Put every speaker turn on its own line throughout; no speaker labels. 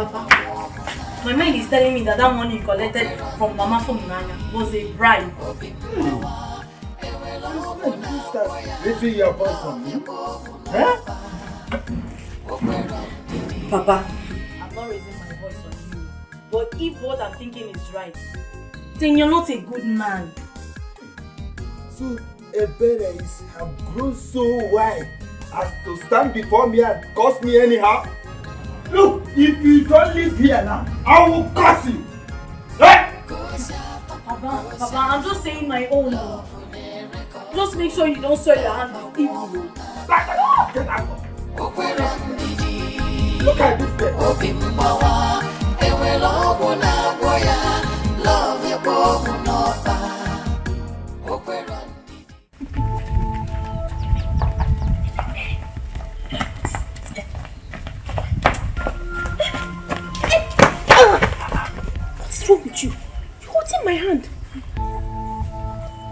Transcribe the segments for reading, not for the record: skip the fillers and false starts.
Papa, my mind is telling me that money you collected from Mama from Nanya was a bribe.
This is your boss from me? Huh?
Papa, I'm not raising my voice on you. But if what I'm thinking is right, then you're not a good man.
So, Eberes have grown so wide as to stand before me and curse me anyhow? Look, if you don't live here now, I will curse you! Right?
Papa, I'm just saying my own. Just make sure you don't soil your hands with evil.
Get out! Look at this thing.
What's wrong with you? You're holding my hand.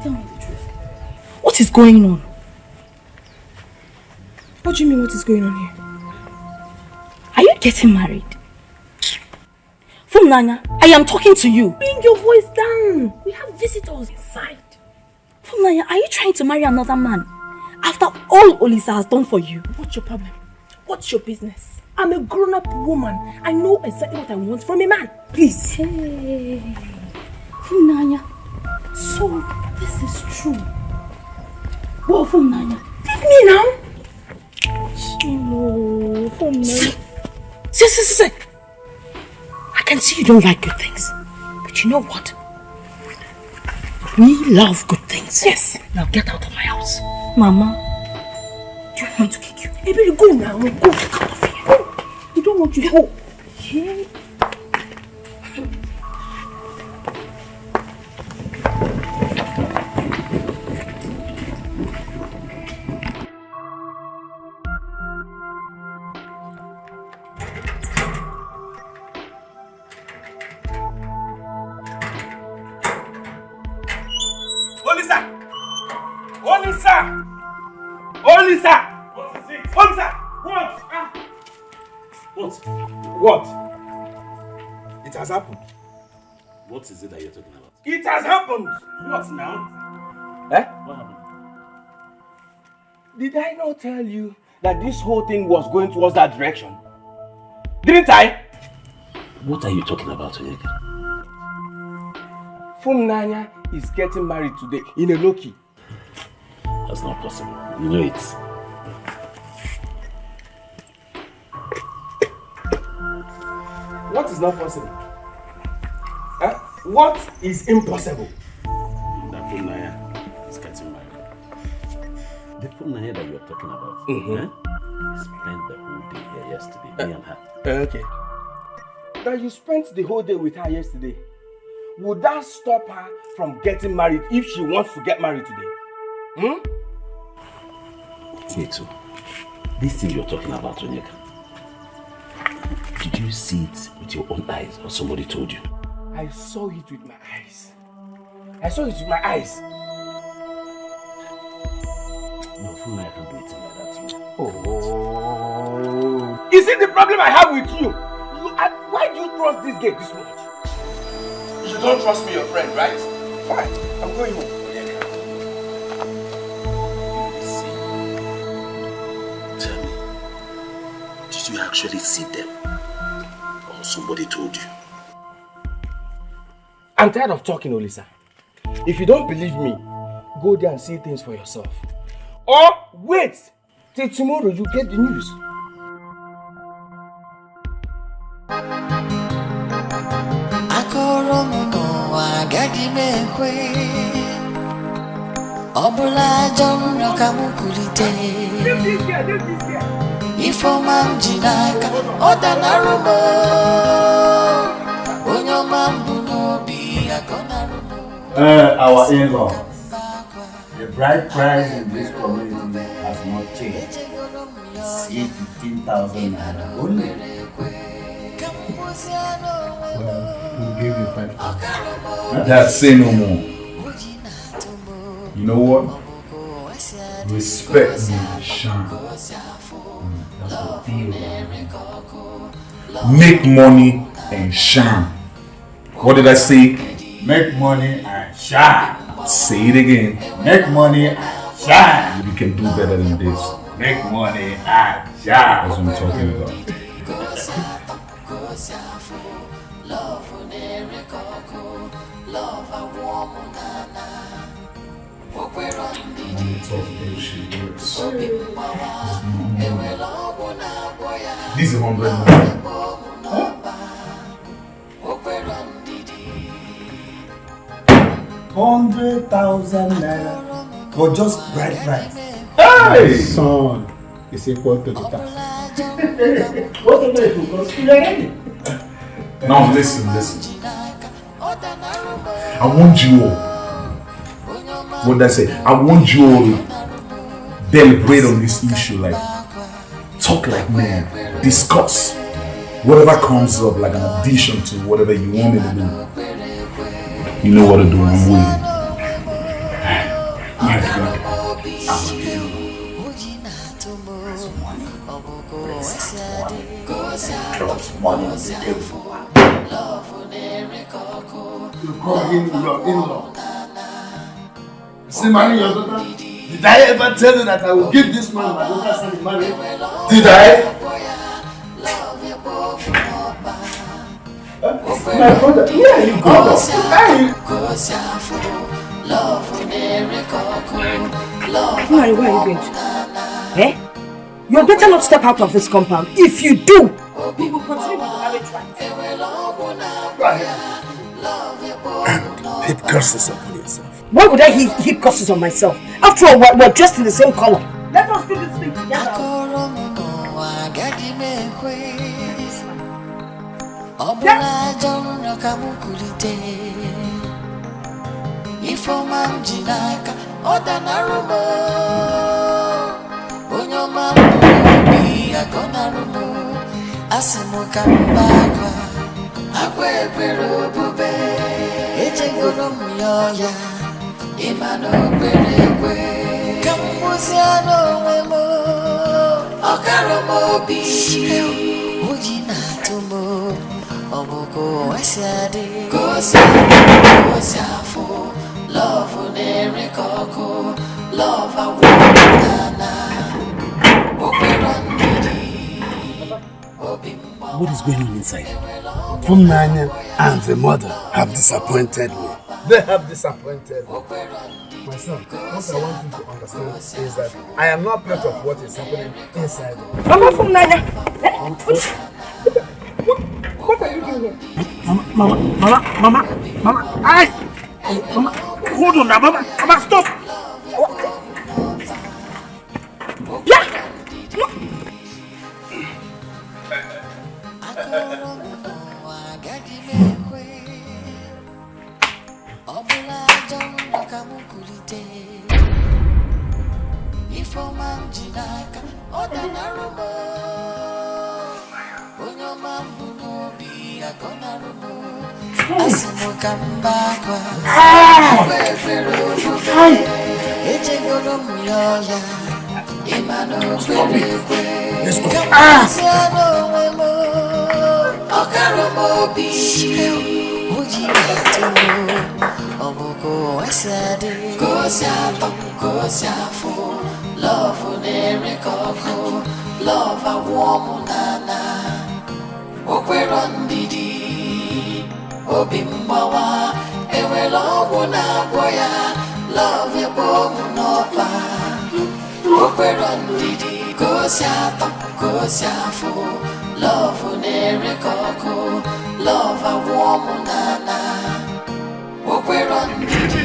Tell me the truth. What is going on? What do you mean what is going on here? Are you getting married? Nanya, I am talking to you. Bring your voice down. We have visitors inside. Nanya, are you trying to marry another man? After all Olisa has done for you. What's your problem? What's your business? I'm a grown-up woman. I know exactly what I want from a man. Please. Hey. Nanya, so this is true. Well, Nanya, leave me now. No, Nanya. See. I can see you don't like good things. But you know what? We love good things. Yes. Now get out of my house. Mama, do you want me to kick you? Hey, baby, go now. Go. Get out of here. Go. You don't want you to go. Yeah.
What? It has happened.
What is it that you're talking about?
It has happened!
What now?
Eh?
What happened?
Did I not tell you that this whole thing was going towards that direction? Didn't I?
What are you talking about, Onyeka?
Nanya is getting married today in a low-key.
That's not possible. You know it.
What is not possible? Eh? What is impossible?
That Nanya is getting married. The Nanya that you're talking about, spent the whole day here yesterday, me and her.
Okay. That you spent the whole day with her yesterday. Would that stop her from getting married if she wants to get married today?
Me too. This thing you're talking about, Onyeka. Did you see it with your own eyes or somebody told you?
I saw it with my eyes. No,
Nanya can't do it like that to you.
Oh. Is it the problem I have with you? Why do you trust this guy this much? You don't trust me, your friend, right? Fine, I'm going home.
Tell me, did you actually see them? Or somebody told you?
I'm tired of talking, Olisa. If you don't believe me, go there and see things for yourself. Or wait till tomorrow you get the news.
Our in-law, the bride price in this community has not changed. It's 15,000 naira only.
Well, we'll give you 5,000. That's say no more. You know what? Respect me, Sean. That's the deal. Make money and shine. What did I say?
Make money and shine.
Say it again.
Make money and shine.
You can do better than this.
Make money and shine.
That's what I'm talking about. This is 100
100,000 naira for just bride price.
Hey!
Son is equal to the tax. Whatever it will cost you already.
Now listen. I want you all. What did I say? I want you all to deliberate on this issue, like talk like men, discuss whatever comes up, like an addition to whatever you want me to do. You know what to do. I'm waiting.
Money on the table. You call him your in-law. See, marry your daughter? Did I ever tell you that I will give this man my daughter's hand in marriage? Did I? My brother, yeah, you go.
Where are you going to? Eh? You better not step out of this compound. If you do, we will continue with the marriage right.
Heap curses upon yourself.
Why would I heap curses on myself? After all, we're dressed in the same color. Let us do this thing together.
What is going on inside?
Funanya and the mother have disappointed me. They have disappointed me. My son, what I want you to understand is that I am not part of what is happening inside.
Mama Funanya! What are you doing here?
Mama, Mama, hold on now, Mama, stop!
Yeah!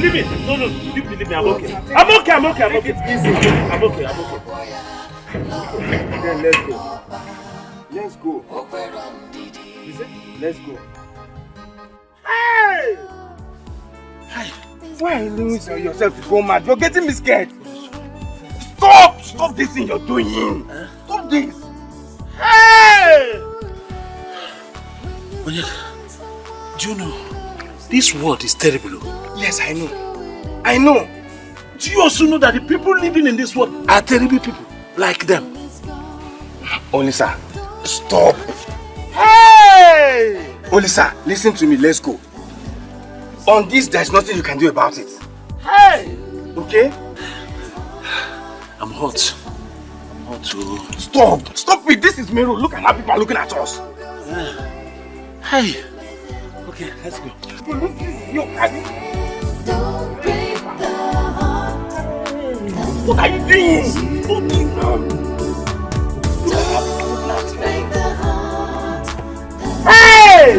Leave me, I'm okay. I'm okay. It's easy. I'm okay.
Then let's go. Is it? Let's go. Hey! Why are you losing yourself to go mad? You're getting me scared. Stop this thing you're doing. Stop this. Hey!
Do you know, this world is terrible.
Yes, I know.
Do you also know that the people living in this world are terrible people, like them?
Only sir, stop. Hey! Olisa, listen to me, let's go. On this, there's nothing you can do about it.
Hey!
Okay?
I'm hot. I'm hot too.
Stop! Stop it! This is Meru. Look at how people are looking at us.
Hey! Okay, let's go.
Don't break the heart.
What are you doing?
Don't break the heart.
Hey!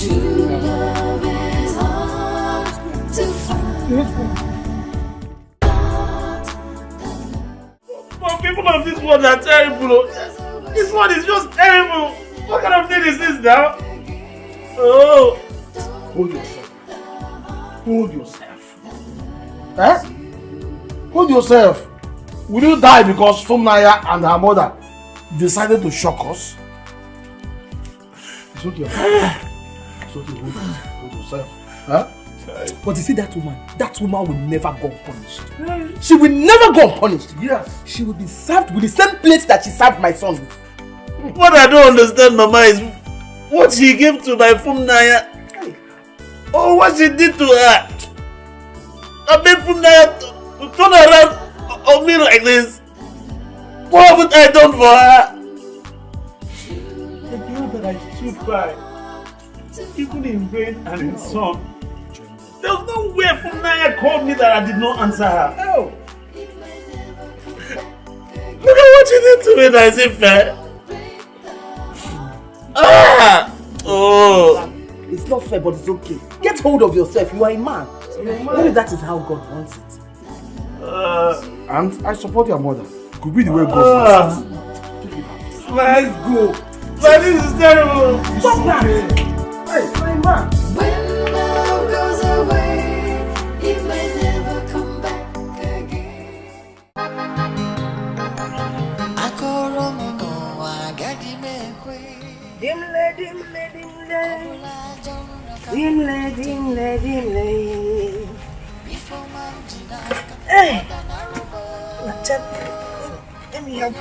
True love is hard to find.
But people of this world are terrible. This one is just terrible. What kind of thing is this now? Oh.
Hold yourself. Hold yourself. Eh? Hold yourself. Will you die because Fumnaya and her mother decided to shock us? It's okay. It's okay. Hold yourself. Huh?
But you see that woman will never go unpunished. She will never go unpunished.
Yes.
She will be served with the same plate that she served my son with.
What I don't understand, Mama, is what she gave to my Fumnaya. Oh, what she did to her. I made Fumnaya turn around on me like this. What haven't I done for her? The girl that I stood by, even in rain and in sun. There was no way Fumnaya called me that I did not answer her. Oh. Look at what you did to me, that is it fair? Ah! Oh!
It's not fair, but it's okay. Get hold of yourself. You are a man. Maybe that is how God wants it.
And I support your mother. Could be the way God wants it.
Let's go.
But this is terrible.
Stop that. Hey, my man.
When love goes away, it may never come back again.
Dimle, dimle, dimle. Dimle, dimle, dimle. Hey! Let me help you.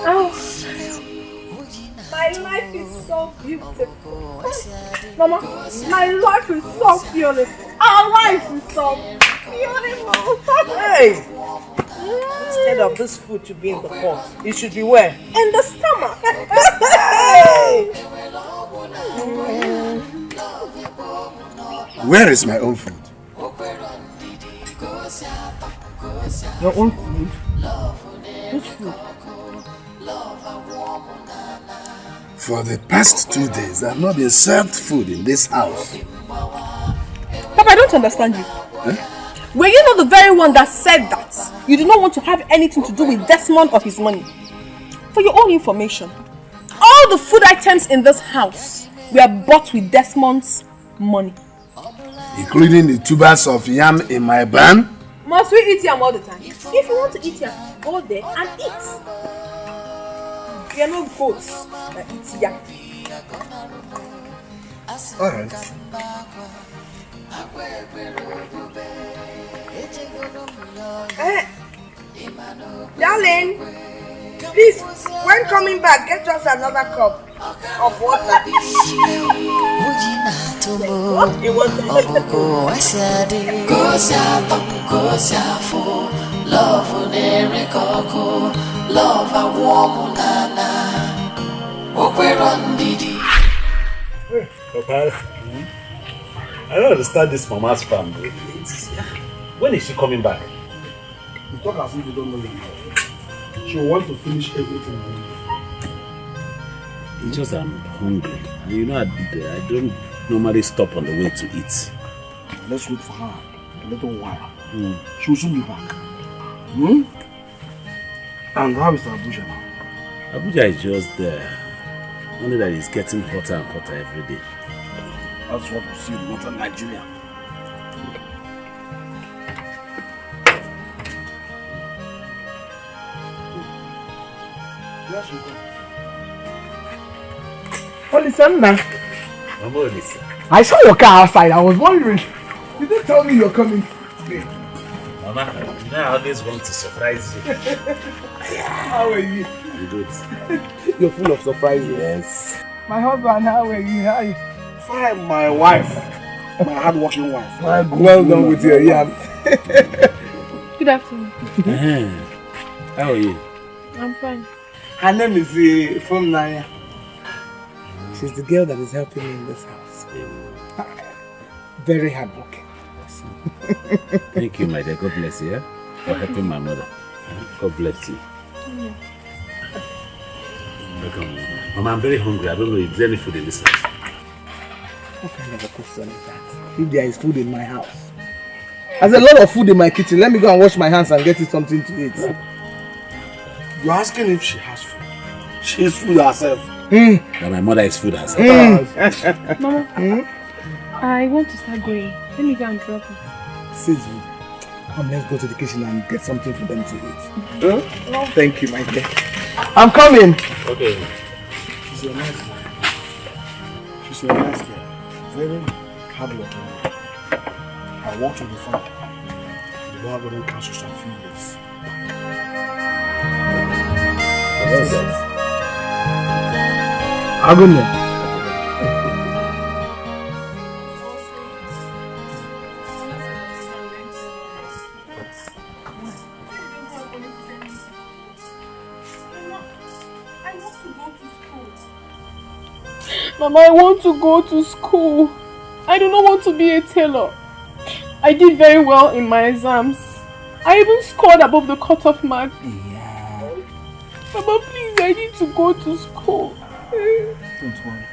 Oh, my life is so beautiful. Mama, my life is so beautiful. Our life is so beautiful.
Hey! Instead of this food to be in the pot, it should be where?
In the stomach.
Hey!
Where is my own food?
Your own food? Which food?
For the past 2 days, I have not been served food in this house.
Papa, I don't understand you.
Eh?
Were you not the very one that said that you do not want to have anything to do with Desmond or his money? For your own information, all the food items in this house were bought with Desmond's money.
Including the tubers of yam in my barn?
Must we eat yam all the time? If you want to eat yam, go there and eat. We are not goats that eat yam.
Alright.
Darling, please, when coming back, get us another cup of water.
Papa, I don't understand this mama's family. When is she coming back?
You talk as if you don't know it. She will want to finish everything.
It's just I'm hungry. And you know, I don't normally stop on the way to eat.
Let's wait for her a little while. She will soon be back. And how is Abuja now?
Abuja is just there. Only that it's getting hotter and hotter every day.
That's what we see in northern Nigeria. There she goes.
Polisanna.
Mama Olisa.
I saw your car outside. I was wondering. You didn't tell me you're coming today.
Mama, you know I always want to surprise you.
How are you?
You good?
You're full of surprises.
Yes.
My husband, how are you? How are you?
Fine, my wife. My hard-working wife.
Well done with your yam.
Good afternoon.
How are you?
I'm fine.
Her name is from Naya. She's the girl that is helping me in this house. Very hardworking.
Thank you, my dear. God bless you, for helping my mother. God bless you.
Yeah.
Welcome. Mama, I'm very hungry. I don't know if there's any food in this house.
What kind of a question is that? If there is food in my house. There's a lot of food in my kitchen. Let me go and wash my hands and get you something to eat.
You're asking if she has food. She is food herself.
But my mother is food herself.
Mama, I want to start going. Let me go and drop her.
Siji, come, let's go to the kitchen and get something for them to eat. Thank you, my dear. I'm coming.
Okay.
She's a nice girl. She's a nice girl. Very hardworking. I worked with the farm. The bar wouldn't catch us some few years.
I'll go there.
Mama, I want to go to school. I do not want to be a tailor. I did very well in my exams. I even scored above the cutoff mark.
Yeah.
Mama, please, I need to go to school.
Don't worry.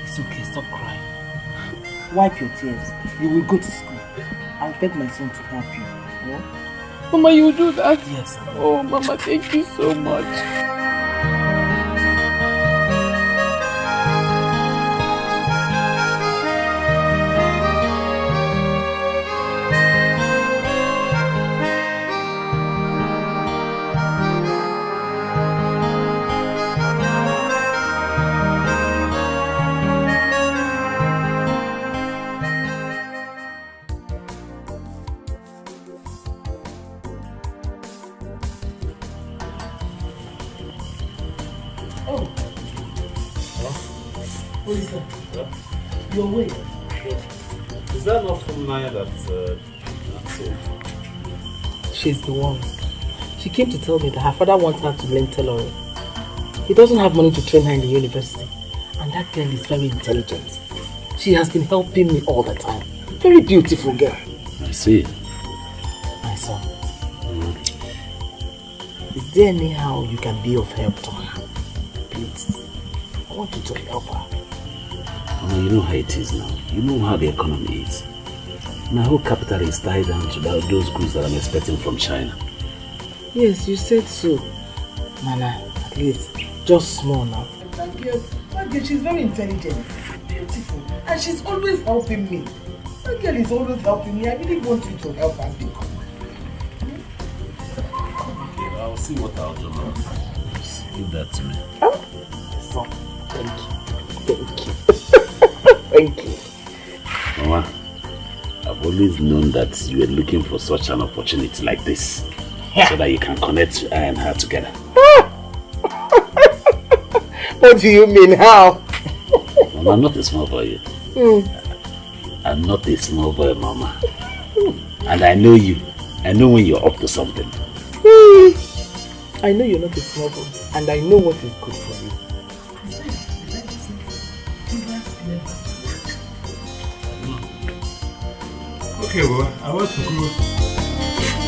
It's okay, stop crying. Wipe your tears. You will go to school. I'll beg my son to help you. Yeah?
Mama, you will do that?
Yes.
Oh, Mama, thank you so much.
Your way.
Is that not from Naya that's
She's the one. She came to tell me that her father wants her to learn tailoring. He doesn't have money to train her in the university. And that girl is very intelligent. She has been helping me all the time. Very beautiful girl.
I see.
My son. Is there anyhow you can be of help to her? Please. I want you to help her.
Mama, you know how it is now. You know how the economy is. My whole capital is tied down to those goods that I'm expecting from China.
Yes, you said so. Nana, at least, just small now.
Thank you. That girl, she's very intelligent, beautiful, and she's always helping me. That girl is always helping me. I really want you to help her big.
Okay, I'll see what I'll do now. Give that to me.
So, thank you. Thank you. Thank you.
Mama, I've always known that you were looking for such an opportunity like this. So that you can connect I and her together.
What do you mean? How?
Mama, I'm not a small boy. I'm not a small boy, Mama. And I know you. I know when you're up to something.
I know you're not a small boy, and I know what is good for you.
Okay, well, I want to go.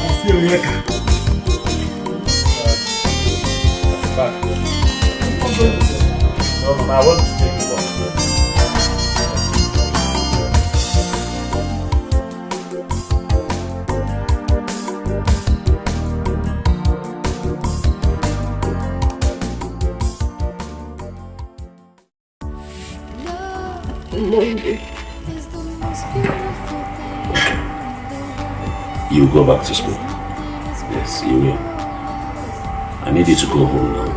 I'll see you later.
Back. No, Mama, I want to take you off. You go back to school. Yes, you will. I need you to go home now.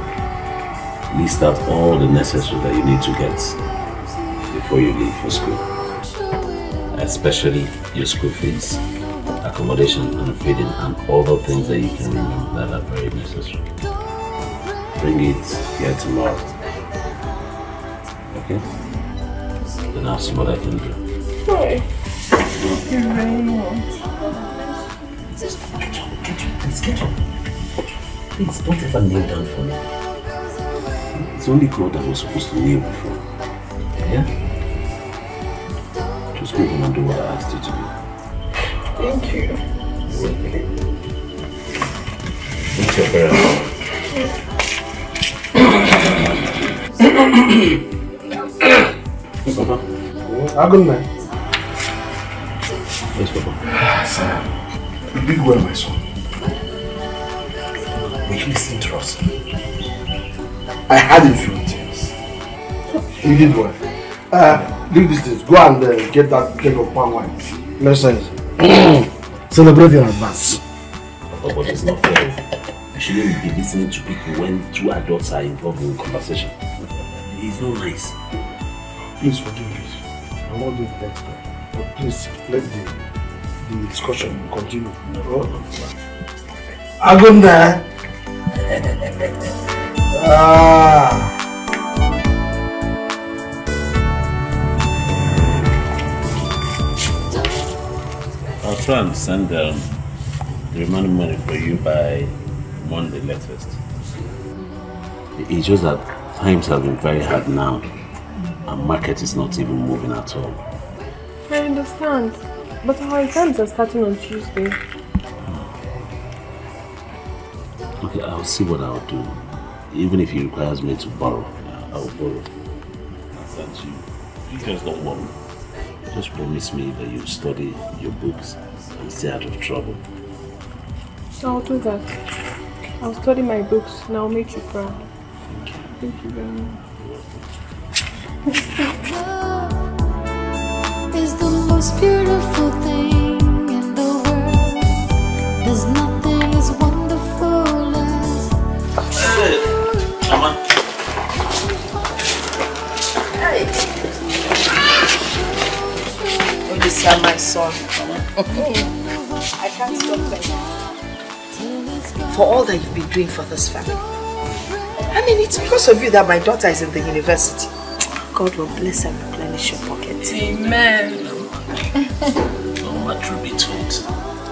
List out all the necessary that you need to get. before you leave for school. Especially your school fees, accommodation and feeding, and all the things that you can remember that are very necessary. Bring it here tomorrow. Okay? Then I'll see what I can do.
Why? Thank you very much.
Get up. Please, don't ever kneel down for me. It's only God that was supposed to kneel before. Yeah? Just go home and do what I asked you to do.
Thank you.
You're welcome. Meet your parents. Papa?
Good man.
Yes, Papa.
Sir, you did well, my son. Will you listen to us?
I had a few things. You did well. Leave these things. Go and get that keg of palm wine. Let's celebrate in advance.
Papa, but it's not fair. You shouldn't be listening to people when two adults are involved in conversation. It's not nice.
Please forgive me. I'm not doing that. But please let the discussion continue. Agunda.
I'll try and send the remaining money for you by Monday latest. It's just that times have been very hard now, and market is not even moving at all.
I understand, but our exams are starting on Tuesday.
Okay, I'll see what I'll do. Even if it requires me to borrow, I'll borrow. And you just don't worry. Just promise me that you'll study your books and stay out of trouble.
I'll do that. I'll study my books and I'll make you proud. Thank you very much.
Is the most beautiful thing in the world. There's nothing as wonderful as.
Hey, Mama.
Hey. Olisa, my son. I can't stop thanking you for all that you've been doing for this family. I mean, it's because of you that my daughter is in the university. God will bless and replenish your pocket.
Amen.
Mama, truth be told,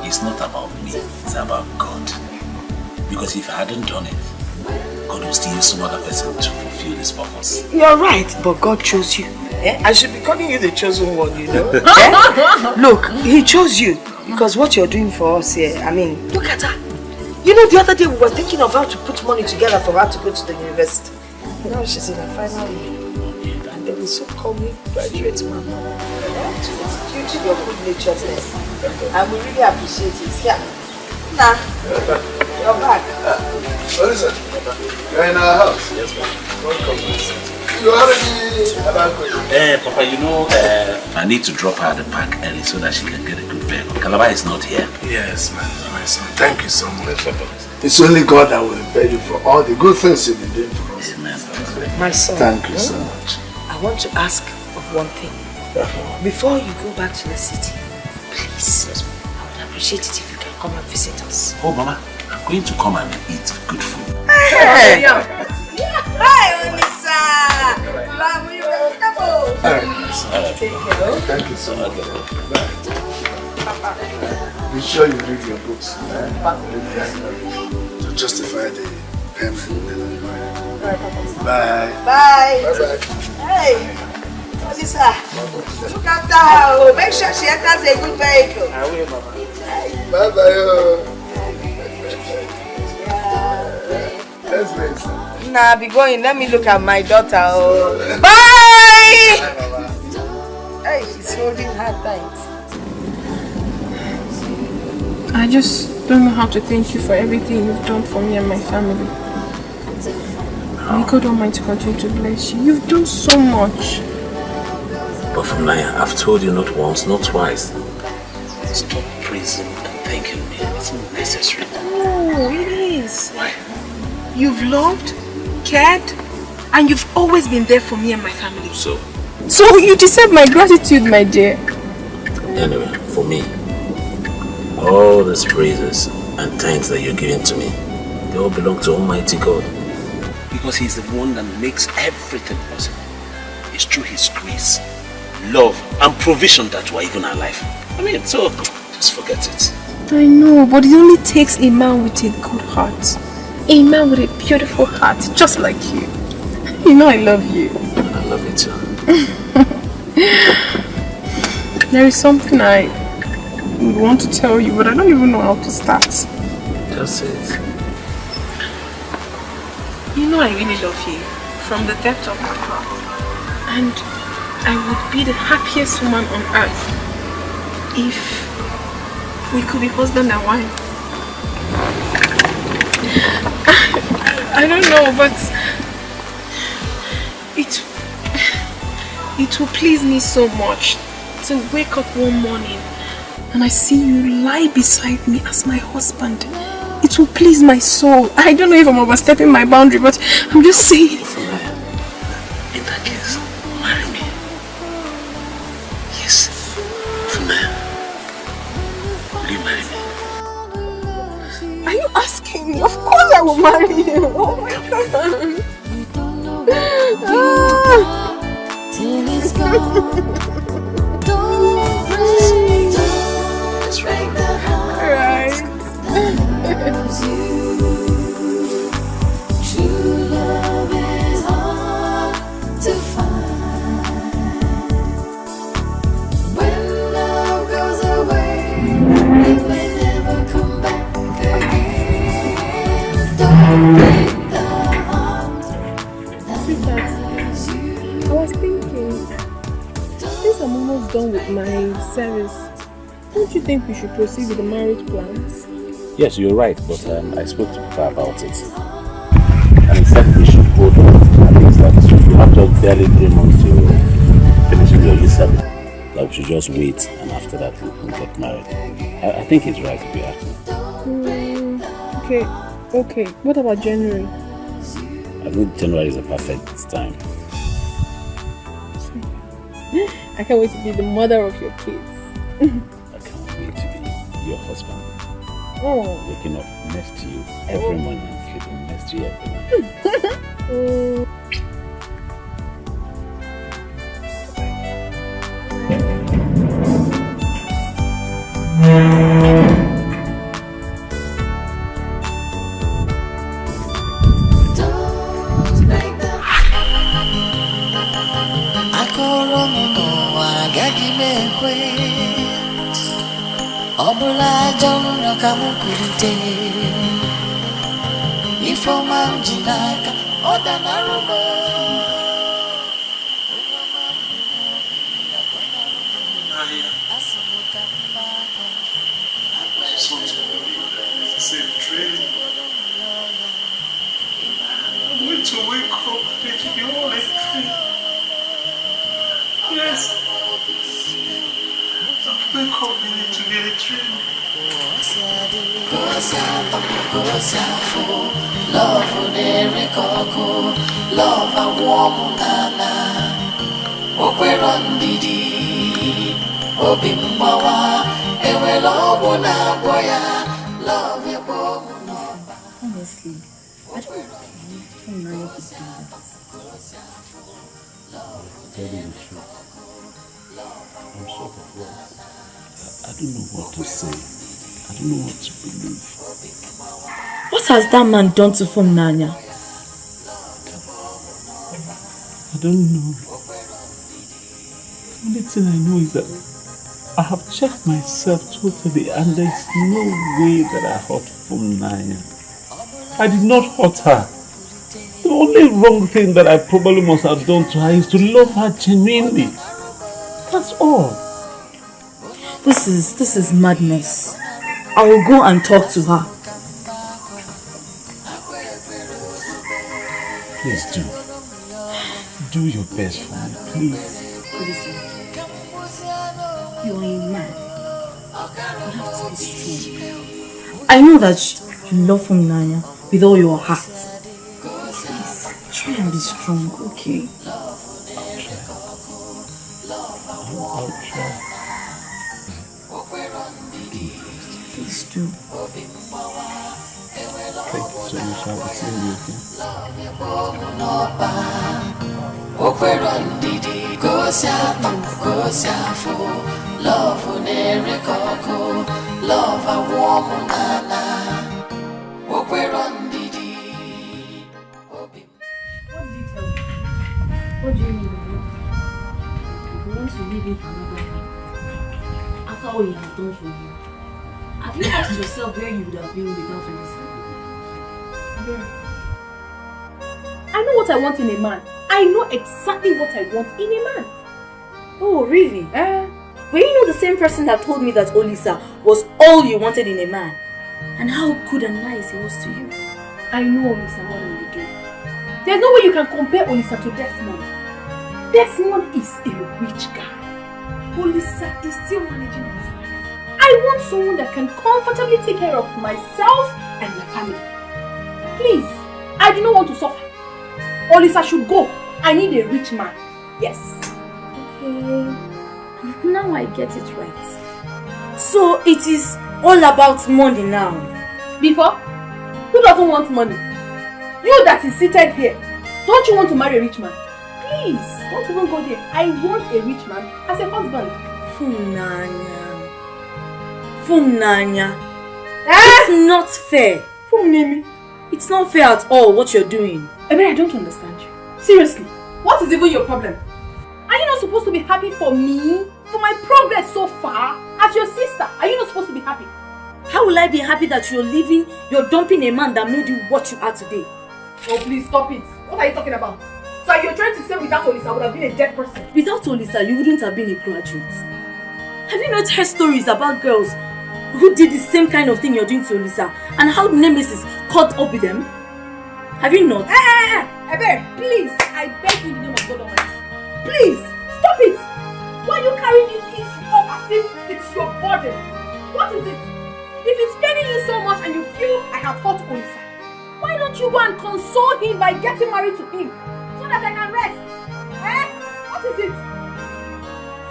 it's not about me, it's about God. Because if I hadn't done it, God will still use some other person to fulfill this purpose.
You're right, but God chose you. I should be calling you the chosen one, you know. Look, He chose you because what you're doing for us here, I mean, look at her. You know, the other day we were thinking of how to put money together for her to go to the university. Now she's in her final year. And they will so call me graduate mama. It's due to your good naturedness. And we really appreciate it. Yeah. Nah, you're back.
What is it? You're in our house?
Yes, ma'am.
Welcome. You already
Papa, you know, I need to drop her at the park early so that she can get a good vehicle. Calabar is not here.
Yes, my son. Thank you so much. It's only God that will repay you for all the good things you've been doing for us.
Amen.
My son.
Thank you so much.
I want to ask of one thing. Before you go back to the city, please, I would appreciate it if you can come and visit us.
Oh, Mama, I'm going to come and eat good food.
Hey! Hi, Olisa!
Thank you so much. Bye. Be sure you read your books to justify the payment. Bye.
Bye.
Bye.
Hey, Olisa, look after her. Make sure she enters a good vehicle.
I will, Mama.
Bye. Let's wait.
Nah, be going. Let me look at my daughter. Oh. Bye! Hey, she's holding her tight.
I just don't know how to thank you for everything you've done for me and my family. May God Almighty continue to bless you. You've done so much.
But from now, I've told you not once, not twice. Stop praising and thanking me. It's not necessary.
Oh, it is.
Why?
You've loved, cared, and you've always been there for me and my family.
So?
So you deserve my gratitude, my dear.
Anyway, for me, all these praises and thanks that you're giving to me, they all belong to Almighty God. Because He's the one that makes everything possible. It's through His grace, love, and provision that we're even alive. I mean, so just forget it.
I know, but it only takes a man with a good heart. A man with a beautiful heart, just like you. You know I love you.
I love you too.
There is something I would want to tell you, but I don't even know how to start.
Just say it.
You know I really love you, from the depth of my heart. And I would be the happiest woman on earth if we could be husband and wife. I don't know, but it will please me so much to wake up one morning and I see you lie beside me as my husband. It will please my soul. I don't know if I'm overstepping my boundary, but I'm just saying.
In that case, marry me. Yes, Funaya. Will you marry me?
Are you asking me? Of course I will marry you. Oh my God.
Till it's gone. Don't break the heart that loves you. True love is hard to find. When love goes away, it may never come back again. Don't break the heart that loves you.
I was thinking, since I'm almost done with my service, don't you think we should proceed with the marriage plans?
Yes, you're right, but I spoke to Papa about it. And he said we should hold on at least that you have just barely 3 months to finish your youth service. That we should just wait and after that we'll get married. I think he's right if you ask me.
Okay. What about January?
I think January is a perfect time.
I can't wait to be the mother of your kids.
I can't wait to be your husband.
Oh.
Waking up next to you every morning and sleeping next to you every night.
Obula jomno kamukurite Ifoma mjinaka Oda narumo
I just want to be the same train. I'm going to wake up and it will be all like train. Yes. Wake up and it will be a train.
Love unerikoko Love a warm nana Okwero ndidi Obimbawa Ewelo bona boya Love ebo
Honestly, I don't believe Funaya could do that.
Tell you the truth. I'm so perplexed. I don't know what to say. I don't know what to believe.
What has that man done to Funaya?
I don't know. The only thing I know is that I have checked myself totally and there's no way that I hurt Funaya. I did not hurt her. The only wrong thing that I probably must have done to her is to love her genuinely. That's all.
This is madness. I will go and talk to her.
Please do. Do your best for me, please.
Listen, you are a man. You have to be strong. I know that you love Funaya with all your heart. Please, try and be strong, okay?
I'll try. I'll try.
Please do.
Thank you so much. I'll be seeing you again.
Love a woman,
What did he tell you?
What do you mean? You want to leave him for another man? After all he has done for you? Have you asked yourself where you would have been without Olisa?
I know what I want in a man. I know exactly what I want in a man.
Oh, really? But you know the same person that told me that Olisa was all you wanted in a man. And how good and nice he was to you.
I know Olisa more than you do. There's no way you can compare Olisa to Desmond. Desmond is a rich guy. Olisa is still managing his life. I want someone that can comfortably take care of myself and my family. Please, I do not want to suffer. Olisa should go. I need a rich man. Yes.
Okay. Now I get it right. So it is all about money now.
Before? Who doesn't want money? You that is seated here. Don't you want to marry a rich man? Please, don't even go there. I want a rich man as a husband.
Funanya. It's not fair. It's not fair at all what you're doing.
I mean, I don't understand you. Seriously, what is even your problem? Are you not supposed to be happy for me? For my progress so far? As your sister, are you not supposed to be happy?
How will I be happy that you're leaving, you're dumping a man that made you what you are today?
Oh, please stop it. What are you talking about? So you're trying to say without Olisa I would have been a dead person?
Without Olisa, you wouldn't have been a graduate. Have you not heard stories about girls who did the same kind of thing you're doing to Olisa and how Nemesis caught up with them? Have you not?
Ebe, please, I beg you in the name of God Almighty. Please, stop it. Why are you carrying this issue up as if it's your burden? What is it? If it's paining you so much and you feel I have hurt Olisa, why don't you go and console him by getting married to him so that I can rest? What is it?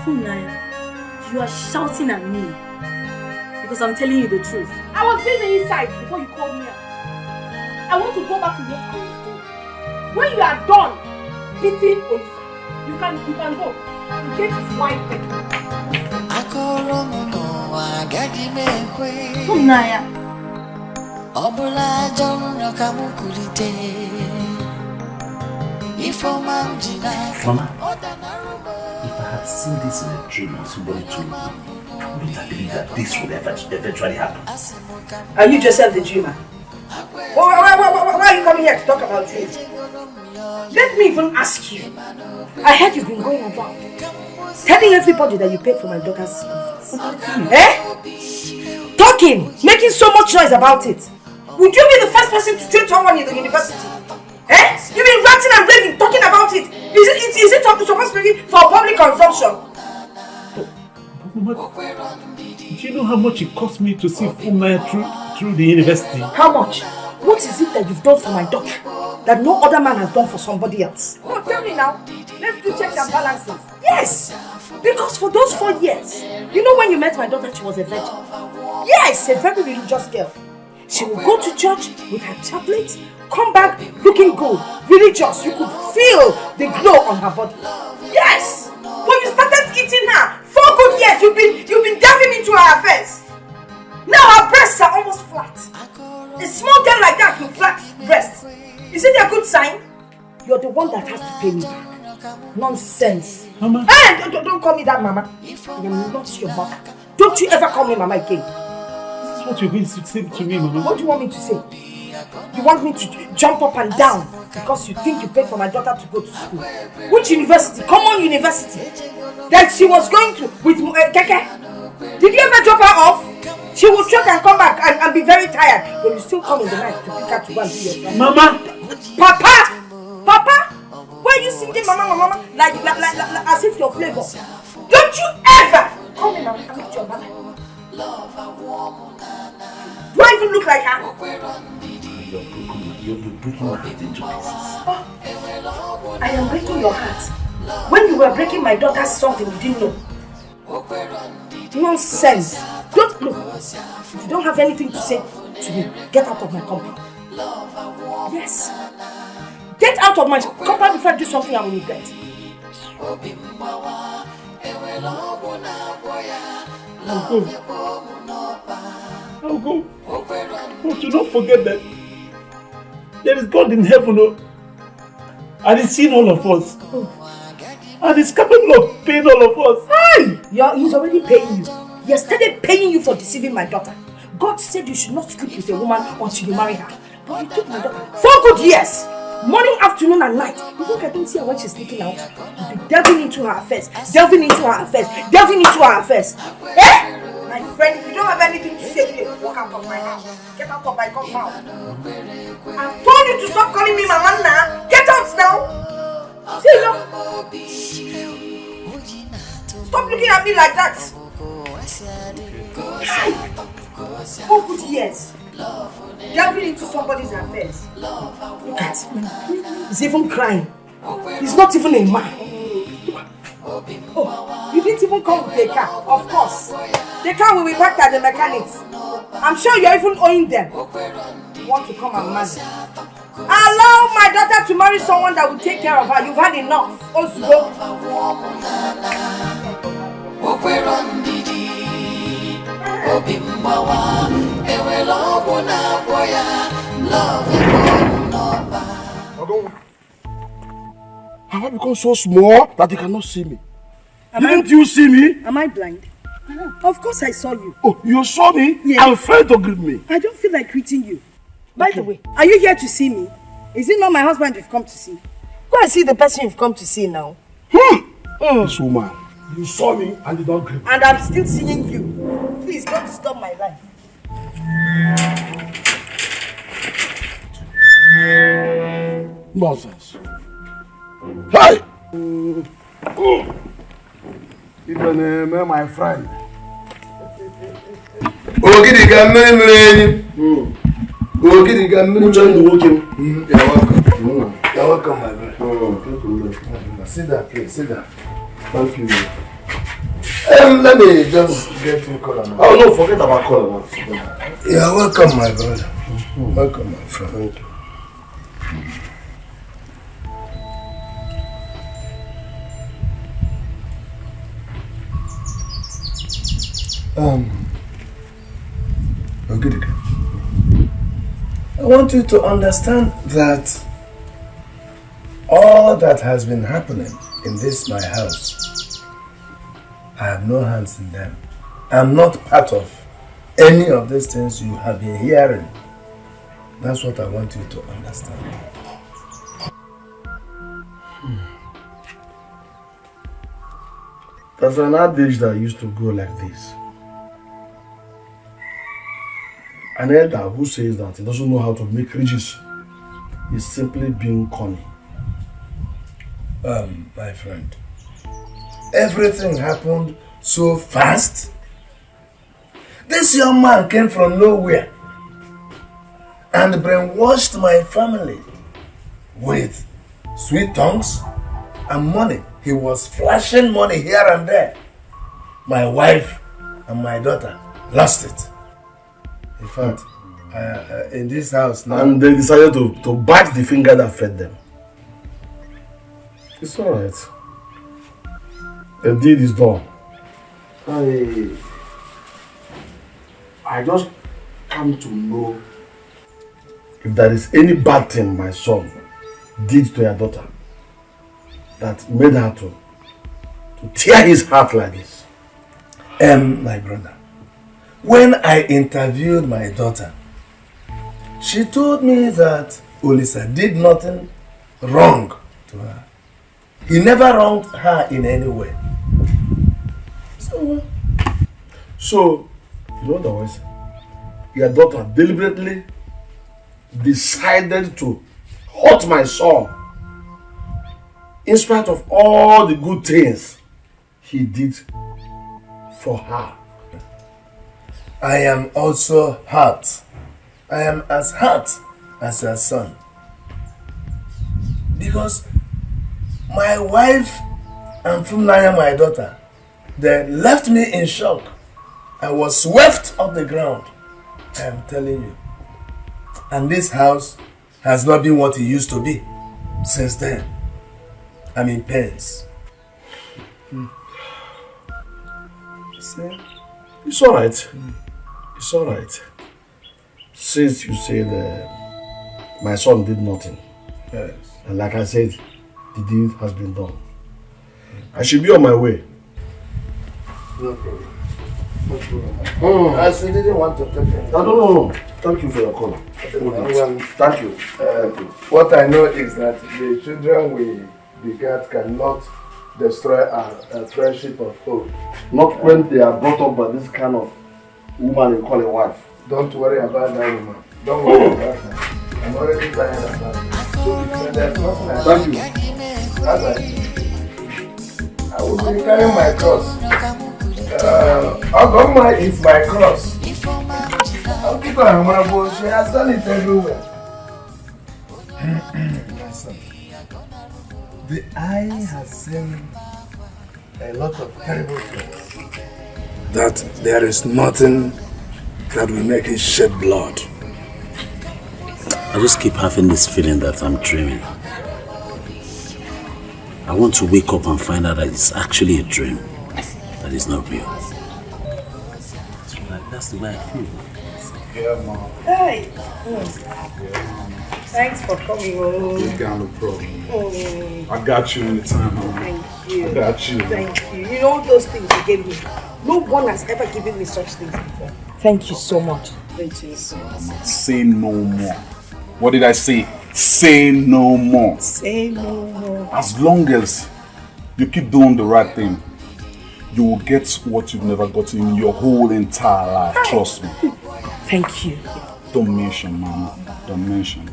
Funaya, you are shouting at me because I'm telling you the truth.
I was busy inside before you called me out. I want to go back to what I was doing. When you are done beating Olisa, you can go. The gate is wide open.
Funaya.
Mama, if I had seen this in a dream and somebody told me, I wouldn't have believed that this would eventually happen.
Are you Joseph the dreamer? Why are you coming here to talk about dreams? Let me even ask you. I heard you've been going about telling everybody that you paid for my daughter's school fees. Talking, making so much noise about it. Would you be the first person to treat someone in the university? You've been ranting and raving, talking about it. Is it supposed to be for public consumption?
Mama, do you know how much it cost me to see Funaya through the university?
How much? What is it that you've done for my daughter that no other man has done for somebody else? No, tell me now. Let's do checks and balances. Yes! Because for those 4 years, you know when you met my daughter, she was a virgin. Yes, a very religious girl. She will go to church with her chaplet, come back looking good, religious. You could feel the glow on her body. Yes! When you started eating her, 4 good years, you've been diving into her affairs. Now her breasts are almost flat. A small girl like that with flat breasts. Is it a good sign? You're the one that has to pay me back. Nonsense.
Mama.
Hey, don't call me that, Mama. I am not your mother. Don't you ever call me Mama again.
This is what you're going to say to me, Mama.
What do you want me to say? You want me to jump up and down because you think you paid for my daughter to go to school? Which university? Common university. That she was going to with Dikeh. Did you ever drop her off? She will trek and come back and be very tired. But you still come in the night to pick her to go and do your job.
Mama!
Papa! Why are you singing Mama like as if you're flavor? Don't you ever call me Mama. I'm not your mother. Do I even look like her?
You're breaking my heart into pieces.
I am breaking your heart. When you were breaking my daughter's something you didn't know, Nonsense. Don't look. If you don't have anything to say to me, get out of my compound. Yes. Get out of my compound before I do something I will regret.
I'll go. But do not forget that there is God in heaven, and He's seen all of us. And He's capable of paying all of us.
Hey! He's already paying you. He has started paying you for deceiving my daughter. God said you should not sleep with a woman until you marry her. But you took my daughter 4 good years. Morning, afternoon, and night. You think I don't see her when she's sleeping out? You'll be delving into her affairs. Delving into her affairs. Delving into her affairs. Eh? My friend, if you don't have anything to say today, walk out of my house. Get out of my compound. I told you to stop calling me Mama now. Get out now. See you. Stop looking at me like that. 4 good years. Delving into somebody's affairs. Look at him. He's even crying. He's not even a man. Oh, you didn't even come with the car. Of course. The car will be back at the mechanics. I'm sure you're even owing them. You want to come and marry. Allow my daughter to marry someone that will take care of her. You've had enough. Osgo.
Have I become so small that you cannot see me? Didn't you see me?
Am I blind? Of course I saw you.
Oh, you saw me?
Yes.
I'm afraid to greet me.
I don't feel like greeting you. By the way, are you here to see me? Is it not my husband you've come to see? Go and see the person you've come to see now.
This woman, you saw me and you don't greet me.
And I'm still seeing you. Please don't disturb my life.
Nonsense. Hi! Even my friend.
Ogidi ka mmiri mmiri enyi. Ogidi ka mmiri
Uche ndụ nwoke m.
You're welcome. You're welcome, my brother. Sit down, please. Sit down.
Thank you.
Let me just get you color now.
Oh no, forget about color now.
You're welcome, my brother. Welcome, my friend.
Thank you.
Ogidi, I want you to understand that all that has been happening in this my house, I have no hands in them. I'm not part of any of these things you have been hearing. That's what I want you to understand.
There's an adage that used to go like this. An elder who says that he doesn't know how to make riches is simply being corny.
My friend, everything happened so fast. This young man came from nowhere and brainwashed my family with sweet tongues and money. He was flashing money here and there. My wife and my daughter lost it. In fact, in this house now...
And they decided to bite the finger that fed them. It's alright. The deed is done. I just come to know if there is any bad thing my son did to your daughter that made her to tear his heart like this.
My brother, when I interviewed my daughter, she told me that Olisa did nothing wrong to her. He never wronged her in any way.
So, you know what I was saying? Your daughter deliberately decided to hurt my son in spite of all the good things he did for her.
I am also hurt. I am as hurt as your son. Because my wife and Funaya, my daughter, they left me in shock
I was swept off the ground. I am telling you. And this house has not been what it used to be since then. I'm in pains.
See? It's alright. It's alright. Since you said my son did nothing.
Yes.
And like I said, the deed has been done. I should be on my way.
No problem. No problem. I still didn't want to take it.
No. Thank you for your call.
Thank you. What I know is that the children we beget cannot destroy our friendship of hope.
Not when they are brought up by this kind of woman you call a wife.
Don't worry about that woman. Don't worry about her. I'm already tired of that. So there's nothing I
Thank you.
I will be carrying my cross. Ogoma is my cross. I'll keep her humble. She has done it everywhere. My son, the eye has seen a lot of terrible things. That there is nothing that will make it shed blood.
I just keep having this feeling that I'm dreaming. I want to wake up and find out that it's actually a dream. That is not real. That's the way I feel.
Yeah, Mom.
Hey! Thanks for coming home.
You got no problem. I got you anytime, Mom.
Thank you.
I got you.
Thank you. You know those things you gave me. No one has ever given me such things before. Thank you so much. Thank you so much.
Say no more. What did I say? Say no more.
Say no more.
As long as you keep doing the right thing, you will get what you've never gotten in your whole entire life. Trust me.
Thank you.
Don't mention, Mama. Don't mention.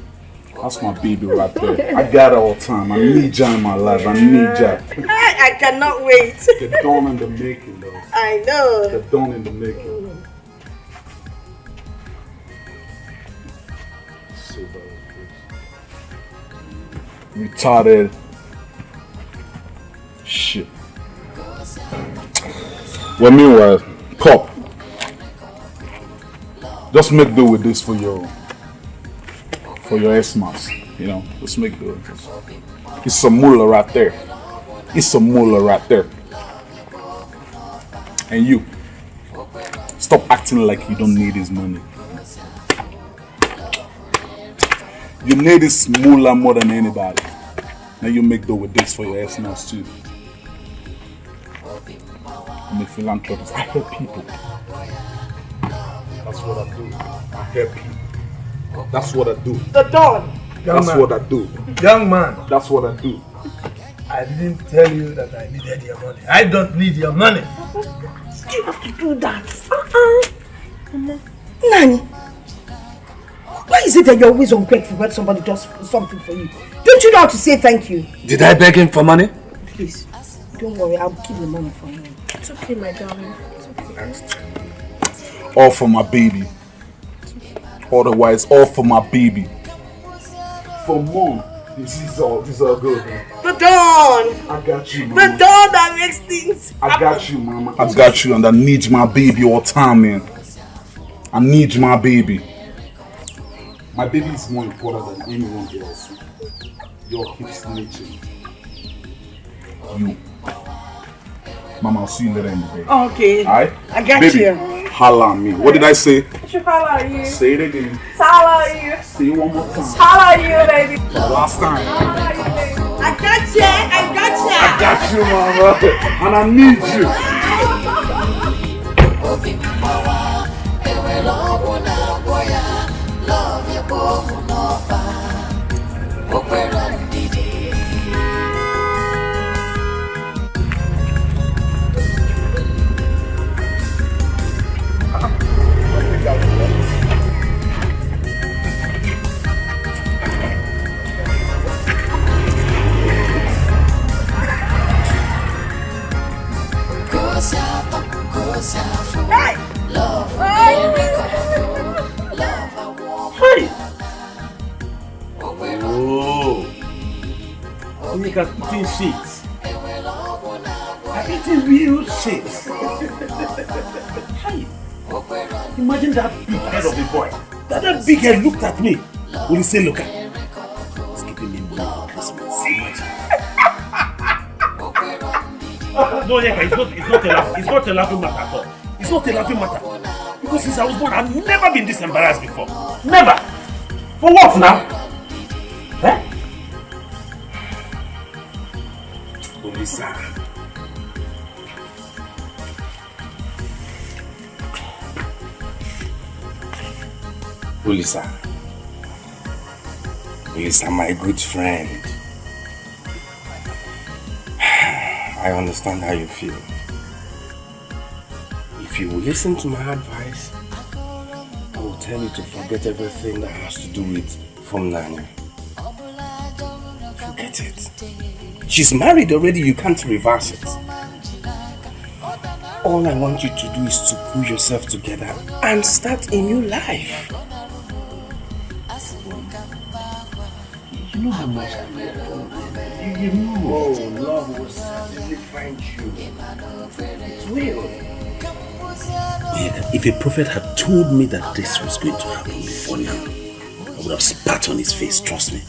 That's my baby right there. I got her all the time. I need you in my life. I need you.
I cannot wait.
The dawn in the making, though.
I know.
The dawn in the making. So retarded shit. Well, meanwhile, Pop, just make do with this for your S-Mass, you know, just make do with this. It's some mullah right there. It's some mullah right there. And you, stop acting like you don't need his money. You need this mullah more than anybody. Now you make do with this for your S-Mass too. I'm a philanthropist. I help people. That's what I do. I help people. That's what I do.
The dawn.
That's what I do.
Young man.
That's what I do.
I didn't tell you that I needed your money. I don't need your money.
You have to do that. Nani, why is it that you're always ungrateful when somebody does something for you? Don't you know how to say thank you?
Did I beg him for money?
Please, don't worry. I'll keep the money for you.
It's okay, my darling. It's okay.
All for my baby. Otherwise, all for my baby. For Mom, this is all good.
The dawn.
I got you, Mama.
The dawn that makes things.
I got you, Mama. I got you, and I need my baby all the time, man. I need my baby. My baby is more important than anyone else. Your keep snitching. You. Mama, I'll see you later in the day.
Okay.
Alright?
I got
baby,
you.
Holla on me. What did I say?
Holla you.
Say it again.
Holla you.
Say it one more time.
Holla you, baby.
Last time.
Holla you, baby. I got you. I got you.
I got you, Mama. And I need you.
Hey!
Hey! Oh! You make a clean sheets. I'm eating real shit. Hey, imagine that big head of a boy. That big head looked at me. Will he say, look, he's giving me money for Christmas. Imagine. No, Yeka, it's not a laughing matter at all. It's not a laughing matter. Because since I was born, I've never been this embarrassed before. Never. For what now? Eh? Olisa. Olisa, my good friend. I understand how you feel. If you will listen to my advice, I will tell you to forget everything that has to do with Nanya. Forget it. She's married already, you can't reverse it. All I want you to do is to pull yourself together and start a new life. You know how much I love you. You know. Oh, love will certainly find you. It will. If a prophet had told me that this was going to happen before now, I would have spat on his face, trust me.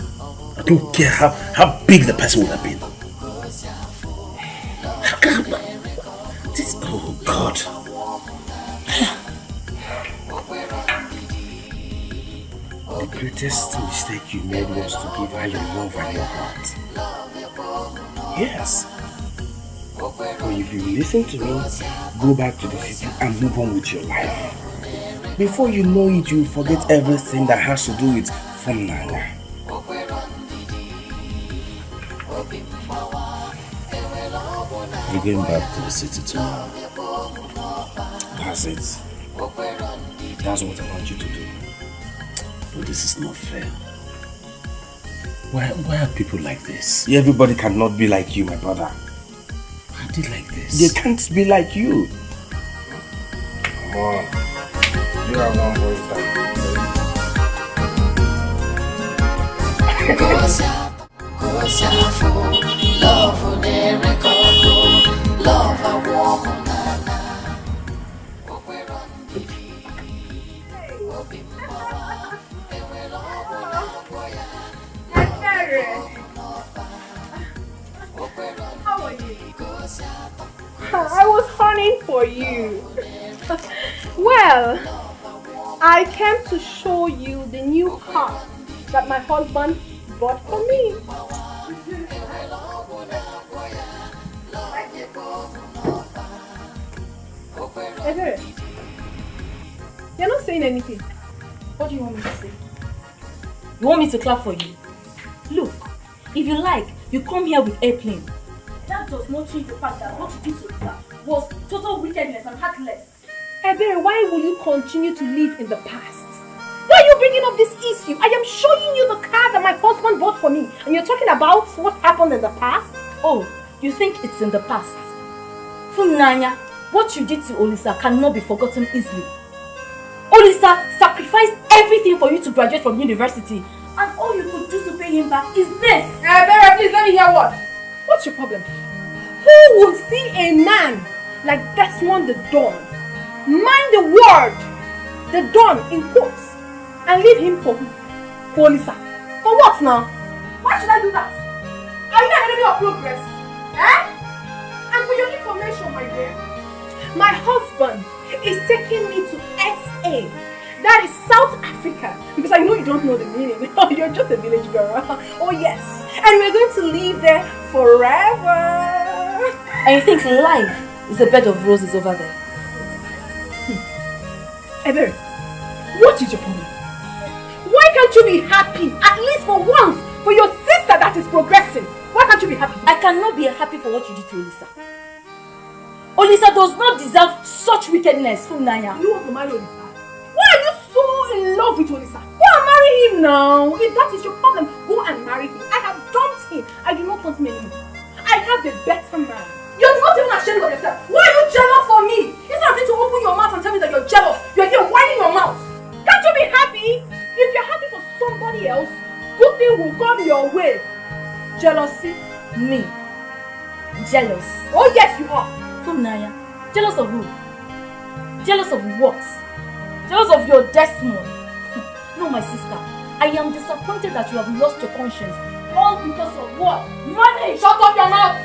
I don't care how big the person would have been. How come this? Oh God. The greatest mistake you made was to give her your love and your heart. Yes. But if you listen to me, go back to the city and move on with your life. Before you know it, you forget everything that has to do with Nanya. You're going back to the city tomorrow. That's it. That's what I want you to do. But this is not fair. Why are people like this? Everybody cannot be like you, my brother. Why are they like this? They can't be like you.
Come on. You have one voice.
How are you? I was hunting for you. Well, I came to show you the new car that my husband bought for me. Hey, you're not saying anything.
What do you want me to say? You want me to clap for you? Look, if you like, you come here with airplane. That does not change the fact that what you did to her was total wickedness and heartless.
Ebere, why will you continue to live in the past? Why are you bringing up this issue? I am showing you the car that my husband bought for me, and you're talking about what happened in the past?
Oh, you think it's in the past? Nanya, what you did to Olisa cannot be forgotten easily. Olisa sacrificed everything for you to graduate from university, and all you could do to pay him back is this.
Ebere, please let me hear what? What's your problem? Who will see a man like Desmond the Don, mind the word, the Don in quotes, and leave him for who? For Olisa. For what now? Why should I do that? Are you an enemy of progress? Eh? And for your information, my dear, my husband is taking me to SA. That is South Africa. Because I know you don't know the meaning. You're just a village girl. Oh yes. And we're going to live there forever.
And you think life is a bed of roses over there?
Ebere, what is your problem? Why can't you be happy, at least for once, for your sister that is progressing? Why can't you be happy?
I cannot be happy for what you did to Olisa. Olisa does not deserve such wickedness, Nanya.
You want to marry Olisa? Why are you so in love with Olisa? Go and marry him now. If that is your problem, go and marry him. I have dumped him. I do not want him anymore. I have a better man. You're not even ashamed of yourself. Why are you jealous for me? Instead of you to open your mouth and tell me that you're jealous, you're here whining your mouth. Can't you be happy? If you're happy for somebody else, good thing will come your way. Jealousy?
Me? Jealous? Oh yes, you are. Naya, jealous of who? Jealous of what? Jealous of your Desmond? No, my sister. I am disappointed that you have lost your conscience. All because of what? Money! Shut up your mouth!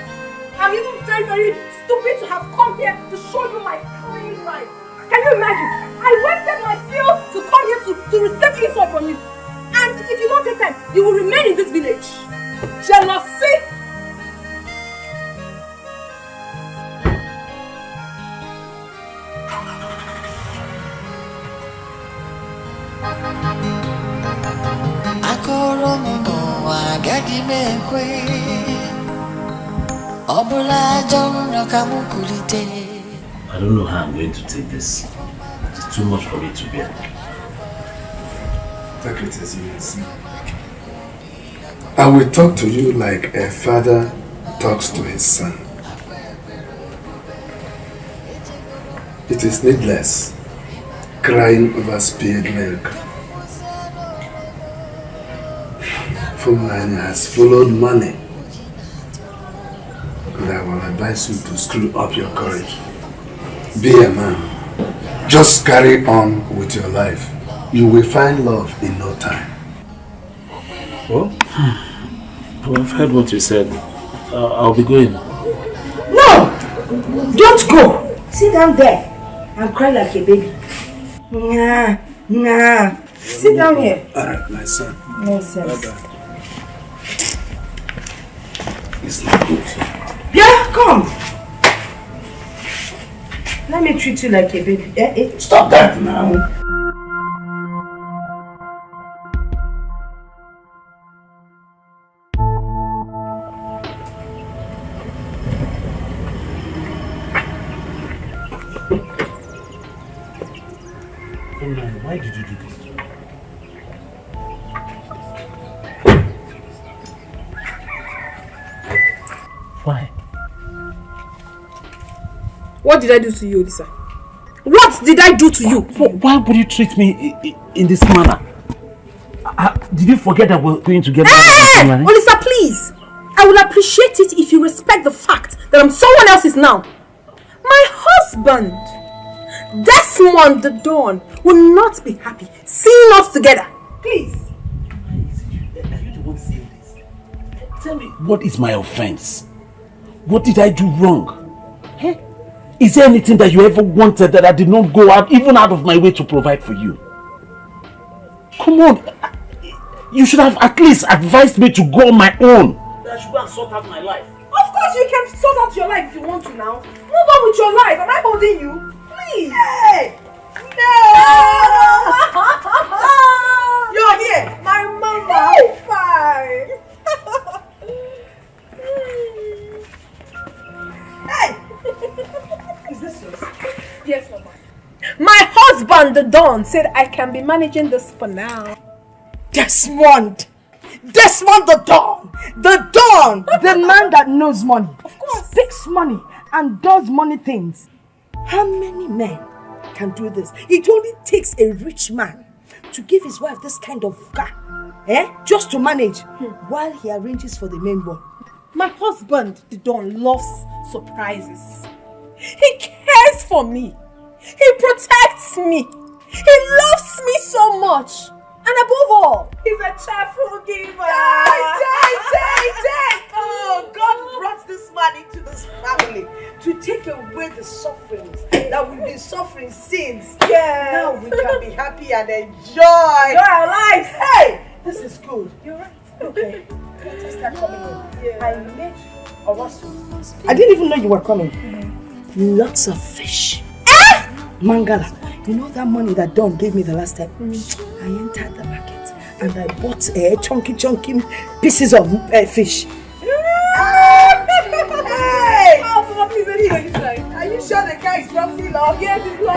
I'm even very, very stupid to have come here to show you my clean life. Can you imagine? I wasted my fuel to come here to receive insult from you. And if you don't take time, you will remain in this village. Jealousy!
I don't know how I'm going to take this. It's too much for me to bear.
Take it as you see. I will talk to you like a father talks to his son. It is needless crying over spilled milk. Fulani has followed money. And I will advise you to screw up your courage. Be a man. Just carry on with your life. You will find love in no time.
Well, I've heard what you said. I'll be going.
No! Don't go! Sit down there and cry like a baby. Nah. Sit down here.
Alright, my son.
Nonsense.
Bye-bye.
It's not good.
Yeah, come. Let me treat you like a baby.
Stop that now.
Why did you do this? Why?
What did I do to you, Lisa? What did I do to you?
Why would you treat me in this manner? Did you forget that we're going to get married?
Olisa, please! I will appreciate it if you respect the fact that I'm someone else's now. My husband, Desmond the Dawn, will not be happy seeing us together. Please.
Are you the one saying this? Tell me, what is my offense? What did I do wrong? Hey? Is there anything that you ever wanted that I did not go out, even out of my way to provide for you? Come on. You should have at least advised me to go on my own. That I should go and sort out my life.
Of course you can sort out your life if you want to now. Move on with your life. Am I holding you? Please. Hey! No! You're here. My mama. Fine. Hey! Is this yours? Yes, Mama. My husband, the Don, said I can be managing this for now.
Desmond the Don! The Don! The man that knows money. Of course. Speaks money and does money things. How many men can do this? It only takes a rich man to give his wife this kind of car. Just to manage while he arranges for the main boy.
My husband, the Don, loves surprises. He cares for me. He protects me. He loves me so much. And above all, he's a cheerful giver.
Oh, God brought this man into this family to take away the sufferings that we've been suffering since.
Yes.
Now we can be happy and enjoy our life. Hey, this is good. You're right. Okay. Let us start coming in. Yeah. I made a rustle. I didn't even know you were coming. Lots of fish. Mangala. You know that money that Don gave me the last time? I entered the market and I bought chunky pieces of fish. Hey!
Oh, Mama, please, let me go inside.
Are you sure the guy is roughly long?
Yes, it's long.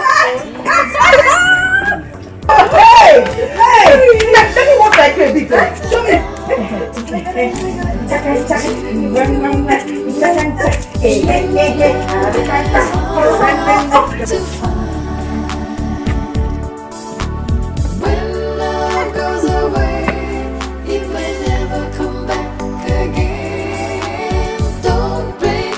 Hey! Let me walk like a big guy. Show me.
Goes away, it may never come back again. Don't break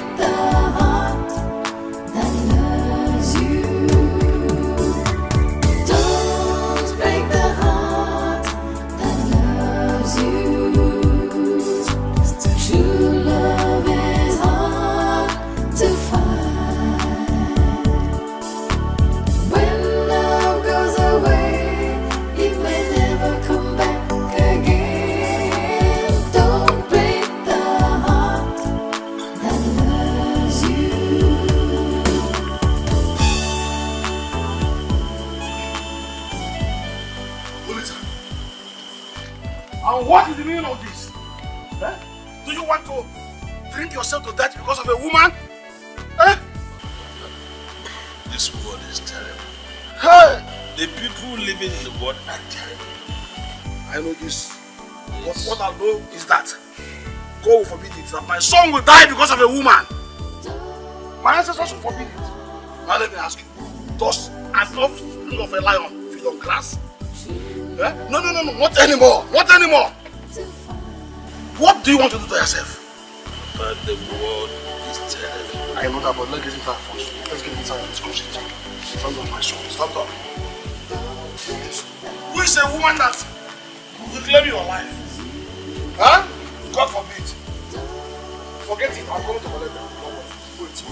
drink yourself to death because of a woman? Eh?
This world is terrible.
Hey!
The people living in the world are terrible.
I know this. But what I know is that God will forbid it, that my son will die because of a woman. My ancestors will forbid it. Now let me ask you, does an offspring of a lion feed on grass? Eh? No, not anymore. Not anymore. What do you want to do to yourself?
But the world is terrible.
I know that, but let's get inside first. Let's get inside and discuss it. Stand up, my son. Stand up. Who is a woman that will claim your life? Huh? God forbid. Forget it. I'm going to collect them. Wait.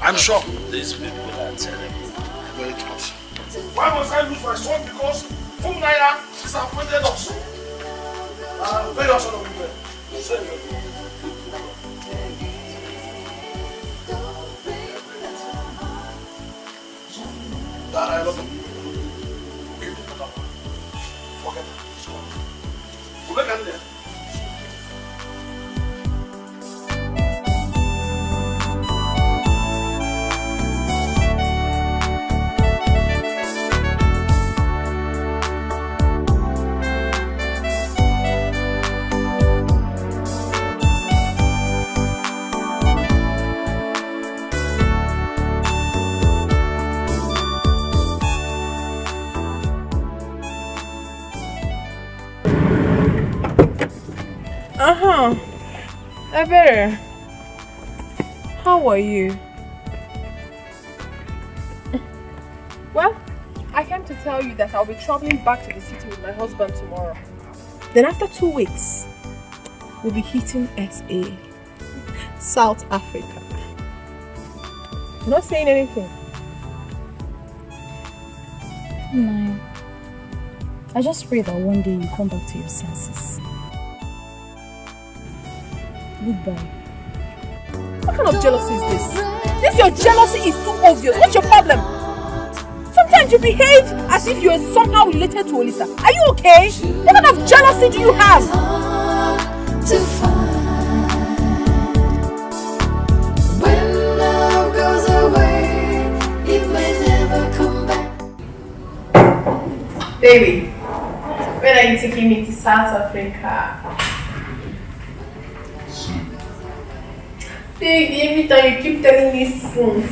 I'm sure.
These people are terrible.
Very much. Why must I lose my son because Naija disappointed us? Very awesome of you. Same way. That I love him. Okay, forget it. Look at there.
Ebere, how are you? Well, I came to tell you that I'll be traveling back to the city with my husband tomorrow. Then after 2 weeks, we'll be hitting SA, South Africa. You're not saying anything.
No. I just pray that one day you come back to your senses. Goodbye.
What kind of jealousy is this? This your jealousy is too obvious. What's your problem? Sometimes you behave as if you're somehow related to Olisa. Are you okay? What kind of jealousy do you have?
When love goes away, it may never come back.
Baby, when are you taking me to South Africa? Baby, every time you keep telling me soon.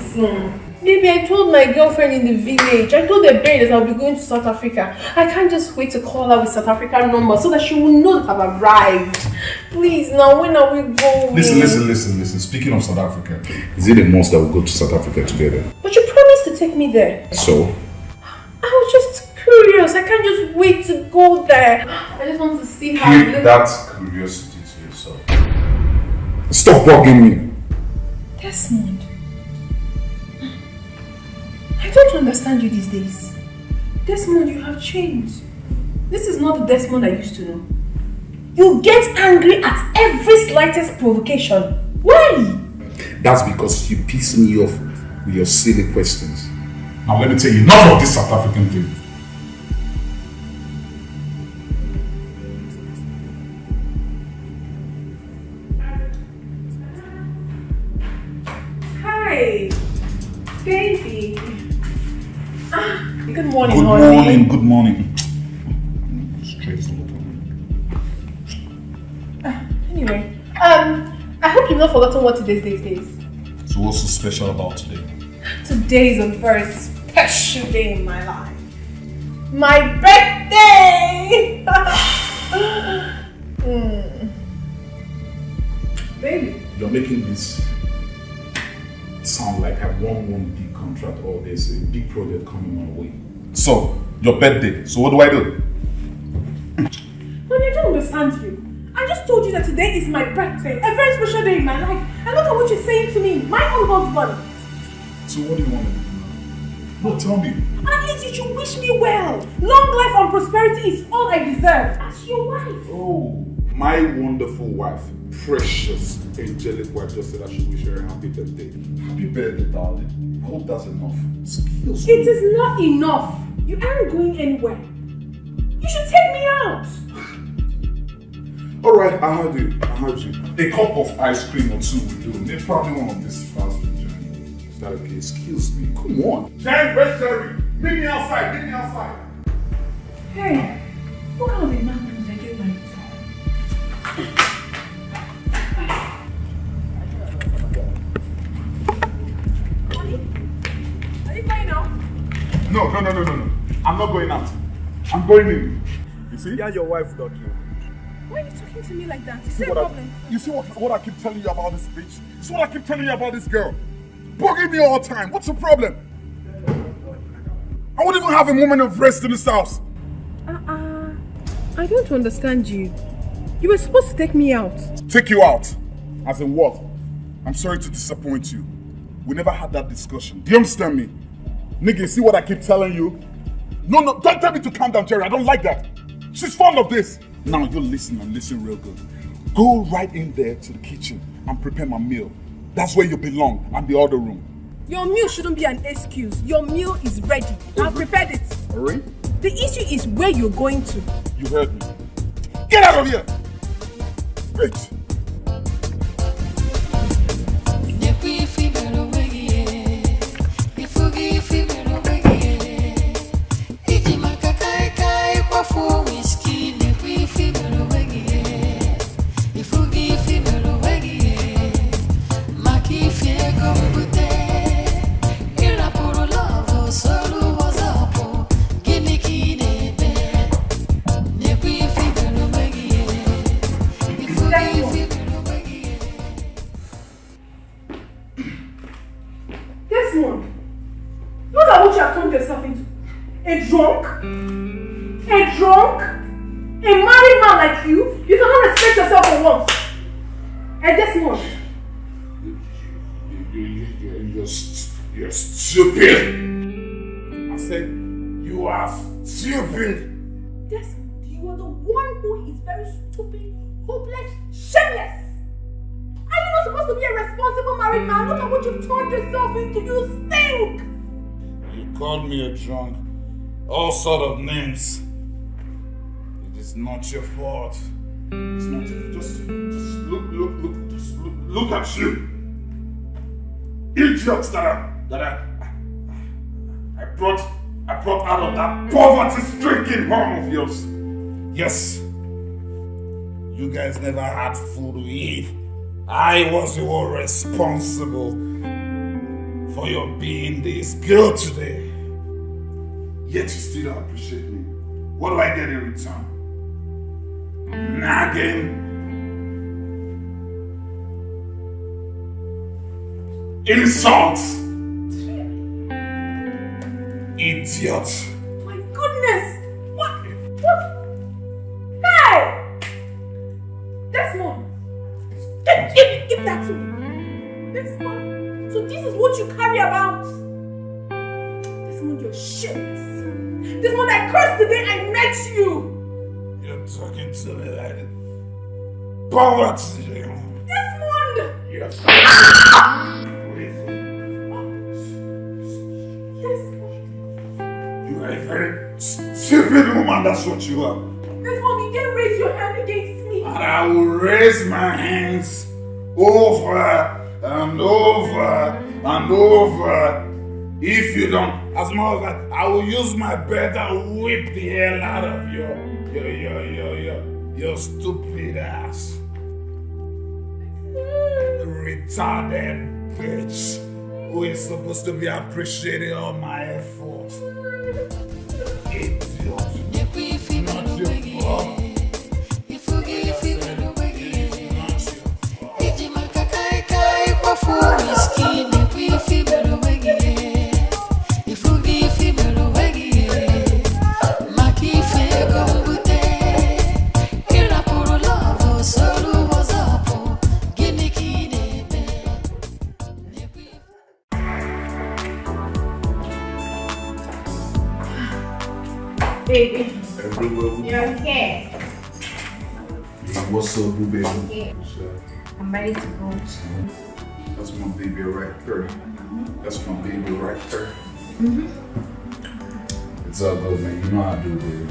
Baby, I told my girlfriend in the village, I told the babe that I'll be going to South Africa. I can't just wait to call her with South African number so that she will know that I've arrived. Please, now when are we going?
Listen. Speaking of South Africa, is it a must that we go to South Africa together?
But you promised to take me there.
So?
I was just curious. I can't just wait to go there. I just want to see how it
Keep that curiosity to yourself. Stop bugging me.
Desmond, I don't understand you these days. Desmond, you have changed. This is not the Desmond I used to know. You get angry at every slightest provocation. Why?
That's because you piss me off with your silly questions. Now let me tell you, enough of this South African thing.
Hi, baby. Good morning, honey.
Good morning. Straight to the
Anyway, I hope you've not forgotten what today's date is.
So what's so special about today?
Today is a very special day in my life. My birthday! Baby.
You're making this sound like I won one big contract or there's a big project coming my way. So, your birthday. So what do I do?
Honey, I don't understand you. I just told you that today is my birthday. A very special day in my life. And look at what you're saying to me. My own husband.
So what do you want to do now? No, tell me.
At least you should wish me well. Long life and prosperity is all I deserve. As your wife.
Oh, my wonderful wife. Precious, angelic wife just said I should wish her a happy birthday. Happy birthday, darling. I hope that's enough. Excuse me.
It is not enough. You aren't going anywhere. You should take me out.
Alright, I heard you. A cup of ice cream or two will do. Maybe probably one of this fast food journey. Is that okay? Excuse me. Come on. Jen, where's Jerry? Meet me outside.
Hey, what kind of a man did I get married
Are you going out?
No. I'm not going out. I'm going in. You see?
Yeah, your wife without you.
Why are you talking to me like that? Is there a problem?
You see what I keep telling you about this bitch? You see what I keep telling you about this girl? Bugging me all the time. What's the problem? I won't even have a moment of rest in this house.
I don't understand you. You were supposed to take me out.
Take you out? As in what? I'm sorry to disappoint you. We never had that discussion. Do you understand me? Nigga, see what I keep telling you? No, don't tell me to calm down, Jerry. I don't like that. She's fond of this. Now you listen and listen real good. Go right in there to the kitchen and prepare my meal. That's where you belong, and the other room.
Your meal shouldn't be an excuse. Your meal is ready. I've prepared it.
Alright?
The issue is where you're going to.
You heard me. Get out of here! Wait. You're stupid! I said, you are stupid!
Desmond, you are the one who is very stupid, hopeless, shameless! Are you not supposed to be a responsible married man? Look at what you've turned yourself into, you stink!
You called me a drunk, all sort of names. It is not your fault. It's not your just look at you. Idiots that I brought out of that poverty-stricken home of yours. Yes, you guys never had food to eat. I was the one responsible for your being this girl today. Yet you still don't appreciate me. What do I get in return? Nagging. Insults. Idiot.
My goodness! What? Hey! Desmond! Give that to me. Desmond, so this is what you carry about? Desmond, you're shameless. Desmond, I cursed the day I met you.
You're talking to me like poverty.
Desmond!
You're You are a very stupid woman, that's what you are.
Desmond, you can't raise your hand against me.
And I will raise my hands over and over and over. If you don't, as more of that, I will use my belt and whip the hell out of your stupid ass. Retarded bitch who is supposed to be appreciating all my effort. Idiot. Not your fault.
Baby,
Everywhere.
you're here.
What's up, boo baby?
Okay. I'm ready to go.
That's my baby right there. That's my baby right there. It's all good, man. You know how I do, baby.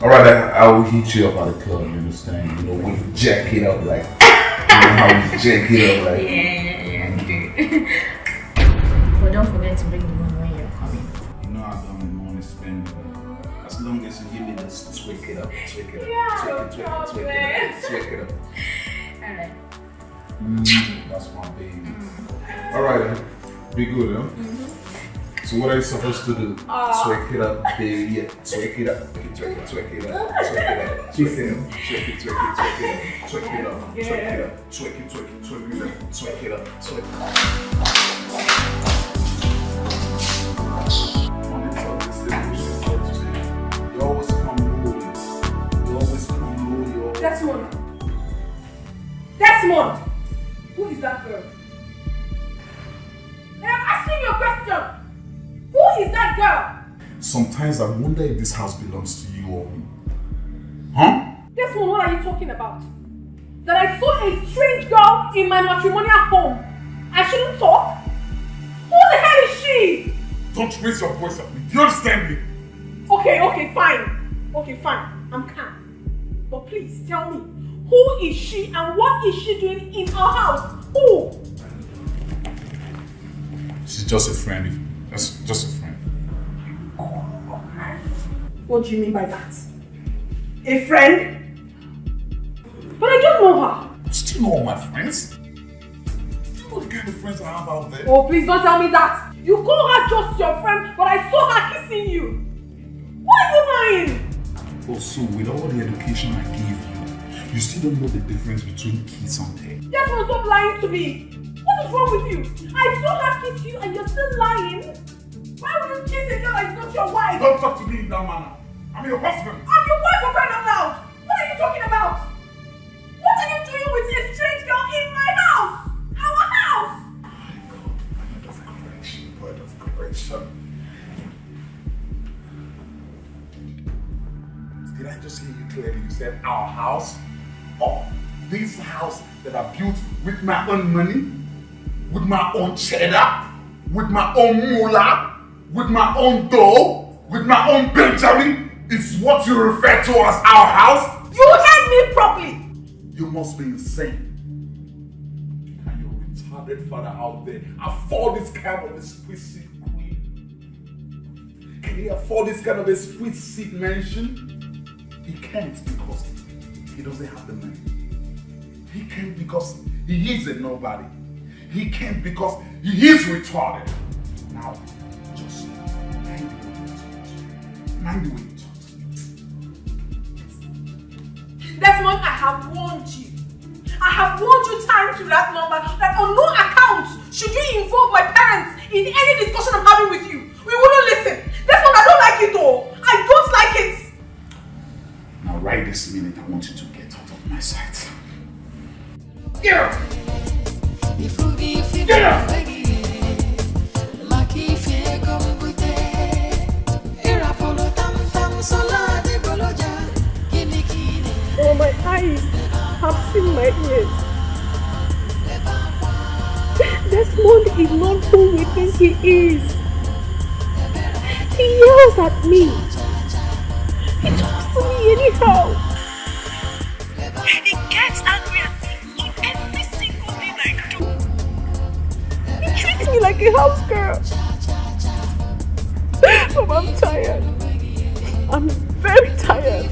Alright, I will hit you up at the club, you understand? You know, when you jack it up like, you know how you jack it up like.
Yeah, dude. But don't forget to bring the money when you're coming.
You know I don't want to spend it. As long as you give me this, twig it up, twig it up,
Yeah,
twig it up.
Alright.
That's my baby. Alright, be good, huh? So what are you supposed to do? Swag it up, baby. Yeah, swag it up. Swag it up. Swag it up. Swag it up. Swag it up. Swag it up. Swag it up. Swag it up. Swag it up. Swag it up. Swag it up. You always come low. You always come low.
Desmond! Desmond! Who is that girl? I'm asking you a question! Who is that girl?
Sometimes I wonder if this house belongs to you or me. Huh?
Desmond, what are you talking about? That I saw a strange girl in my matrimonial home. I shouldn't talk? Who the hell is she?
Don't raise your voice at me. Do you understand me?
Okay, fine. Okay, fine. I'm calm. But please tell me, who is she and what is she doing in our house? Who?
She's just a friend. That's just a friend.
What do you mean by that? A friend? But I don't know her.
You still know all my friends? You know the kind of friends I have out there?
Oh, please don't tell me that. You call her just your friend, but I saw her kissing you. Why are you lying?
Oh, so with all the education I gave you, you still don't know the difference between kiss and tell?
Desmond, stop lying to me. What is wrong with you? I saw her kiss you and you're still lying? Why would you kiss a girl that is not your wife?
Don't talk to me in that manner. I'm your husband.
I'm your wife for crying out loud. What are you talking about? What are you doing with a strange girl in my house? Our house?
Word of correction. Did I just hear you clearly? You said our house? Oh, this house that I built with my own money, with my own cheddar, with my own moolah, with my own dough, with my own Benjamin, is what you refer to as our house?
You heard me properly!
You must be insane. Can your retarded father out there afford this kind of exquisite queen? Can he afford this kind of exquisite mansion? He can't because he doesn't have the money. He can't because he is a nobody. He can't because he is retarded. Now, just mind the way you talk. Mind the way you talk.
Desmond, I have warned you. I have warned you time to that number that on no account should you involve my parents in any discussion I'm having with you. We wouldn't listen. Desmond, I don't like it though. I don't like it.
Now right this minute, I want you to get out of my sight.
Get out!
Get out!
Oh, my eyes have seen my ears. Desmond is not who we think he is. He yells at me. He talks to me anyhow. He gets angry at me in every single thing I do. He treats me like a house girl. Oh, I'm tired. I'm very tired.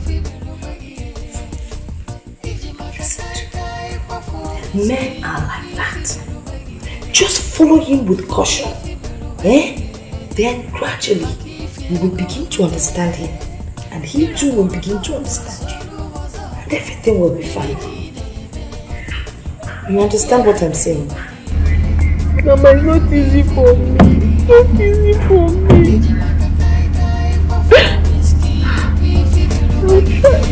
Men are like that. Just follow him with caution. Then gradually you will begin to understand him. And he too will begin to understand you. And everything will be fine. You understand what I'm saying?
Mama, it's not easy for me. It's not easy for me. I'll try.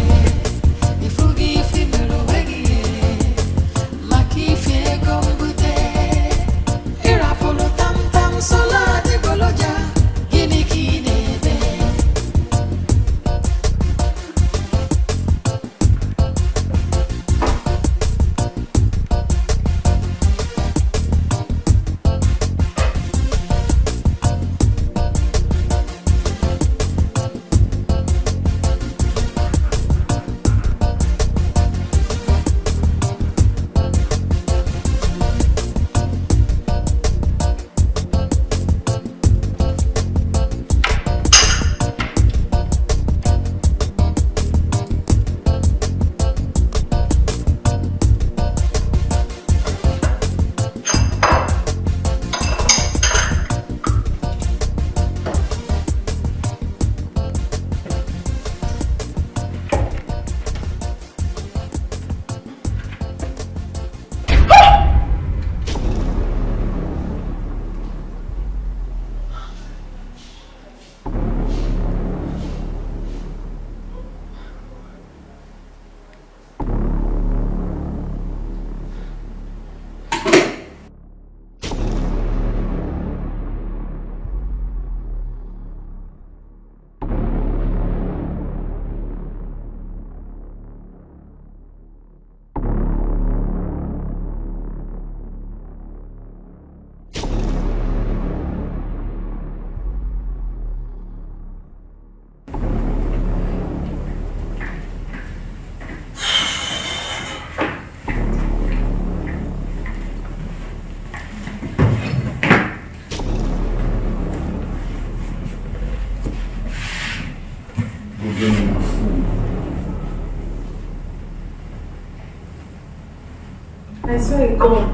I saw a gun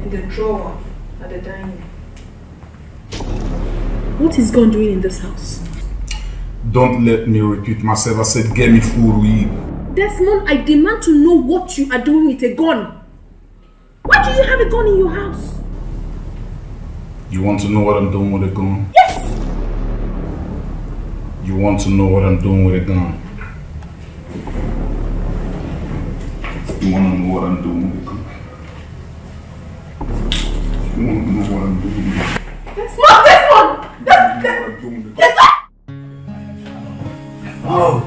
in the drawer at the dining. What is gun doing in this house?
Don't let me repeat myself. I said get me food to eat.
Desmond, I demand to know what you are doing with a gun. Why do you have a gun in your house?
You want to know what I'm doing with a gun?
Yes!
You want to know what I'm doing with a gun? You want to know what I'm doing with a gun? You want to know what I'm doing with a gun?
Desmond! Desmond!
Oh!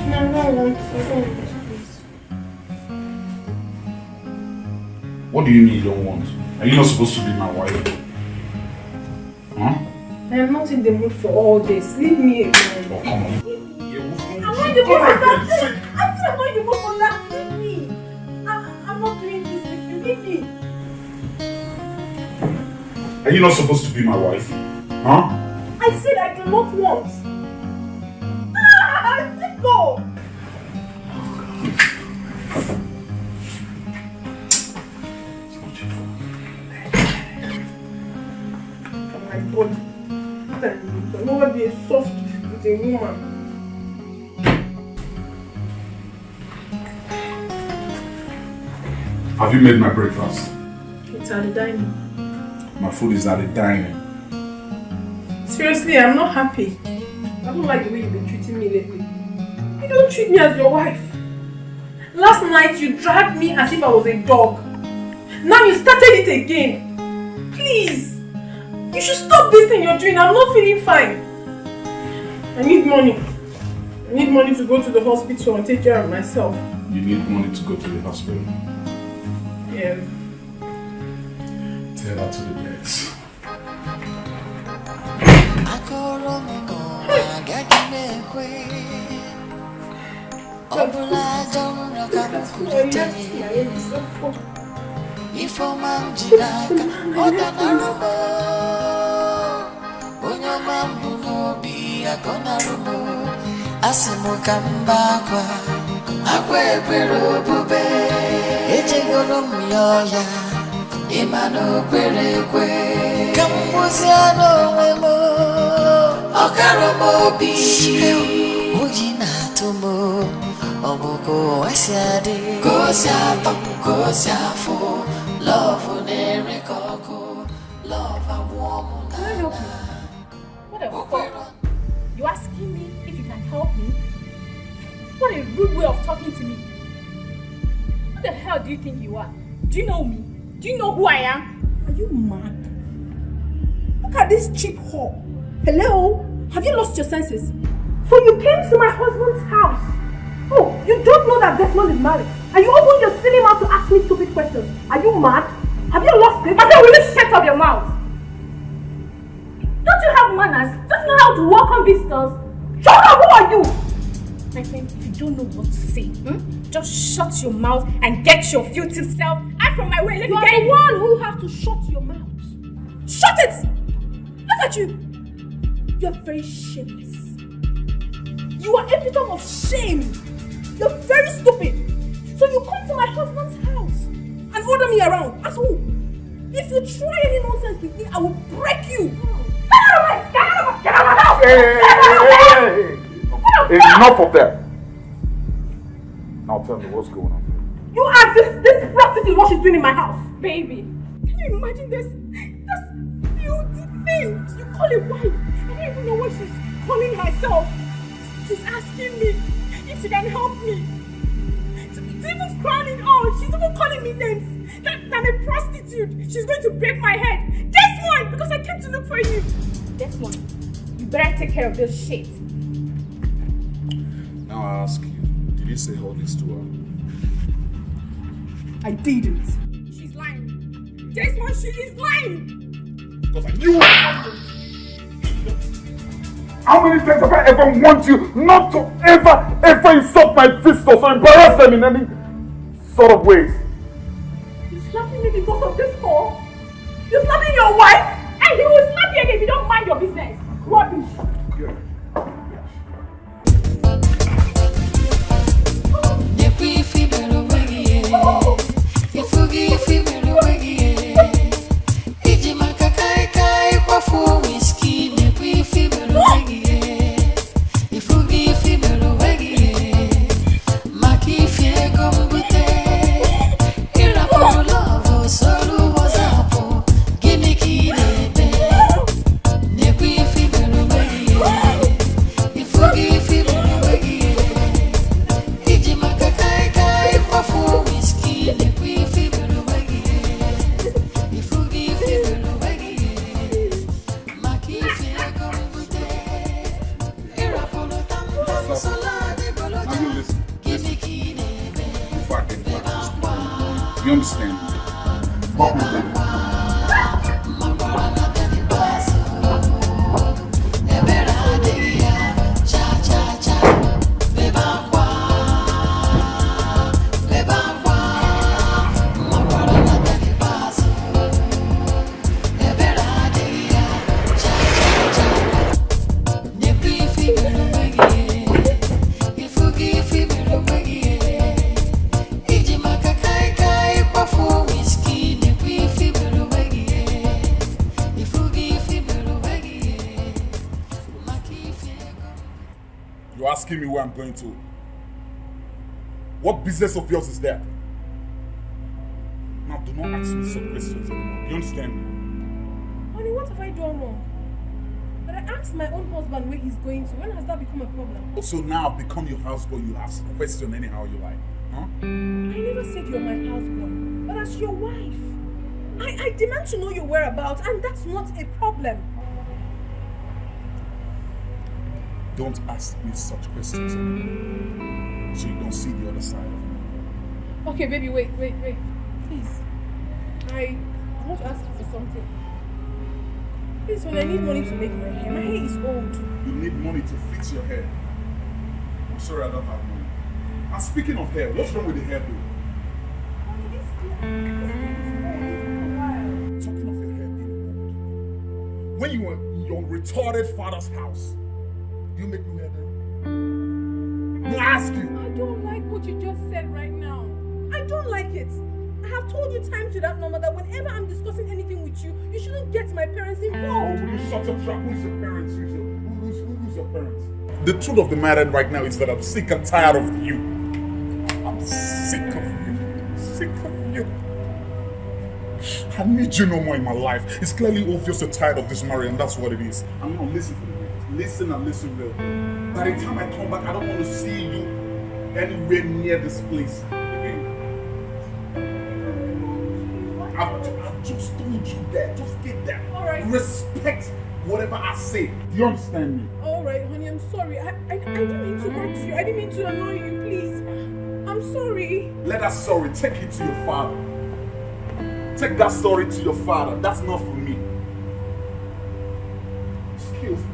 No, please.
What do you mean you don't want? Are you not supposed to be my wife? Huh?
I am not in the mood for all this. Leave me alone.
Oh, come on.
I'm not in the mood for that. I said I'm not in the mood for that. Leave me. I'm not doing this with you. Leave me.
Are you not supposed to be my wife? Huh?
I said I do not want. Let go. My body. I don't want to be soft with a woman.
Have you made my breakfast?
It's at the dining.
My food is at the dining.
Seriously, I'm not happy. I don't like the way you've been treating me lately. You don't treat me as your wife. Last night you dragged me as if I was a dog. Now you started it again. Please. You should stop this thing you're doing. I'm not feeling fine. I need money. I need money to go to the hospital and take care of myself.
You need money to go to the hospital?
Yeah.
Tell that to the next.
Imano kwerekwe Kamuziano wemo Okaromo bi Ujina tumo Obuko asiade Kosiato, kosiafo Love unerekoko Love awomo
Can I help you? What the fuck? You asking me if you can help me? What a rude way of talking to me. Who the hell do you think you are? Do you know me? Do you know who I am?
Are you mad? Look at this cheap whore. Hello? Have you lost your senses? So you came to my husband's house. Oh, you don't know that Desmond is married. And you opened your silly mouth to ask me stupid questions. Are you mad? Have you lost it?
I said, will you shut up your mouth? Don't you have manners? Don't you know how to welcome visitors?
Shut up! Who are you?
My friend, if you don't know what to say, just shut your mouth and get your filthy self out from my way. Let me get
You are the one who have to shut your mouth.
Shut it! Look at you!
You are very shameless. You are epitome of shame. You're very stupid. So you come to my husband's house and order me around. As who? If you try any nonsense with me, I will break you. Get out of my house! Get out of my house!
Enough of that. Now tell me what's going on.
You ask this prostitute what she's doing in my house.
Baby, can you imagine this filthy thing you call a wife? I don't even know what she's calling herself. She's asking me if she can help me. She's even crying out. She's even calling me names. That I'm a prostitute. She's going to break my head. Desmond, because I came to look for you. Desmond, you better take care of this shit.
Now I ask you, did you say all this to her?
I didn't.
She's lying. Desmond, she is lying.
Because I knew it. How many times have I ever warned you not to ever insult my visitors or embarrass them in any sort of ways?
You slapping me because of this whore? You slapping your wife?
And he will slap you again if you don't mind your business. Rubbish.
Yeah. Now you listen. Before I get back, you understand? What we do? You're asking me where I'm going to. What business of yours is that? Now, do not ask me some questions anymore. You understand me?
Honey, what have I done wrong? But I asked my own husband where he's going to. When has that become a problem?
So now I've become your houseboy. You ask a question anyhow you like. Huh?
I never said you're my houseboy, but as your wife, I demand to know your whereabouts, and that's not a problem.
Don't ask me such questions anymore. So you don't see the other side of me.
Okay, baby, wait. Please. I want to ask you for something. Please, when I need money to make my hair is old.
You need money to fix your hair. I'm sorry I don't have money. And speaking of hair, what's wrong with the hair though? Talking of your hair being old. When you were in your retarded father's house, you make new hair then? I ask you.
I don't like what you just said right now. I don't like it. I have told you time to that number that whenever I'm discussing anything with you, you shouldn't get my parents involved.
Oh, will you shut up, Jack? Who's your parents? Who's your parents? The truth of the matter right now is that I'm sick and tired of you. I'm sick of you. Sick of you. I need you no more in my life. It's clearly obvious you're tired of this marriage, and that's what it is. I'm not listening to you. Listen and listen real good. By the time I come back, I don't want to see you anywhere near this place again. I've just told you that. Just get that.
All right.
Respect whatever I say. Do you understand me?
All right, honey, I'm sorry. I didn't mean to hurt you. I didn't mean to annoy you, please. I'm sorry.
Let that sorry take it to your father. Take that sorry to your father. That's not for me. Excuse me.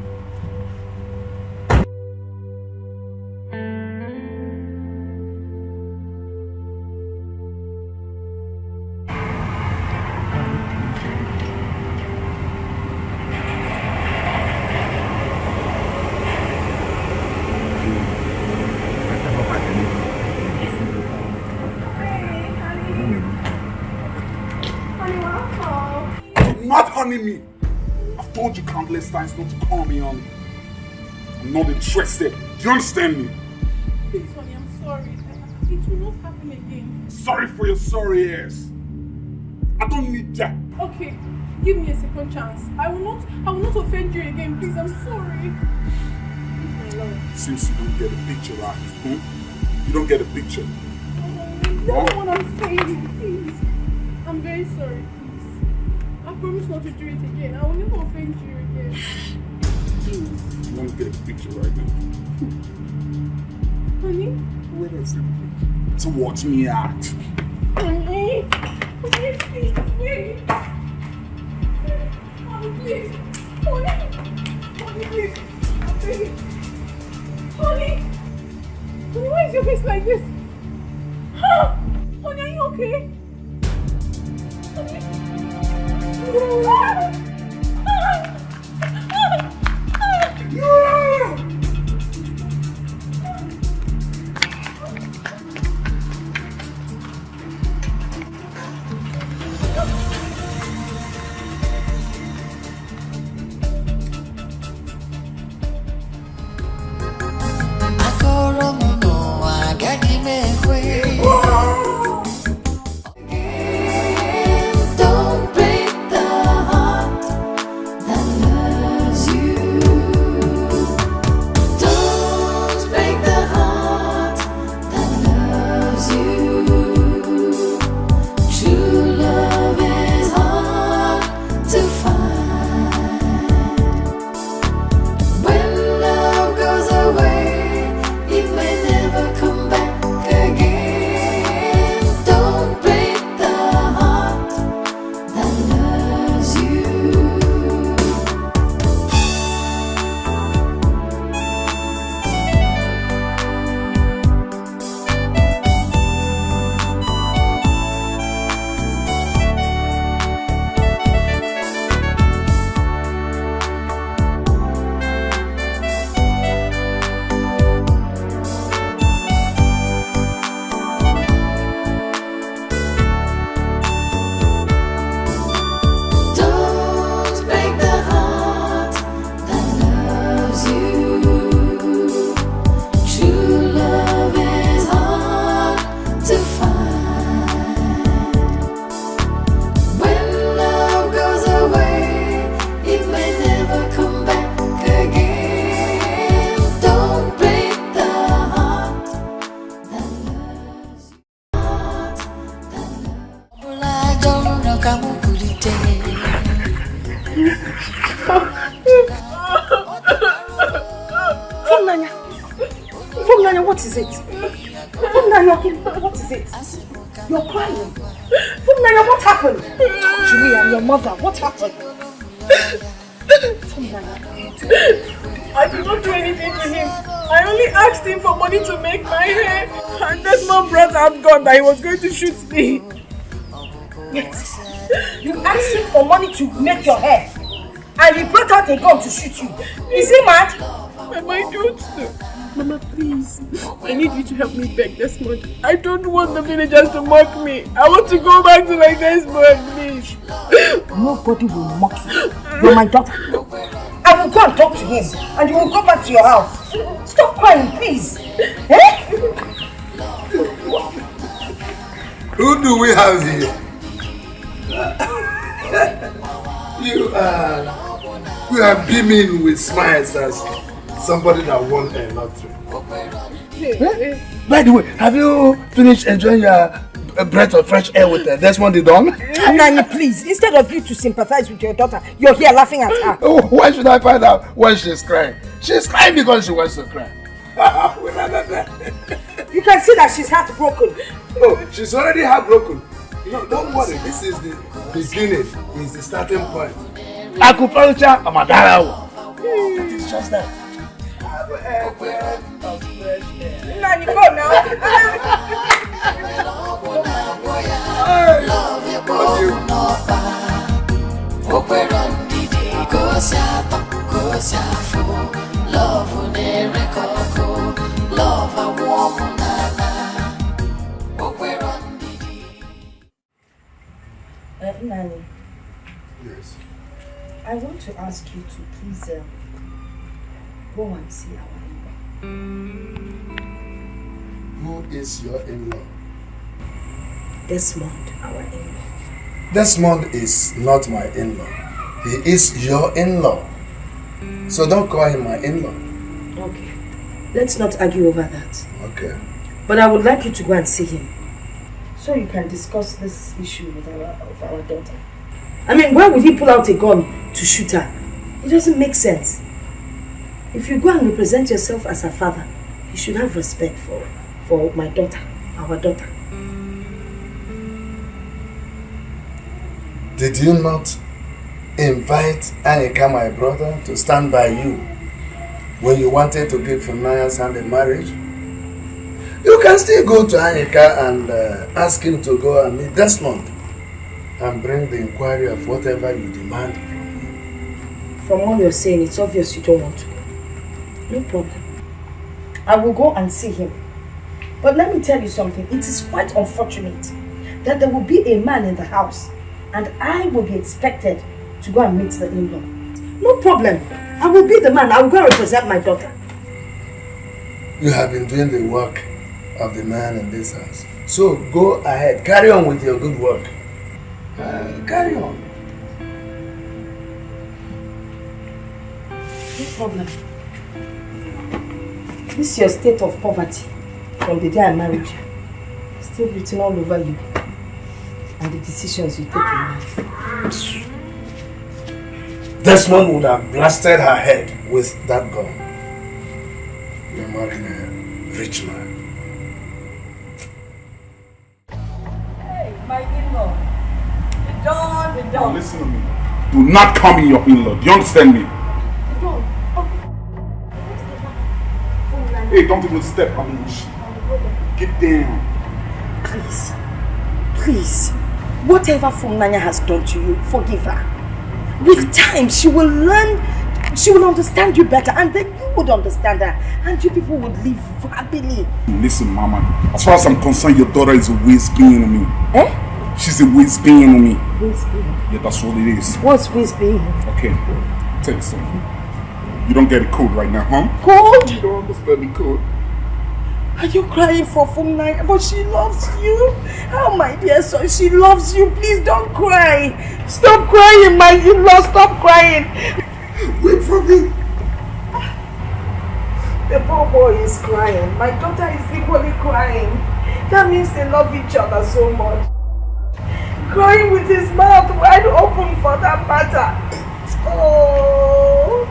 Not honey me. I've told you countless times not to call me honey. I'm not interested. Do you understand me?
Please, honey, I'm sorry. It will not happen again.
Sorry for your sorry ears. I don't need that.
Okay, give me a second chance. I will not offend you again, please. I'm sorry. Please, my love.
Seems you don't get a picture, right? You don't get a picture.
You know what I'm saying, please. I'm very sorry, please. I promise not to do it again. I will never offend you again. Please.
You don't get a picture right now.
Honey?
Wait a second. To watch me act.
Honey? Honey, please, wait. Honey, please. Honey. Honey, please. Honey. Honey. Honey, why is your face like this? Huh? Honey, are you okay? Honey.
Don't break the heart.
Funanya, what is it? Funanya, what is it? You're crying. Funanya, what happened? Talk to me and your mother. What happened? Funanya.
I did not do anything to him. I only asked him for money to make my hair. And Desmond brought out gun that he was going to shoot me.
Yes. You asked him for money to make your hair. And he brought out a gun to shoot you. Is he mad?
Mama, don't. Mama, please. I need you to help me beg Desmond. I don't want the villagers to mock me. I want to go back to my Desmond, please.
Nobody will mock you. You're my daughter. I will go and talk to him. And you will go back to your house. Stop crying, please. Eh?
Who do we have here? You are beaming with smiles as somebody that won a lottery. By the way, have you finished enjoying your breath of fresh air with Desmond the Don?
Nani, please, instead of you to sympathize with your daughter, you're here laughing at her.
Oh, why should I find out when she's crying? She's crying because she wants to cry.
You can see that she's heartbroken.
Oh, she's already heartbroken. No, don't worry, this is the beginning, is the starting point. Acupuncture, Amadara. It is just that. Have a breath of fresh air.
Nani, go now. Nani.
Yes.
I want to ask you to please go and see our in-law.
Who is your in-law?
Desmond, our in-law.
Desmond is not my in-law. He is your in-law. So don't call him my in-law.
Okay. Let's not argue over that.
Okay.
But I would like you to go and see him. So you can discuss this issue with our daughter. I mean, why would he pull out a gun to shoot her? It doesn't make sense. If you go and represent yourself as her father, you should have respect for my daughter, our daughter.
Did you not invite Anika, my brother, to stand by you when you wanted to give Funaya's hand in marriage? You can still go to Anika and ask him to go and meet Desmond and bring the inquiry of whatever you demand from him.
From all you're saying, it's obvious you don't want to go. No problem. I will go and see him. But let me tell you something. It is quite unfortunate that there will be a man in the house and I will be expected to go and meet the in-law. No problem. I will be the man. I will go and represent my daughter.
You have been doing the work of the man in this house. So go ahead. Carry on with your good work. Carry on.
No problem. This is your state of poverty from the day I married you. Still written all over you. And the decisions you take in life.
Desmond would have blasted her head with that gun. You're marrying a rich man.
Hey, my in-law. The dog.
Listen to me. Do not call me your in-law. Do you understand me? Hey, don't even step on me. Get down.
Please. Please. Whatever Funanya has done to you, forgive her. With time, she will learn, she will understand you better, and then you would understand her, and you people would live happily.
Listen, Mama. As far as I'm concerned, your daughter is a waste being on me.
Eh?
She's a waste being on me.
Waste being?
Yeah, that's what it is.
What's waste being?
Okay. Tell you something. You don't get it cold right now, huh?
Cold?
You don't understand me cold.
Are you crying for Funanya? But she loves you. Oh, my dear son, she loves you. Please don't cry. Stop crying, my in-law. Stop crying.
Wait for me.
The poor boy is crying. My daughter is equally crying. That means they love each other so much. Crying with his mouth wide open for that matter. Oh.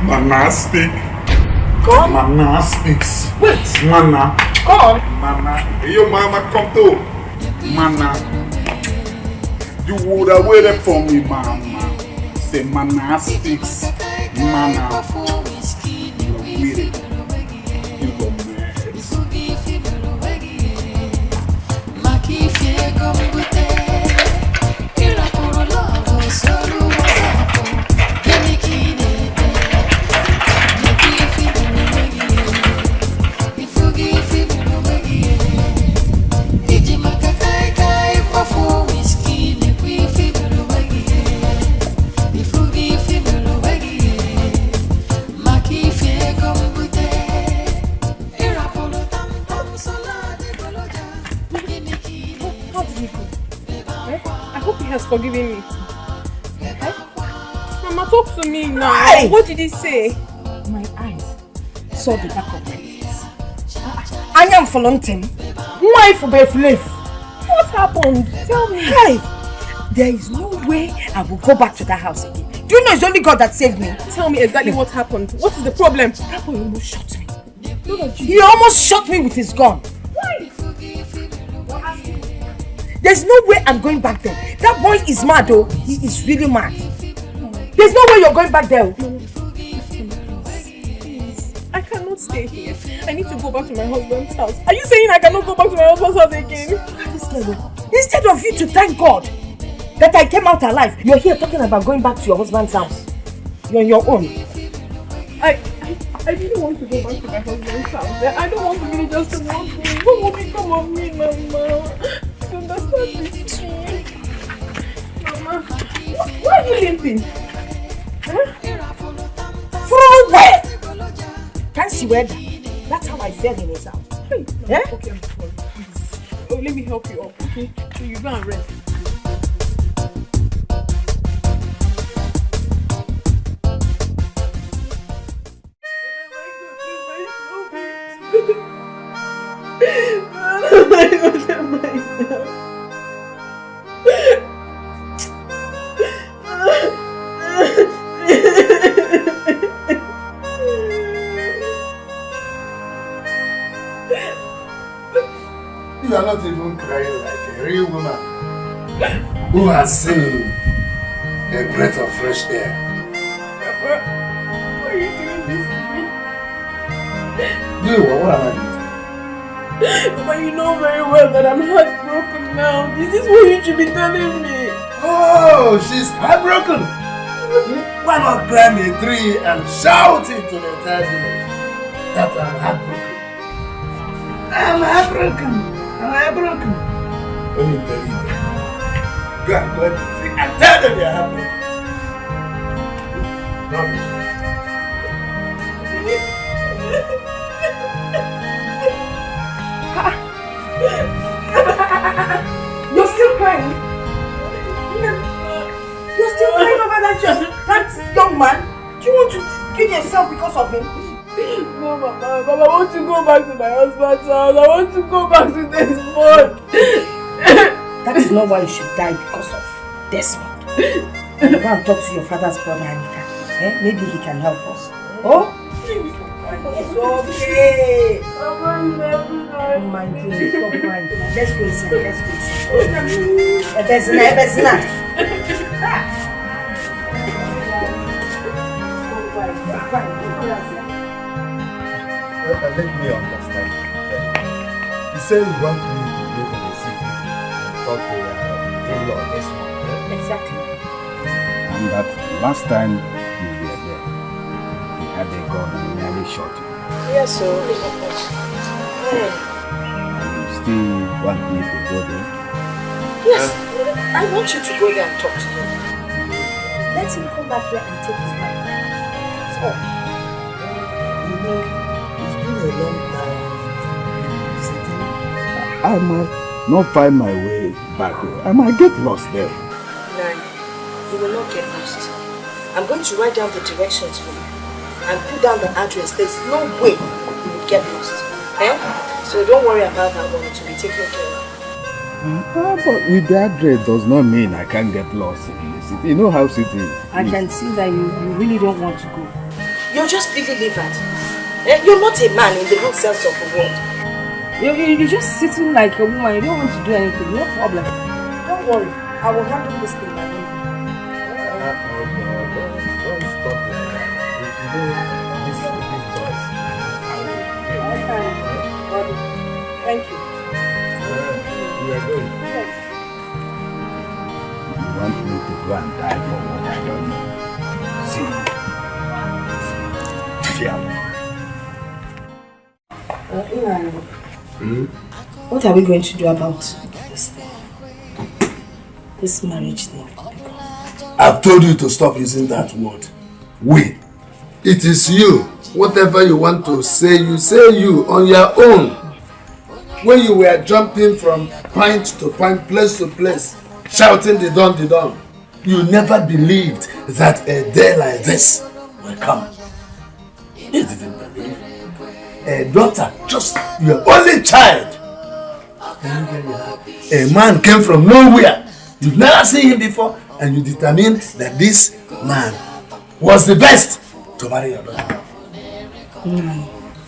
Mana speak.
Come.
Mana speaks.
Wait.
Mana.
Come.
Mana. Yo, mama, come to. Mana. You would have waited for me, mama. Say Mana speaks. Mana. You waited. You go mad.
Forgiving me. Mama, talk to me now.
Hey!
What did he say?
My eyes saw the back of my face. I am for long time. Why for life?
What happened? Tell me.
Hey! There is no way I will go back to that house again. Do you know it's only God that saved me?
Tell me exactly what happened. What is the problem?
That boy almost shot me. He almost shot me with his gun.
Why?
There's no way I'm going back there. That boy is mad though. He is really mad. There's no way you're going back there.
Please. I cannot stay here. I need to go back to my husband's house. Are you saying I cannot go back to my husband's house again?
Instead of you to thank God that I came out alive, you're here talking about going back to your husband's house. You're on your own.
I really want to go back to my husband's house. I don't want to really just to walk me. What will become of me, Mama? You understand this thing? Mama, why are you limping? Huh?
From where? Can't see where that's how I fell in his house.
Hey, yeah? Okay, I'm sorry. Please. Oh, let me help you up, okay? So you go and rest.
You are not even crying like a real woman who has seen a breath of fresh air.
Why are you doing this to me?
What am I doing?
But you know very well that I'm heartbroken now. Is this what you should be telling me?
Oh, she's heartbroken. Why not climb a tree and shout it to the entire village that I'm heartbroken? I'm heartbroken. I'm heartbroken. Let me tell you that. Go and climb the tree and tell them you're heartbroken.
You're still crying? You're still crying over that young man? Do you want to kill yourself because of him?
No, Mama, I want to go back to my husband's house. I want to go back to Desmond.
That is not why you should die because of Desmond. Go and talk to your father's brother, Anika. Maybe he can help us. Oh? It's okay. Oh my dear, stop crying. Let's go inside. Let's go inside. There's not.
Let me understand. You say you want me to go to the city and talk to your in-law this month.
Exactly.
And that last time you were there, you had a gun and nearly shot you.
Yes, sir.
And you still want me to go there?
Yes, I want you to go there and talk to him. Let him come back here and take his life. That's all.
You know, it's been a long time in the city.
I might not find my way back. I might get lost there.
No, you will not get lost. I'm going to write down the directions for you and put down the address. There's no way you will get lost. So don't worry about that one. It will be taken care of.
But with the address does not mean I can't get lost in the city. You know how city is.
I can see that you really don't want to go. You're just belly-livered. You're not a man in the real sense of the word.
You're just sitting like a woman. You don't want to do anything. No problem.
Don't worry. I will handle this thing.
Don't stop it.
Thank you.
We are going.
Yes.
You want me to go and die for what I don't know?
What are we going to do about this marriage thing?
I've told you to stop using that word. We. It is you. Whatever you want to say you on your own. When you were jumping from point to point, place to place, shouting the dawn, you never believed that a day like this will come. You didn't believe. A daughter, just your only child. A man came from nowhere. You've never seen him before, and you determined that this man was the best to marry your daughter.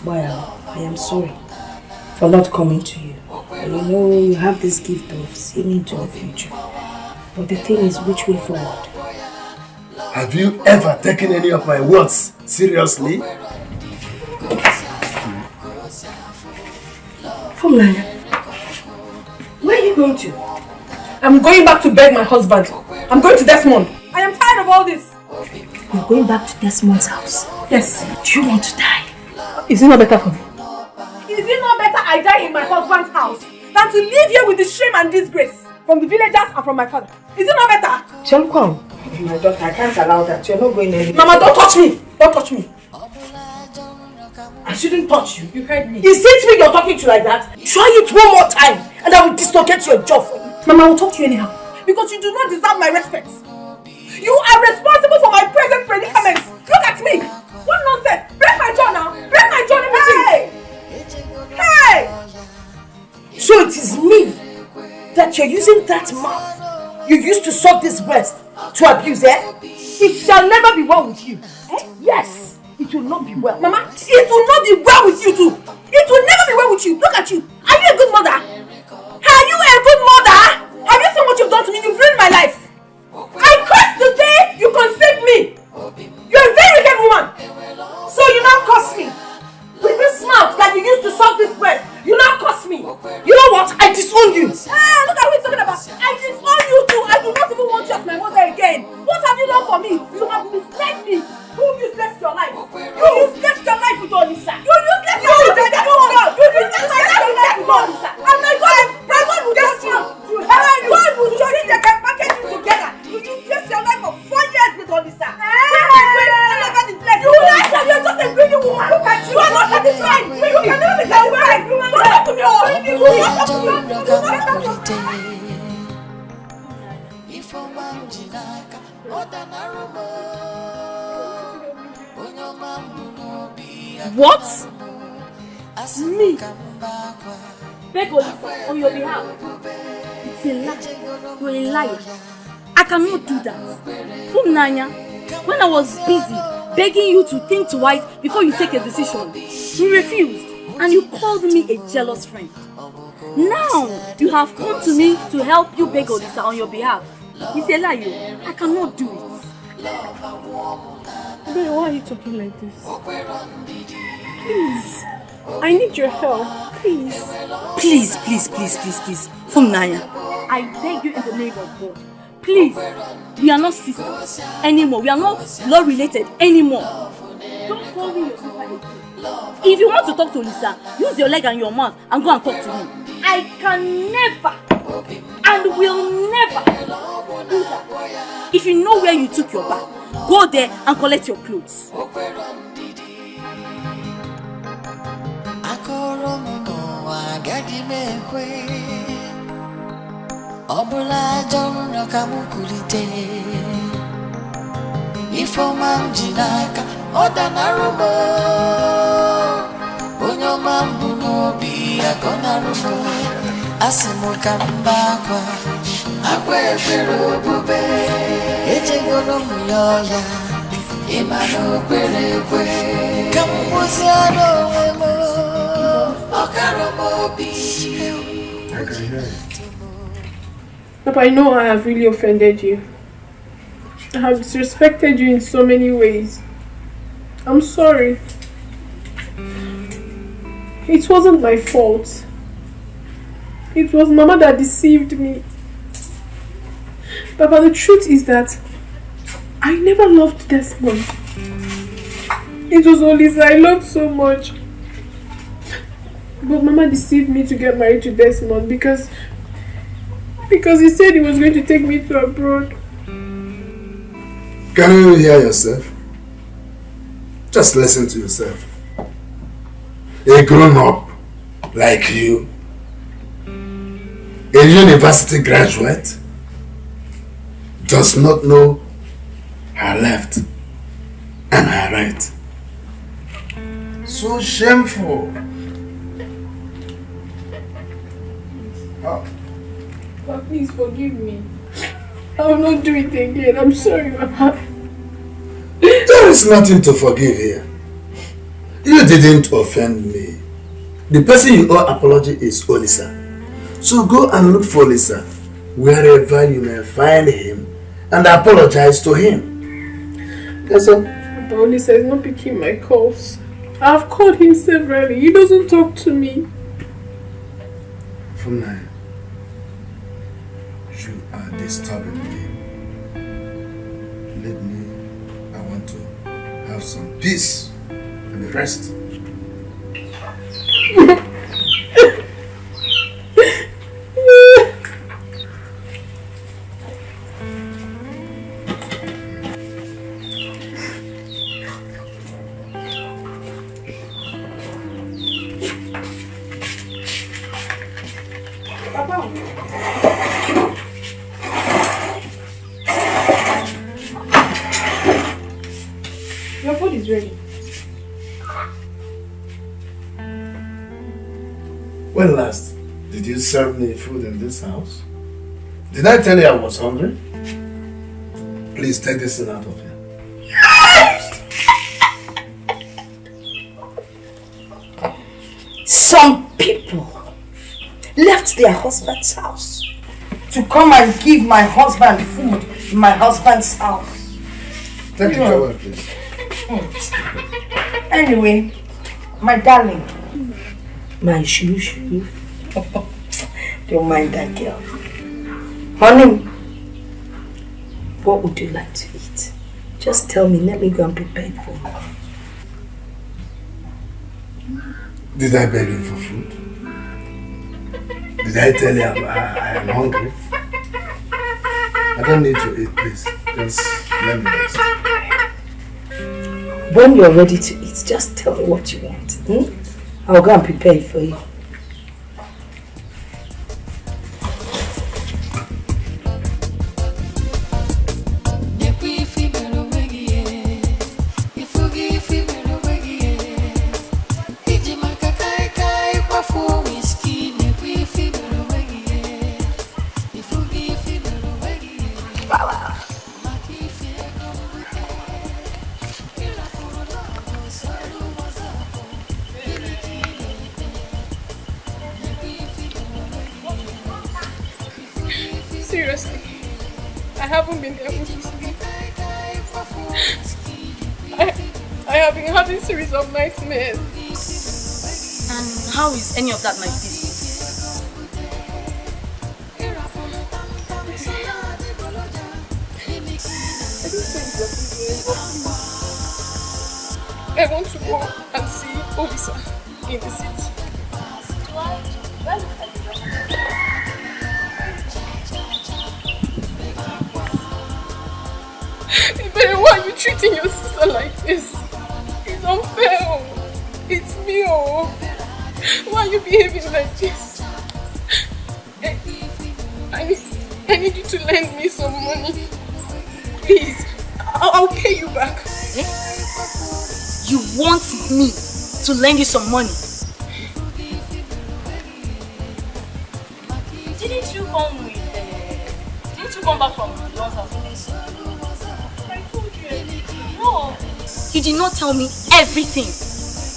Well, I am sorry for not coming to you. You know, you have this gift of seeing into the future. But the thing is, which way forward?
Have you ever taken any of my words seriously?
Fumlaya, where are you going to?
I'm going back to beg my husband. I'm going to Desmond. I am tired of all this.
You're going back to Desmond's house?
Yes.
Do you want to die?
Is it not better for me? Is it not better I die in my husband's house than to live here with the shame and disgrace from the villagers and from my father? Is it not better?
Chelukwan, my daughter, I can't allow that. You're not going anywhere.
Mama, don't touch me. Don't touch me.
I shouldn't touch you.
You heard me.
Is it me you're talking to like that? Try it one more time and I will dislocate your jaw for you.
Mama, I will talk to you anyhow. Because you do not deserve my respect. You are responsible for my present predicament. Look at me. What nonsense. Break my jaw now. Break my jaw. Hey! Hey!
So it is me that you're using that mouth you used to suck this breast to abuse, eh? It shall never be well with you. Eh? Yes, it will not be well.
Mama, it will not be well with you too. It will never be well with you. Look at you. Are you a good mother? Are you a good mother? Have you seen what you've done to me? You've ruined my life. I cursed the day you conceived me. You're a very wicked woman.
So you now curse me. With this mouth that you used to suck this breast, you now curse me. You know what? I disown you.
Hey, look at what you're talking about. I disown you too. I do not even want you as my mother again. What have you done for me? You have misled me. You useless your life. You useless your life with Olisa. You useless your life with Olisa. You useless your life with Olisa. And my God will just you. God will just you. They can package you together. You useless your life for 4 years with Olisa. You are just a greedy woman. Look at you. You are not satisfied. You can never be satisfied. Don't talk to me. What?
Me? Beg Olisa on your behalf? It's a lie. You're a liar. I cannot do that. Nanya, when I was busy begging you to think twice before you take a decision, you refused and you called me a jealous friend. Now you have come to me to help you beg Olisa on your behalf. It's a lie. I cannot do it.
Babe, why are you talking like this? Please, I need your help. Please.
Please. Nanya, I beg you in the name of God. Please, we are not sisters anymore. We are not blood related anymore. Don't call me your sister again. If you want to talk to Lisa, use your leg and your mouth and go and talk to me. I can never and will never do that. If you know where you took your bath, go there and collect your clothes.
Obula jonno kamukulite Ifomam jinaka odanarumo Onyomam bunobi akonarumo Asimul kambakwa Akwe pero bube Ejegono muyoya
Papa, I know I have really offended you. I have disrespected you in so many ways. I'm sorry. It wasn't my fault. It was Mama that deceived me. Papa, the truth is that I never loved Desmond. It was Olisa I loved so much. But Mama deceived me to get married to Desmond because he said he was going to take me to abroad.
Can you hear yourself? Just listen to yourself. A grown-up like you, a university graduate, does not know her left and her right. So shameful. Oh.
But please forgive me. I will not do it again. I'm sorry, Mama.
There is nothing to forgive here. You didn't offend me. The person you owe apology is Olisa. So go and look for Olisa wherever you may find him and apologize to him. That's all.
But Olisa is not picking my calls. I've called him severally. He doesn't talk to me.
Funai, you are disturbing me. Let me, I want to have some peace and rest.
Your food is ready.
When last did you serve me food in this house? Did I tell you I was hungry? Please take this thing out of here.
Some people left their husband's house to come and give my husband food in my husband's house.
Take it away, please.
Anyway, my darling, my shoo. Don't mind that girl. Honey, what would you like to eat? Just tell me, let me go and prepare it for you.
Did I beg you for food? Did I tell you I am hungry? I don't need to eat, please. Just let me rest.
When you're ready to eat, just tell me what you want. I'll go and prepare it for you.
Seriously, I haven't been able to sleep. I have been having series of nightmares.
And how is any of that my business?
I want to go and see Olisa in the city. Why are you treating your sister like this? It's unfair. It's me. Why are you behaving like this? I need you to lend me some money. Please, I'll pay you back.
Eh? You want me to lend you some money? Didn't you come back from John's house? I told you. No. You did not tell me everything.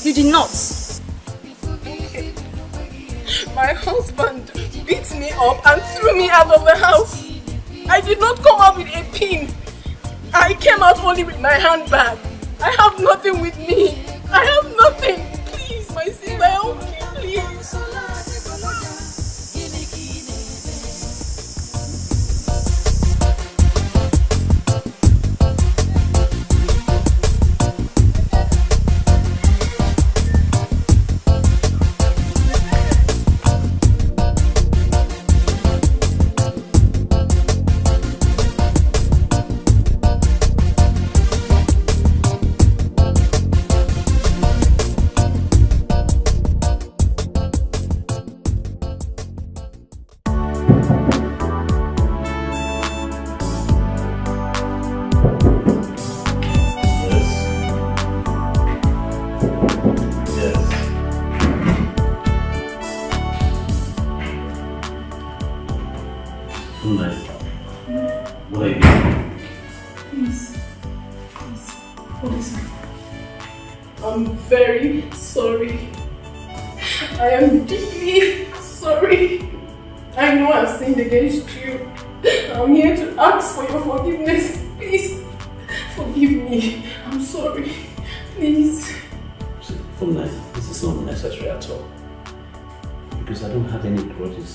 You did not.
My husband beat me up and threw me out of the house. I did not come out with a pin. I came out only with my handbag. I have nothing with me. I have nothing. Please, my sister, help me, please.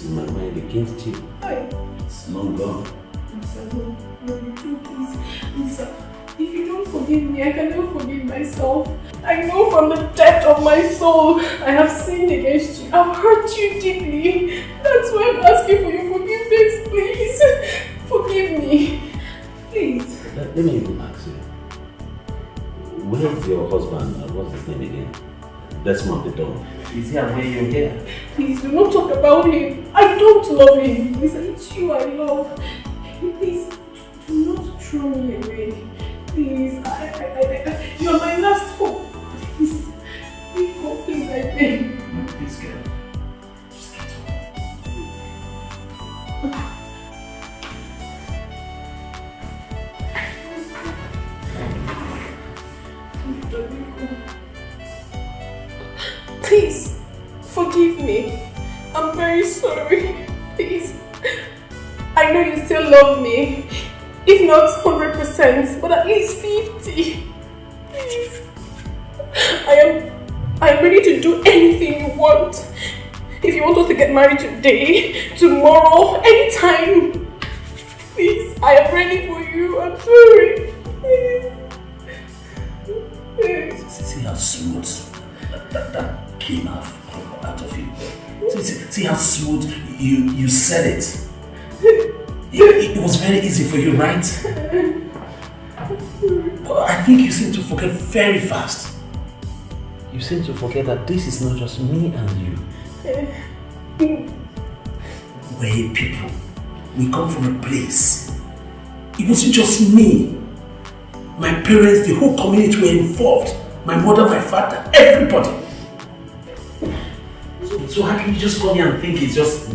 In my mind against you. It's long gone.
Lisa, no, you do, please. Lisa, if you don't forgive me, I can never forgive myself. I know from the depth of my soul I have sinned against you. I've hurt you deeply. That's why I'm asking for your forgiveness. Please, forgive me. Please.
Let me even ask you. Where's your husband? What's his name again? That's not the door. Is he away you're here?
Please do not talk about him. I don't love him. Listen, it's you I love. Please do not throw me away. Please, you're my last hope. Please, please, I beg.
Please get up. Just get up.
Please, forgive me. I'm very sorry. Please. I know you still love me. If not 100%, but at least 50. Please. I am ready to do anything you want. If you want us to get married today, tomorrow, anytime. Please, I am ready for you. I'm sorry. Please.
See how smooth that came out of you. See how smooth you said it. It was very easy for you, right? But I think you seem to forget very fast. You seem to forget that this is not just me and you. We're people. We come from a place. It wasn't just me. My parents, the whole community were involved. My mother, my father, everybody. So how can you just come here and think it's just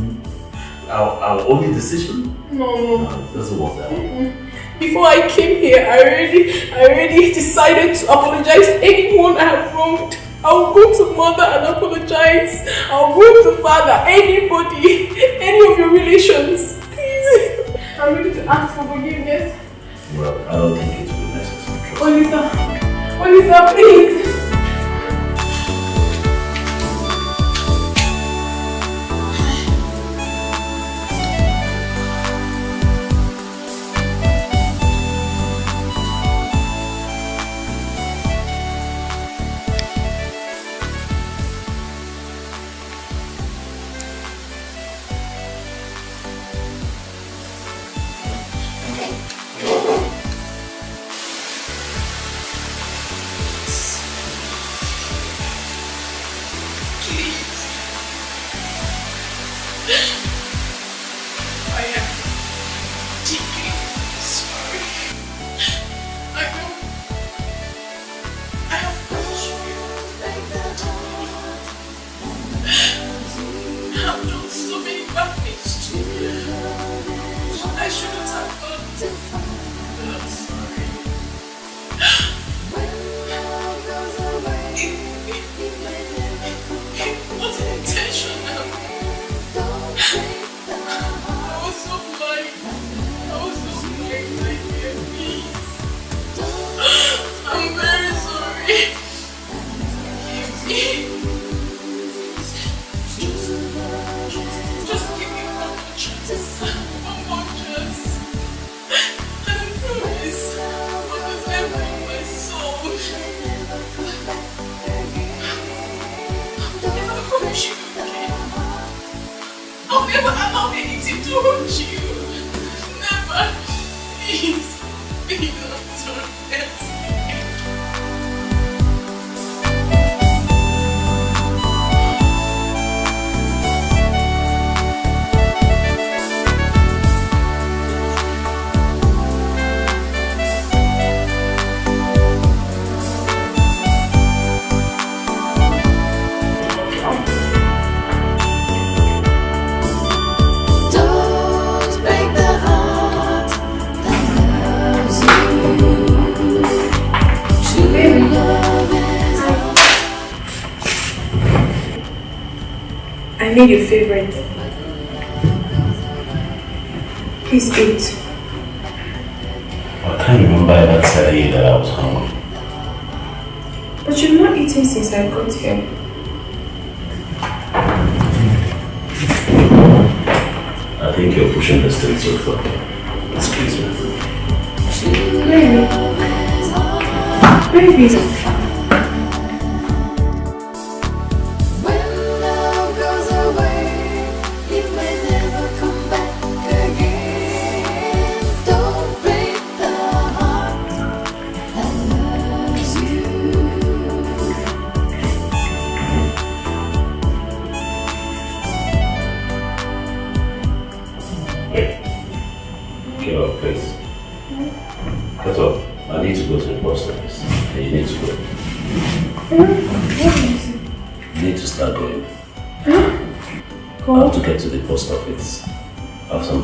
our only decision?
No.
It doesn't work that way.
Before I came here, I already decided to apologize to anyone I have wronged. I'll go to mother and apologize. I'll go to father, anybody, any of your relations. Please. I'm ready to ask for forgiveness.
Well, I don't think it will be necessary.
Olisa, please. told you. Never. Please. Please don't do this. I made your favorite. Please eat.
I can't remember ever telling you that I was hungry.
But you've not eaten since I got here.
I think you're pushing this thing too far. Excuse me.
Baby. Baby.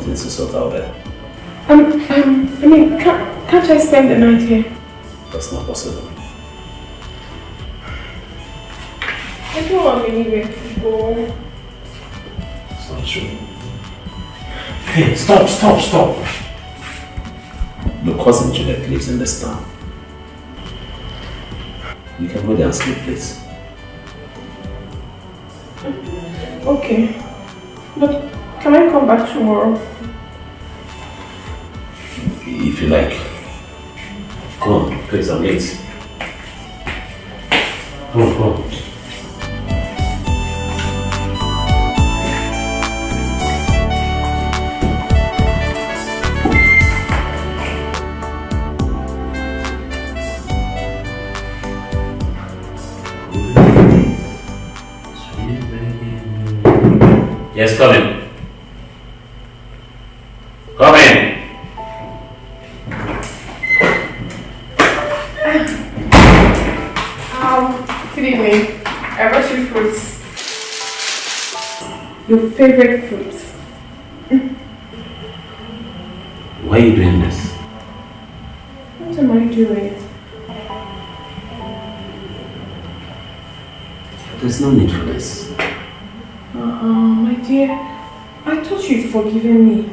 To sort out there.
I mean, can't I spend the night here?
That's not possible.
I don't want anywhere to go.
It's not true. Hey, stop! Your cousin Juliet lives in this town. You can go there and sleep, please.
Okay. But can I come back tomorrow?
If you like. Come on, please, I'm late. Come on. Yes, come in. Come in.
Good evening. I brought you fruits. Your favorite fruits.
Why are you doing this?
What am I doing?
There's no need for this.
My dear, I thought you'd forgiven me.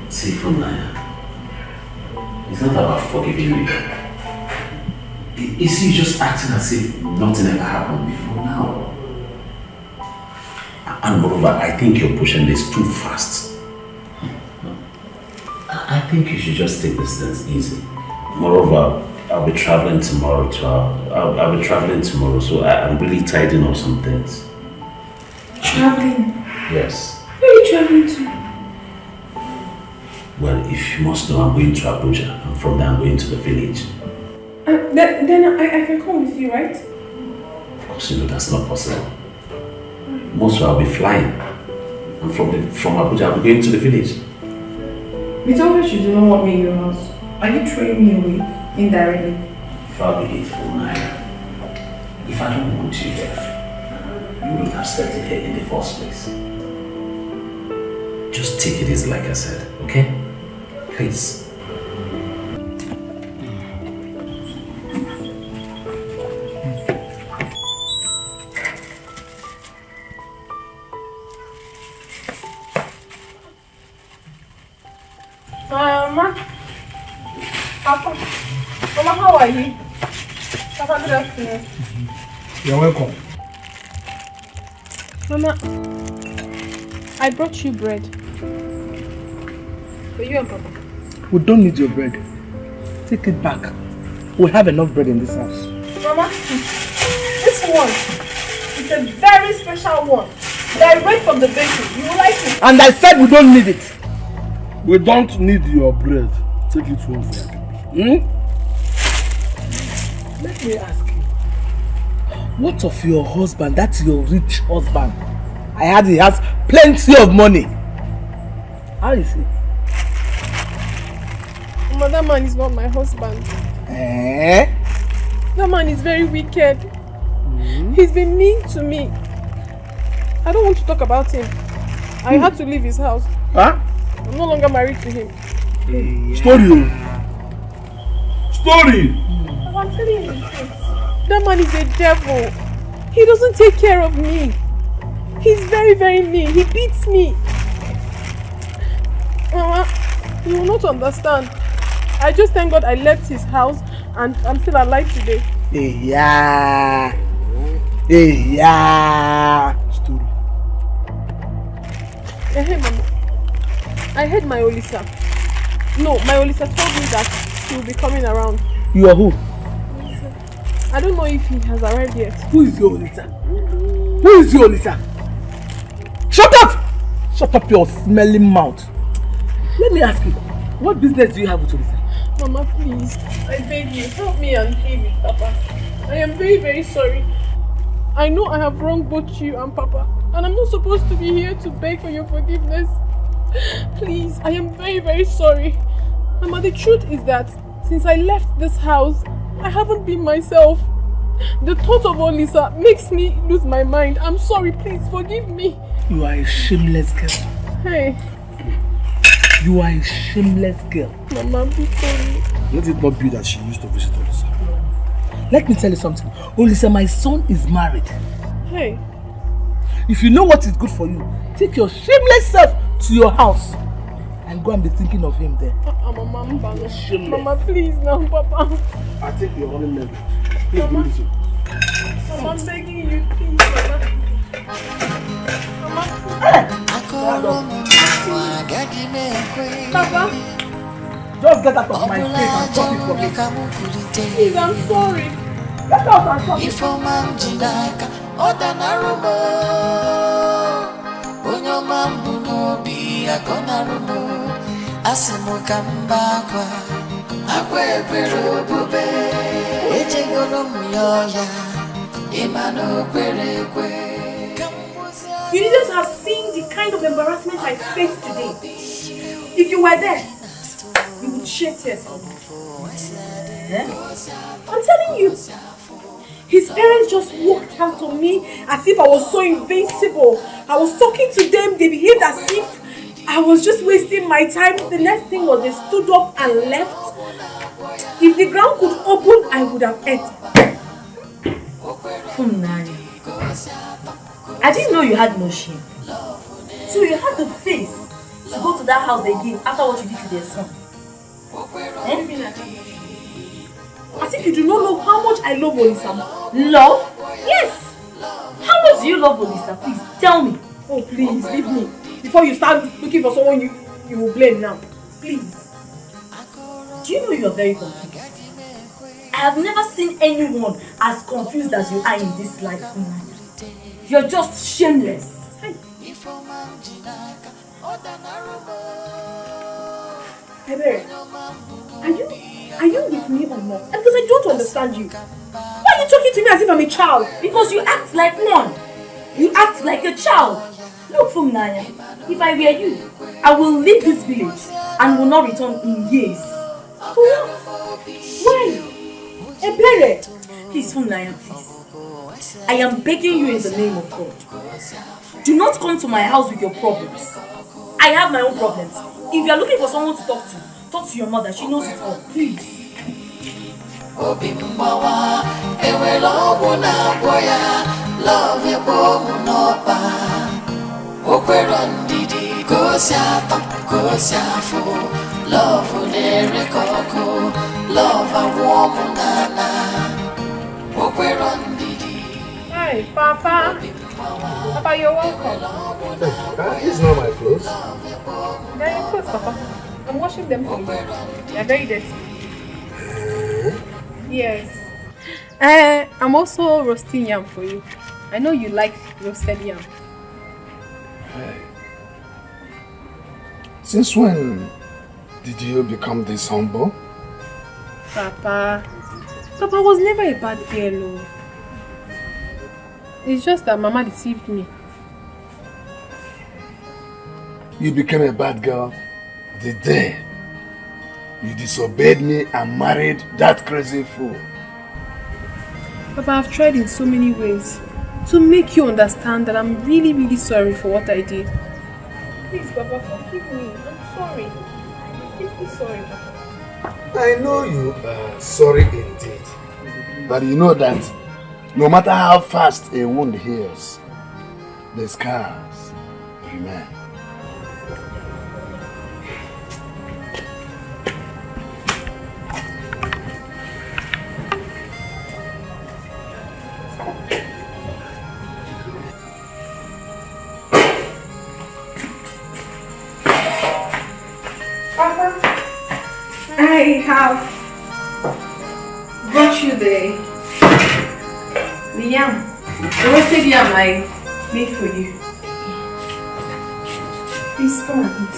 See, from Naya, it's not about forgiving me. It's you just acting as if nothing ever happened before now. And moreover, I think you're pushing this too fast. I think you should just take this things easy. Moreover, I'll be traveling tomorrow I'll be traveling tomorrow, so I'm really tidying up some things.
Traveling?
Yes.
Where are you traveling to?
Well, if you must know, I'm going to Abuja, and from there I'm going to the village.
Then I can come with you, right?
Of course, you know that's not possible. Most I'll be flying, and from Abuja I'll be going to the village.
You told me you do not want me in your house. Are you throwing me away indirectly?
Far be it from Naya. If I don't want you here, you would have started here in the first place. Just take it easy, like I said, okay? Please.
Mama, Papa, Mama, how are you? Papa, good afternoon.
You're welcome.
Mama, I brought you bread. For you and Papa.
We don't need your bread. Take it back. We have enough bread in this house.
Mama, this one is a very special one.
Direct from the bakery. You will like it.
And I said we don't need it. We don't need your bread. Take it home for you. Let me ask you. What of your husband? That's your rich husband. I heard he has plenty of money. How is he?
Mama, that man is not my husband.
Eh?
That man is very wicked. He's been mean to me. I don't want to talk about him. I had to leave his house.
Huh?
I'm no longer married to him.
Story. Story.
I'm telling you the truth. That man is a devil. He doesn't take care of me. He's very, very mean. He beats me. Mama, you will not understand. I just thank God I left his house and I'm still alive today.
Yeah. Story.
Hey, Mama. I heard my Olisa. No, my Olisa told me that he will be coming around.
You are who?
I don't know if he has arrived yet.
Who is your Olisa? Who is your Olisa? Shut up! Shut up your smelling mouth. Let me ask you, what business do you have with Olisa?
Mama, please. I beg you, help me and pay with Papa. I am very, very sorry. I know I have wronged both you and Papa. And I'm not supposed to be here to beg for your forgiveness. Please, I am very, very sorry. Mama, the truth is that since I left this house, I haven't been myself. The thought of Olisa makes me lose my mind. I'm sorry, please forgive me.
You are a shameless girl.
Hey.
You are a shameless girl.
Mama, be sorry.
Let it not be that she used to visit Olisa. Let me tell you something. Olisa, my son is married.
Hey.
If you know what is good for you, take your shameless self to your house and go and be thinking of him there.
Mama, please now, Papa.
I take your only member. Please do this.
Mama, I'm begging you, please, Mama. Papa.
Just get out of my face and stop it for me.
Please, I'm sorry.
Get out and stop it.
You needn't have seen the kind of embarrassment I faced today. If you were there, you would shed tears for me. I'm telling you. His parents just walked out on me as if I was so invincible. I was talking to them, they behaved as if I was just wasting my time. The next thing was they stood up and left. If the ground could open, I would have entered. I didn't know you had no shame. So you had the face to go to that house again after what you did to their son. As if you do not know how much I love Olisa. Love? Yes! How much do you love Olisa? Please, tell me.
Oh, please, leave me. Before you start looking for someone you will blame now. Please.
Do you know you are very confused? I have never seen anyone as confused as you are in this life. You're just shameless.
Hey, are you with me or not? Because I don't understand you. Why are you talking to me as if I'm a child?
Because you act like one. You act like a child. Look, Fumnaya, if I were you, I will leave this village and will not return in years.
What? Why? Ebere!
Please, Fumnaya, please. I am begging you in the name of God. Do not come to my house with your problems. I have my own problems. If you are looking for someone to talk to your mother. She knows it all. Please.
Hi, Papa. Papa, you're welcome.
It's not my clothes.
They're your clothes, Papa. I'm washing them for you. They're very dirty. Yes. I'm also roasting yam for you. I know you like roasted yam.
Hey. Since when did you become this humble?
Papa was never a bad girl. It's just that Mama deceived me.
You became a bad girl the day you disobeyed me and married that crazy fool.
Papa, I've tried in so many ways to make you understand that I'm really, really sorry for what I did. Please, Papa, forgive me. I'm sorry. I'm deeply sorry, Papa.
I know you are sorry indeed. But you know that no matter how fast a wound heals, the scars remain.
I have brought you the yam, the roasted yam I made for you. Please come and eat.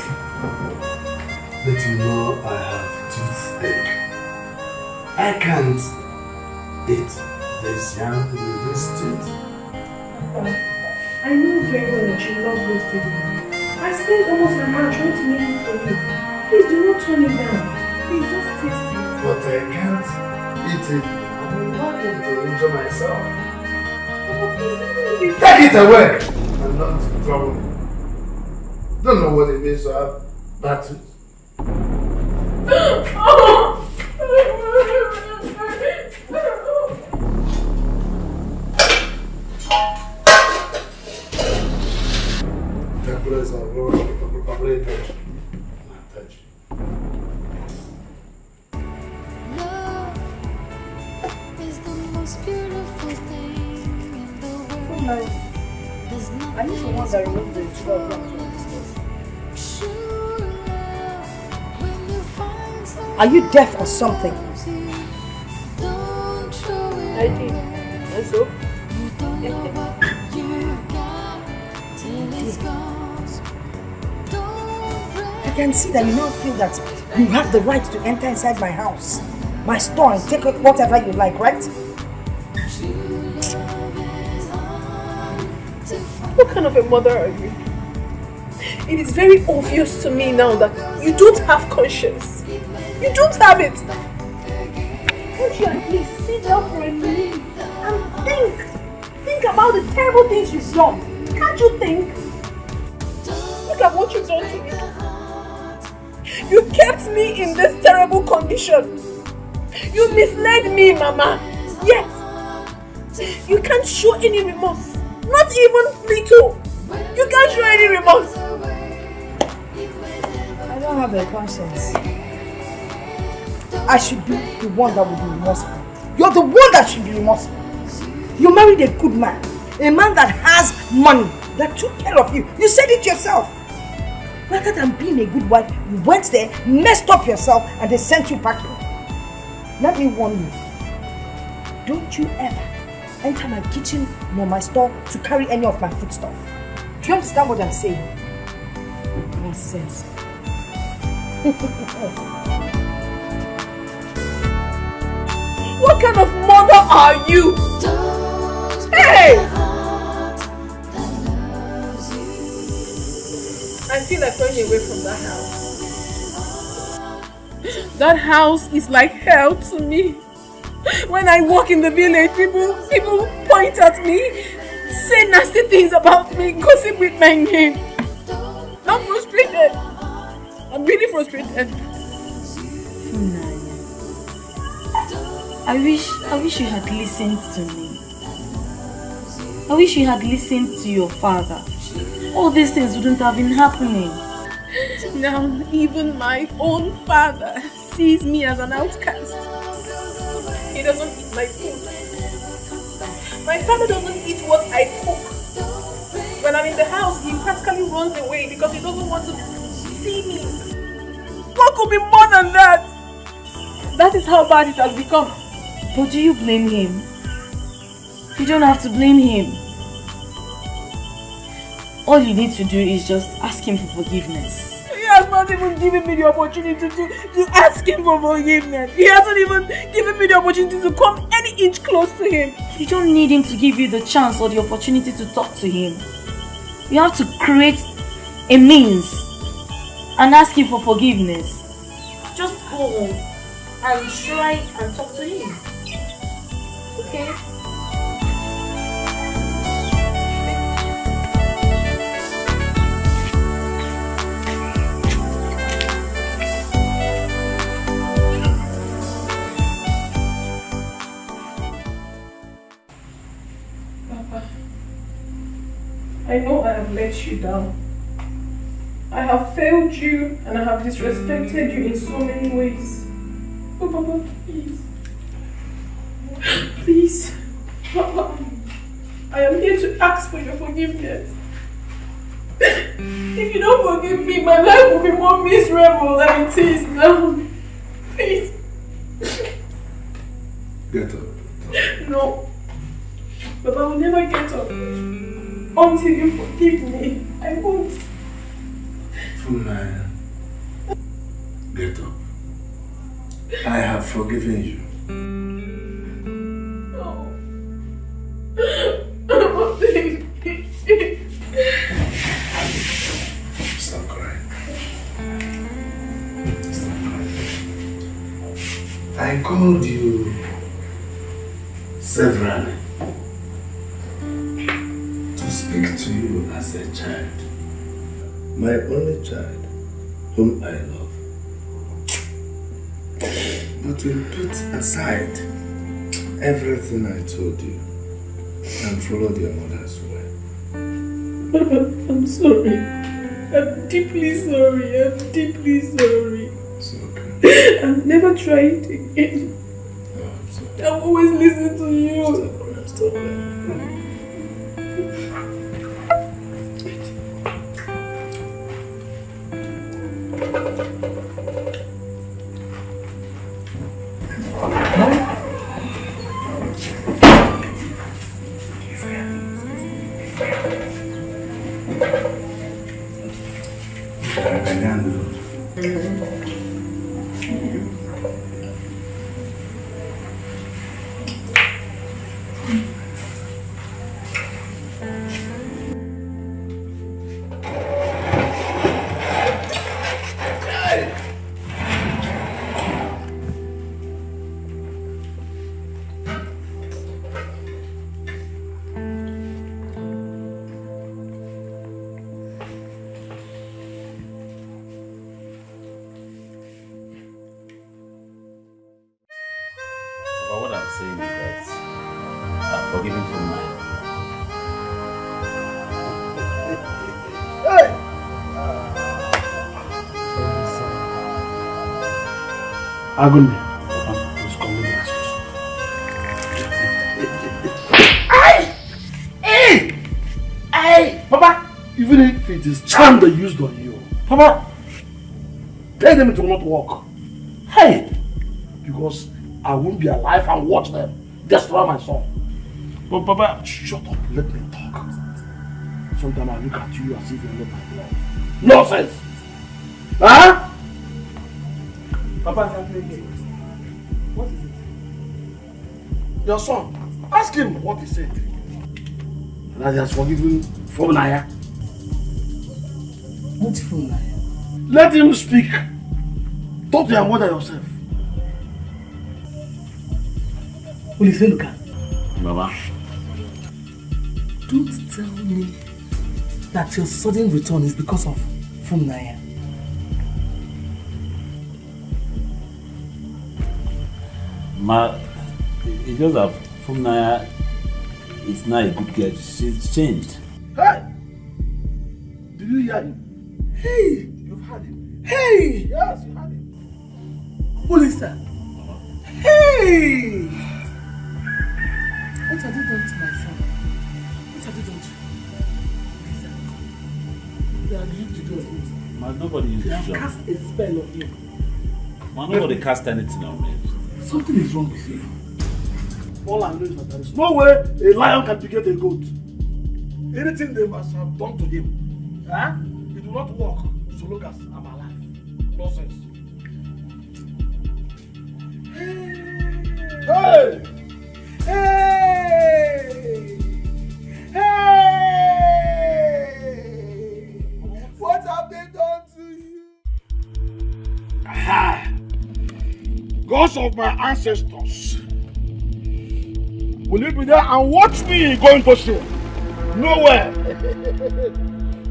But you know I have toothache. I can't eat this yam with this tooth.
I know very well that you love roasted yam. I spent almost an hour trying to make it for you. Please do not turn it down. Please just taste it.
But I can't eat it. I'm not going to injure myself.
Oh, please let me eat it.
Take it away! I'm not trouble me. Don't know what it means to have bad tooth.
I used to wonder what the 12 Are you deaf or something?
I did. And so?
I can see that you now feel that you have the right to enter inside my house, my store, and take whatever you like, right?
What kind of a mother are you? It is very obvious to me now that you don't have conscience. You don't have it.
Can't you at least sit down for a minute and think? Think about the terrible things you've done. Can't you think?
Look at what you've done to me. You kept me in this terrible condition. You misled me, Mama. Yes. You can't show any remorse. Not even little. You can't show any remorse.
I don't have a conscience. I should be the one that will be remorseful. You're the one that should be remorseful. You married a good man. A man that has money. That took care of you. You said it yourself. Rather than being a good wife, you went there, messed up yourself, and they sent you packing. Let me warn you. Don't you ever enter my kitchen nor my store to carry any of my foodstuff. Do you understand what I'm saying? Nonsense.
What kind of mother are you? Hey! I feel like running away from that house. That house is like hell to me. When I walk in the village, people point at me, say nasty things about me, gossip with my name. I'm frustrated. I'm really frustrated.
I wish you had listened to me. I wish you had listened to your father. All these things wouldn't have been happening.
Now, even my own father sees me as an outcast. He doesn't eat my food. My father doesn't eat what I cook. When I'm in the house, he practically runs away because he doesn't want to see me. What could be more than that? That is how bad it has become.
But do you blame him? You don't have to blame him. all you need to do is just ask him for forgiveness.
He has not even given me the opportunity to ask him for forgiveness. He hasn't even given me the opportunity to come any inch close to him.
You don't need him to give you the chance or the opportunity to talk to him. You have to create a means and ask him for forgiveness. Just go home and try and talk to him. Okay?
I know I have let you down. I have failed you and I have disrespected you in so many ways. Oh, Papa, please. Please. Papa, I am here to ask for your forgiveness. If you don't forgive me, my life will be more miserable than it is now. Please.
Get up.
No. Papa, I will never get up. Until you forgive me, I won't.
Funaya, get up. I have forgiven you.
No.
Stop crying. Stop crying. I called you severally to speak to you as a child. My only child, whom I love. But you put aside everything I told you and followed your mother's way.
I'm sorry. I'm deeply sorry. I'm deeply sorry.
It's okay.
I've never tried again.
No, I'm sorry.
I've always listened to you.
Stop crying.
Agony. Please come in and ask you something. Hey, Papa! Even if it is charm they used on you, Papa, tell them it will not work. Hey! Because I won't be alive and watch them destroy my son. But Papa, shut up, let me talk. Sometimes I look at you as if you're not my blood. Nonsense! Huh? Papa, what is it? Your son. Ask him what he said. That he has forgiven Funaya.
What Funaya?
Let him speak. Talk to your mother yourself.
Olifeluka.
Mama.
Don't tell me that your sudden return is because of Funaya.
Ma, it's just that Funaya is not a good girl. She's changed.
Hey! Did you hear him? Hey! You've heard him. Hey! Yes, you heard him.
Olisa. Hey! What have you done to my son? What have you done to Olisa? They have used to do on him.
Ma, nobody used
They
to
have
do.
cast a spell on him.
Ma, nobody cast anything on me.
Something is wrong with you.
All I know is that there is no way a lion can beget a goat. A anything they must have done to him, it will not work so long as I'm alive. Nonsense. Hey! Hey! Hey! What have they done to you? Aha! Gods of my ancestors, will you be there and watch me going to shame? Nowhere!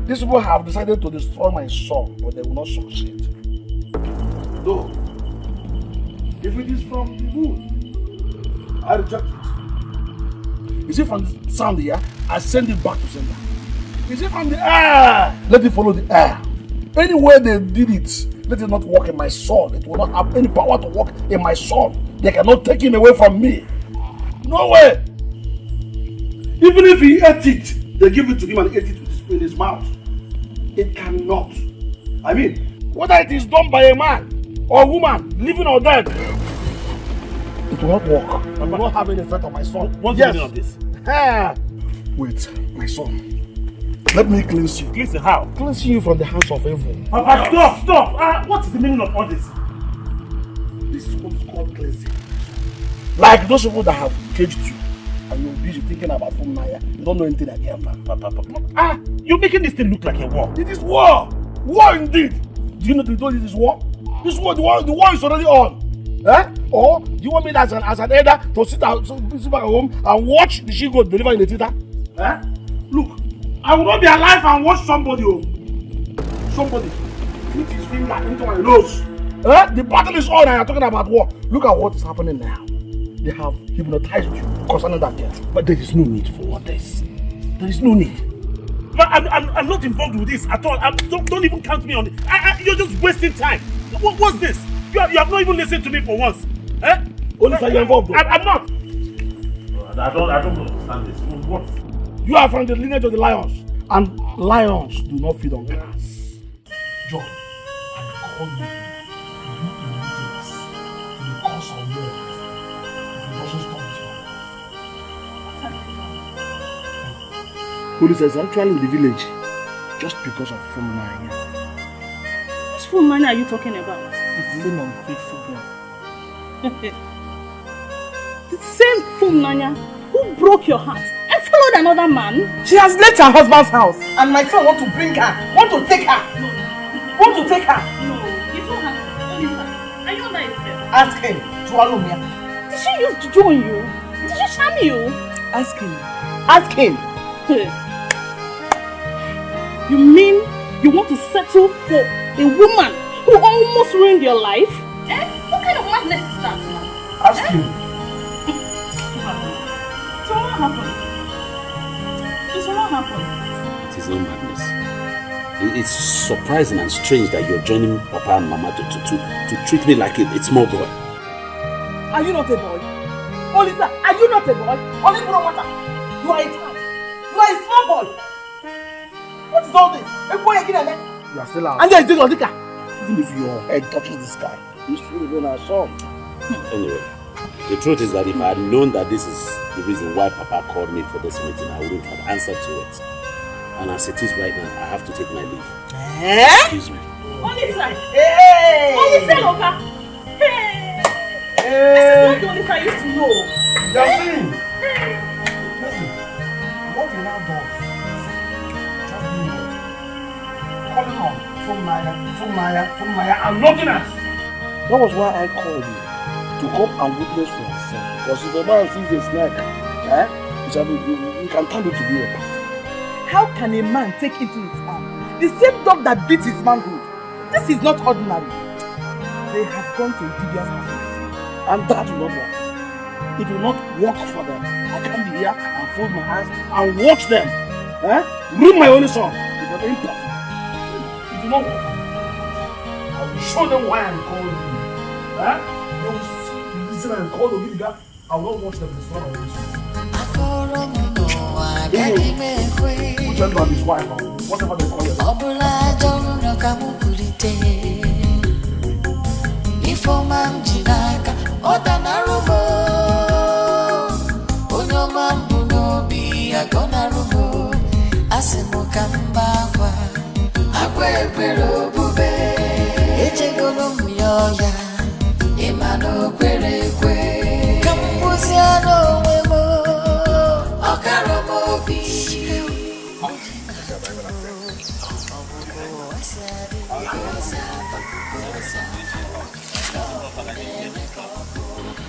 These people have decided to destroy my son, but they will not succeed. Though, if it is from the wood, I reject it. Is it from the sound here? I send it back to sender. Is it from the air? Let it follow the air. Anywhere they did it, let it not work in my son. It will not have any power to work in my son. They cannot take him away from me. No way! Even if he ate it, they give it to him and ate it in his mouth. It cannot. I mean, whether it is done by a man or woman, living or dead, it will not work. It will not have any effect on my son.
What's the meaning of this?
Wait, my son. Let me cleanse you.
Cleanse you how?
Cleanse you from the hands of evil.
Papa, stop! What is the meaning of all this?
This is what is called cleansing. Like those people that have caged you and you're busy thinking about Naya. You don't know anything again, Papa.
You're making this thing look like a war.
It is war! War indeed! Do you know this is war? This war, the war is already on. Or do you want me as an elder to sit back at home and watch the she goat deliver in the theater? Look, I will not be alive and watch somebody put his finger into my nose. The battle is on and you're talking about war. Look at what is happening now. They have hypnotized you concerning that girl. But there is no need for all this. There is no need.
But I'm not involved with this at all. Don't even count me on it. You're just wasting time. What's this? You have not even listened to me for once.
Only you're involved.
I'm not. I don't understand this. What?
You are from the lineage of the lions. And lions do not feed on grass. John, I call you. You allegiance to the cause of war. If you doesn't stop this. Police is actually in the village just because of Naya.
Which Naya are you talking about?
It's the same ungrateful girl.
The same Naya who broke your heart and followed another man.
She has left her husband's house and my son want to bring her, want to take her.
No.
Want to take her.
No, you told her. Are you under his spell?
Ask him.
Did she use juju on you? Did she charm you?
Ask him. Ask him.
You mean you want to settle for a woman who almost ruined your life? What kind of madness is that now?
Ask him.
So what happened?
It is not madness. It's surprising and strange that you're joining Papa and Mama to treat me like a small boy.
Are you not a boy? Olisa, are you not a boy? Only You are a child. You are a small boy. What is all this? A boy again,
you are still out.
And there is Dikeh.
Even if your head touches the sky, you still remain our son.
Anyway, the truth is that if I had known that this is the reason why Papa called me for this meeting, I wouldn't have answered to it. And as it is right now, I have to take my leave. Excuse me.
Olisa!
Hey!
Olisa, Loka! Hey! This is what the Olisa used to know.
Justin! Listen, what you now do, just do it. Calling on from Naya, and nothing else. That was why I called you, to come and witness for yourself. Because if a man sees a snake, you can tell it to be a part.
How can a man take into his arm the same dog that beats his manhood? This is not ordinary. They have gone to Gideon's house.
And that will not work. It will not work for them. I can't be here and fold my hands and watch them ruin my only son. It will be impossible. It will not work. I will show them why I'm calling you. They will see the reason I'm called Ogidiga. I will not watch them destroy my only son. Which one is his wife or whatever they call it.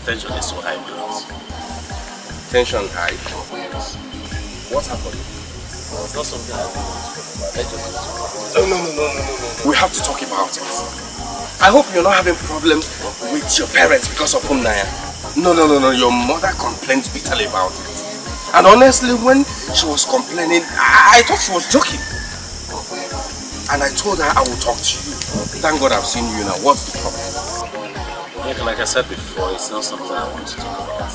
Tension is so high, man.
Tension high? What happened?
It's not something I want to talk about.
No. We have to talk about it. I hope you're not having problems with your parents because of Naya. No. Your mother complained bitterly about it. And honestly, when she was complaining, I thought she was joking. And I told her I would talk to you. Thank God I've seen you now. What's the problem?
Like I said before, it's not something I want to talk about.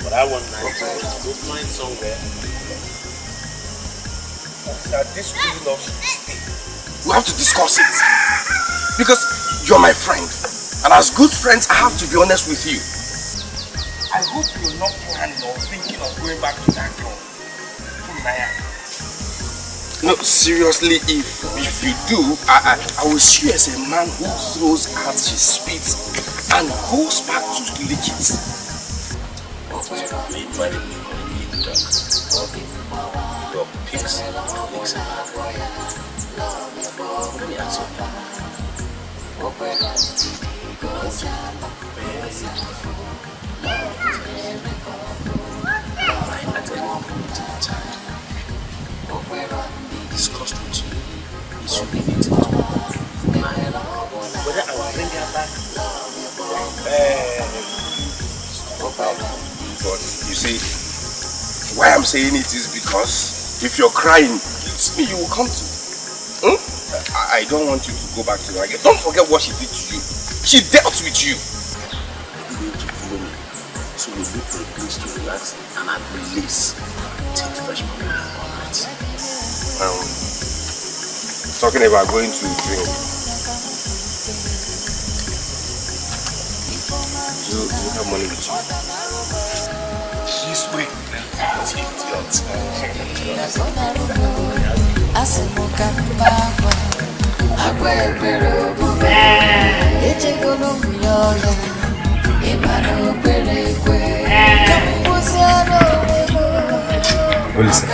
But I want Naija to go find somewhere
that this really love should stay. We have to discuss it. Because you're my friend. And as good friends, I have to be honest with you. I hope you're not planning or thinking of going back to that girl. Naya. No, seriously, if you do, I will see you as a man who throws out his spit and goes back to lick it.
Your pigs licks it back. Let me ask you. At any point in time, discussed with you, it should be eaten to whether I will bring her back.
But you see, why I'm saying it is because if you're crying, it's me you will come to. I don't want you to go back to her again. Don't forget what she did to you. She dealt with you.
You need to follow me. So we look for a place to relax and at release. Take fresh money all night.
Talking about going to drink. Do you have money with you? She's waiting.
Well, listen.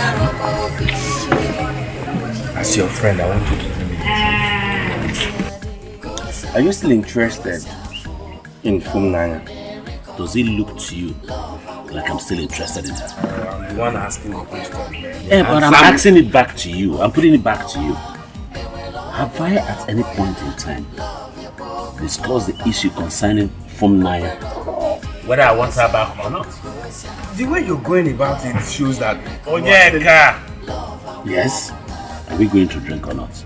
As your friend, I want you to tell me this. Are you still interested in Naya?
Does it look to you like I'm still interested in her?
I'm the one asking the question.
Yeah, but I'm asking it back to you. I'm putting it back to you. Have I at any point in time discussed the issue concerning Naya? Whether I want her back or not?
The way you're going about it shows that...
Yes? Are we going to drink or not?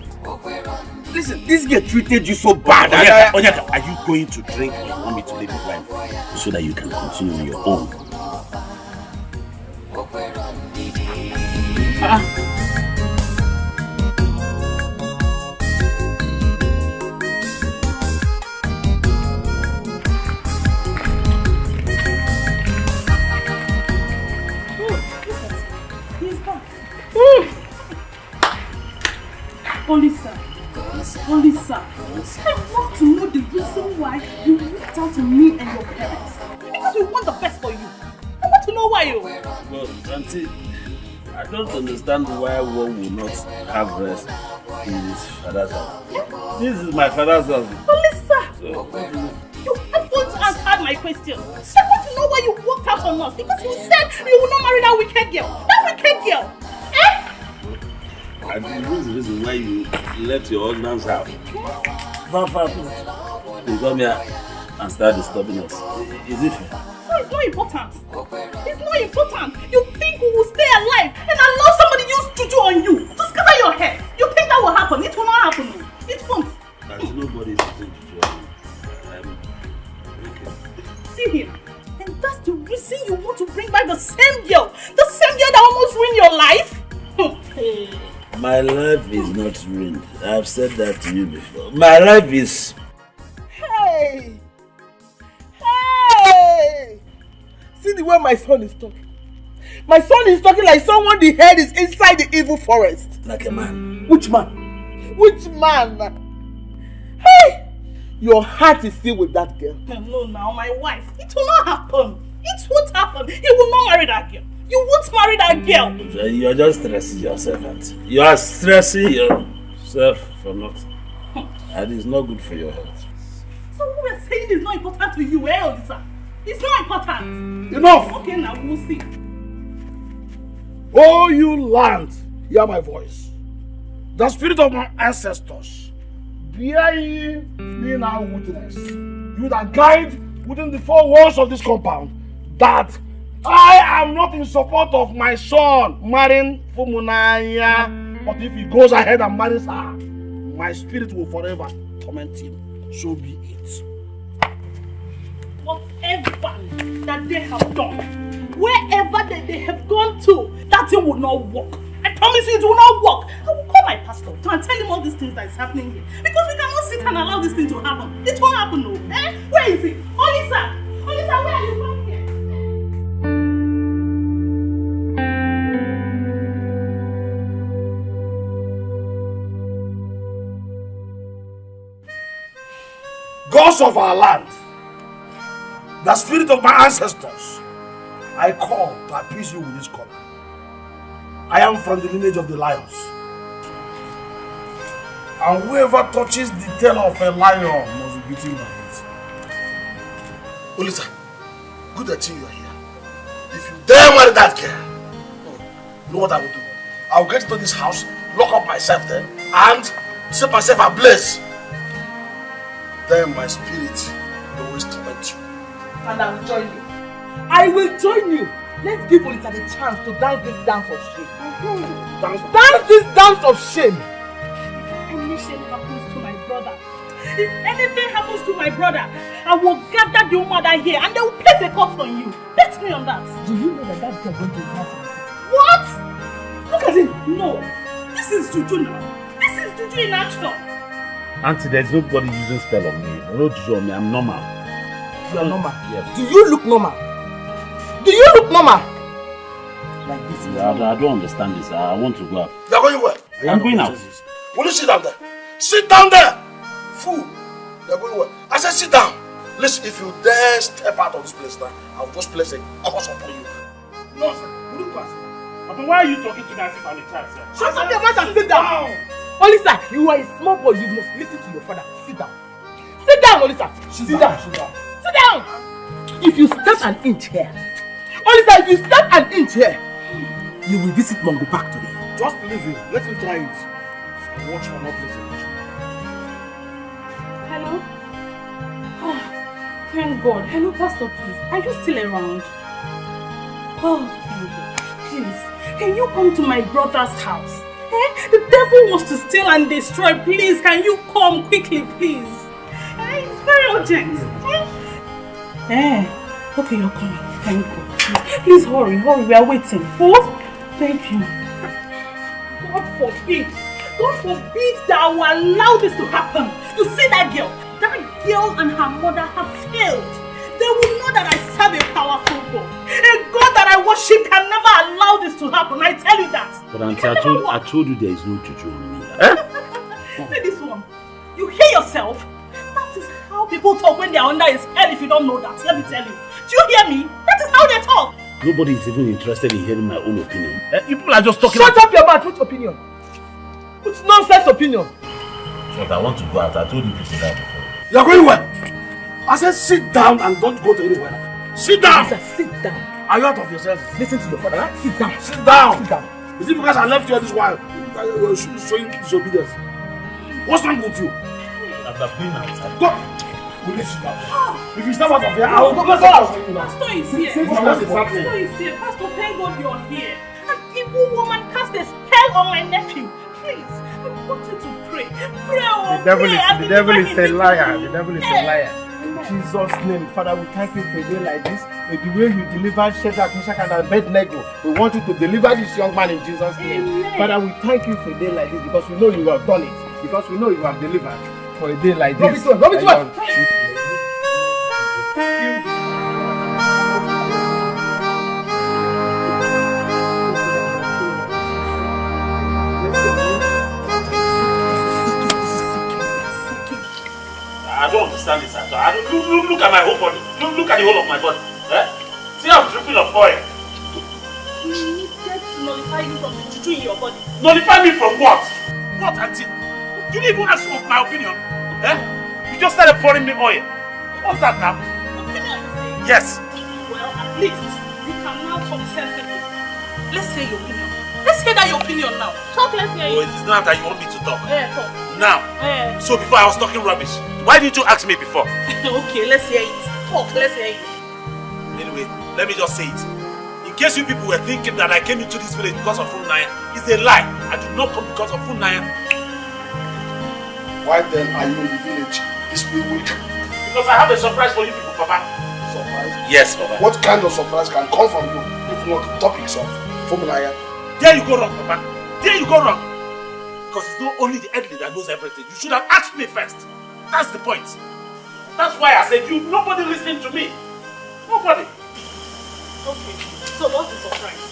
Listen, this girl treated you so bad.
Onyeka, are you going to drink or you want me to leave your wife so that you can continue on your own?
Olisa, I want to know the reason why you reached out to me and your parents. Because we want the best for you. I want to know why you.
Well, Auntie, I don't understand why one will not have rest in his father's house. Yeah? This is my father's house.
Olisa,
so,
you haven't answered my question. I want to know why you walked out on us. Because you said you will not marry that wicked girl. That wicked girl. Eh?
And the reason why you left your husband's house. Far, please. You come here and start disturbing us. Is it fair?
No, it's not important. It's not important. You think we will stay alive and allow somebody use juju on you to scatter your head? You think that will happen? It will not happen. It won't.
There's nobody is using juju on you.
See here. And that's the reason you want to bring back the same girl. The same girl that almost ruined your life? Hey.
My life is not ruined. I've said that to you before. My life is...
Hey! Hey! See the way my son is talking. My son is talking like someone the head is inside the evil forest.
Like a man.
Which man?
Which man? Hey! Your heart is still with that girl.
No, now, my wife. It will not happen. It won't happen. He will not marry that girl. You won't marry that girl.
You're just stressing yourself, auntie. You are stressing yourself for nothing. And it's not good for your health.
So what we're saying is not important to you, eh, Olisa? It's not important.
Enough!
Okay, now we'll see.
Oh, you land! Hear my voice. The spirit of my ancestors, bear ye me now witness. You that guide within the four walls of this compound, that I am not in support of my son marrying Fumunaya. But if he goes ahead and marries her, my spirit will forever torment him. So be it.
Whatever that they have done, wherever they have gone to, that thing will not work. I promise you it will not work. I will call my pastor to and tell him all these things that is happening here. Because we cannot sit and allow this thing to happen. It won't happen, no. Eh? Where is he? Olisa! Olisa, where are you from here?
Gods of our land, the spirit of my ancestors, I call to appease you with this color. I am from the lineage of the lions. And whoever touches the tail of a lion must be beaten by it. Olisa, good that you are here. If you dare marry that girl, you know what I will do? I will get into this house, lock up myself there, and set myself ablaze. Then my spirit will always torment you.
And I will join you. I will join you. Let's give Olisa the chance to dance this dance of shame. Dance this dance of shame.
If anything happens to my brother, if anything happens to my brother, I will gather your mother here and they will place a curse on you. Bet me on that.
Do you know that girl went to his house in the city?
What? Look at him. No. This is juju now. This is juju in action.
Auntie, there's nobody using spell on me. No juju on me. I'm normal.
You are normal?
Yes.
Do you look normal? Do you look normal? Like this.
I don't understand this. I want to go out.
You're going where?
I'm going out.
Will you sit down there? Sit down there! Fool! You're going where? I said sit down! Listen, if you dare step out of this place now, I'll just place a curse upon you. No, sir. You look past me.
But why are you talking to me as if I'm a child, sir?
Shut up your mouth and sit down! Olisa, you are a small boy. You must listen to your father. Sit down. Sit down, Olisa. Sit down. Sit down. Sit down. If you step an inch here, Olisa, if you step an inch here, you will visit Mongo Park today.
Just leave him. Let him try it. Watch for not listening.
Hello? Oh, thank God. Hello, Pastor, please. Are you still around? Oh, thank God. Please, can you come to my brother's house? Eh? The devil wants to steal and destroy. Please, can you come quickly, please? Eh? It's very urgent. Okay, you're coming. Thank God. Please hurry, we are waiting. What? Thank you. God forbid that I will allow this to happen. You see that girl and her mother have failed. They will know that I serve a powerful God. A God that I worship can never allow this to happen. I tell you that.
But auntie, I told you there is no juju on me.
See this one. You hear yourself? That is how people talk when they are under a spell if you don't know that. Let me tell you. Do you hear me? That is how they talk.
Nobody is even interested in hearing my own opinion. People are just talking.
Shut up your mouth. Which opinion? Which nonsense opinion?
Shut, I want to go out. I told you people that before.
You're going where? I said sit down and don't go to anywhere. Sit down!
Lisa, sit down.
Are you out of your senses?
Listen to your father. Right? Sit down.
Sit down!
Sit down.
Is it because I left you this while? You're showing disobedience. What's wrong with you?
I've been outside.
Go! Will you sit down? If you step out of here, I will go out.
Pastor is here. Pastor is here. Pastor, thank God you're here. An evil woman cast a spell on my nephew. Please, I want you to pray. Pray,
The devil is a liar.
The devil is a liar.
In Jesus' name, Father, we thank you for a day like this. With the way you delivered Shadrach, Meshach, and Abednego, we want you to deliver this young man in Jesus' name.
Amen.
Father, we thank you for a day like this because we know you have done it. Because we know you have delivered for a day like this.
Rub it on.
Look at my whole body. Look at the whole of my body. Eh? See I'm dripping of oil.
We needed to nullify you from the juju in your body.
Nullify me from what? What, auntie? You didn't even ask for my opinion. Eh? You just started pouring me oil. What's that now?
Opinion, you say?
Yes.
Well, at least you can now talk sensibly. Let's hear your opinion. Let's hear that your opinion now. Talk, let's hear
Oh,
it.
it's not that you want me to talk.
Yeah, talk.
Now.
Yeah.
So before I was talking rubbish. Why didn't you ask me before?
Okay, let's hear it. Talk, let's hear it.
Anyway, let me just say it. In case you people were thinking that I came into this village because of Funaya, it's a lie. I did not come because of Funaya.
Why then are you in the village this week?
Because I have a surprise for you people, Papa.
Surprise?
Yes, Papa.
What kind of surprise can come from you if not topics of Funaya?
There you go wrong, Papa. There you go wrong. Because it's not only the elderly that knows everything. You should have asked me first. That's the point. That's why I said you. Nobody listened to me. Nobody.
Okay, so what's the surprise?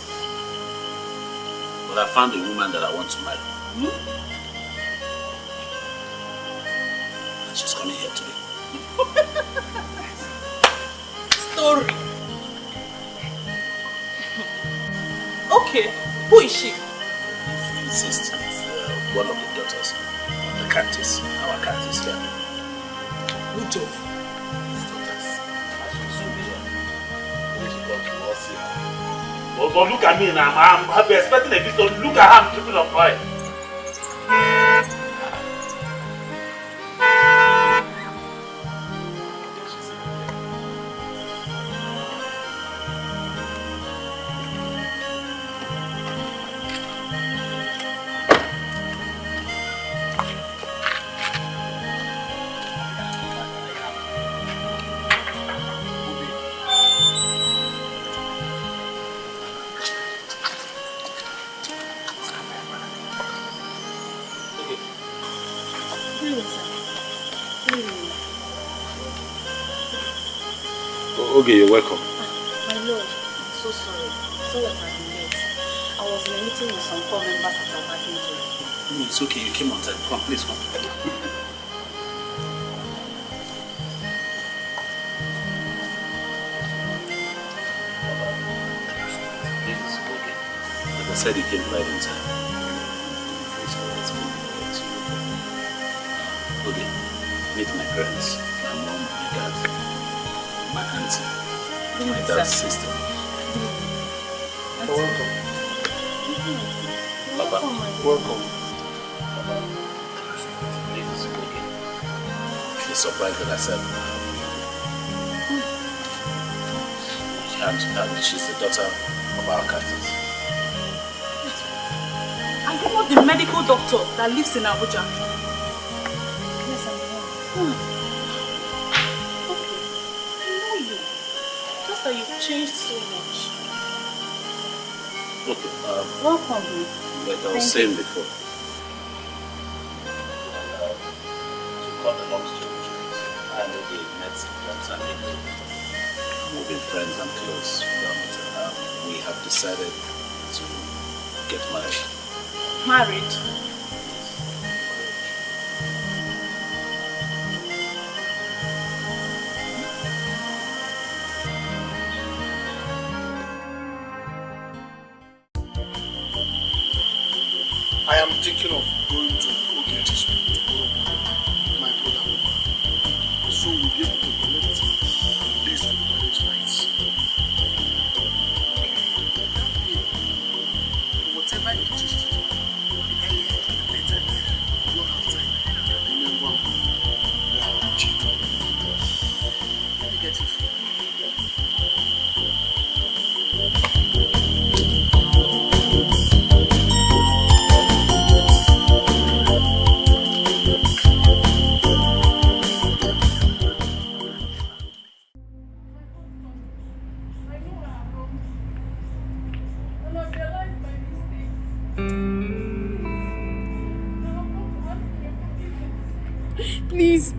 But I found a woman that I want to marry. And she's coming here today.
Story. Okay, who is she?
If you insist, one of the daughters of the Cantis, our Cantis here.
Which of?
His daughters. As you soon be here. When she comes, you all see her. But look at me now, I'm expecting a visitor. Look at her, I'm dripping of oil. Okay, you're welcome.
My lord, I'm so sorry. So that I've been late. I was in a meeting with some core members at our parking area.
No, it's okay, you came on time. Come, please come. Like I said, he came right on time. Okay, meet my parents, my mom, my dad, my auntie. My dad's sister.
Welcome.
Papa.
Welcome.
This is okay. She's surprised that I said she's the daughter of our captains.
Are you not the medical doctor that lives in Abuja?
Yes, I am.
You've changed so much.
Okay,
welcome.
Like I was saying before, to cut the long story short, I already met friends and we've been friends and close, but we have decided to get married.
Married?
I am thinking of going to Ogechi's tomorrow morning, my brother. So we'll be able to collect the list for marriage rights. Whatever it is to do, the earlier, the better. We don't have time. Remember, we are cheap. Let me get it.
Please,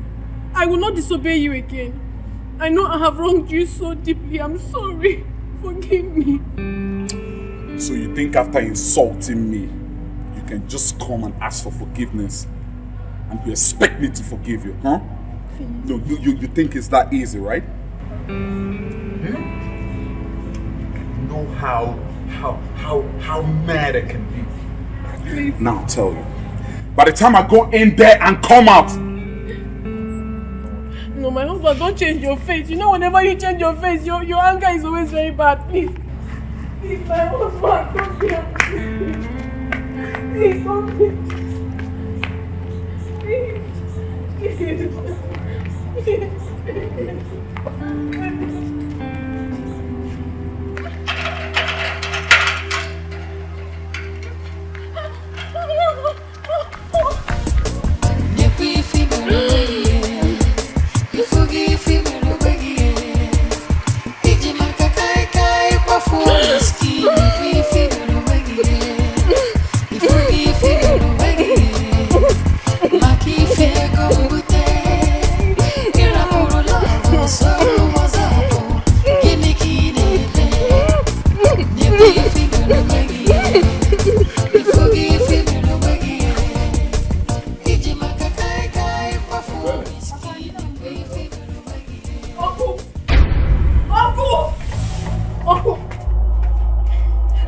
I will not disobey you again. I know I have wronged you so deeply. I'm sorry. Forgive me.
So you think after insulting me, you can just come and ask for forgiveness and you expect me to forgive you, huh?
feelings.
No, you think it's that easy, right? You know how mad I can be.
Please.
Now I'll tell you. By the time I go in there and come out.
No, my husband, don't change your face. You know, whenever you change your face, your anger is always very bad. Please. Please, my husband, don't be angry. Please, don't be. Please.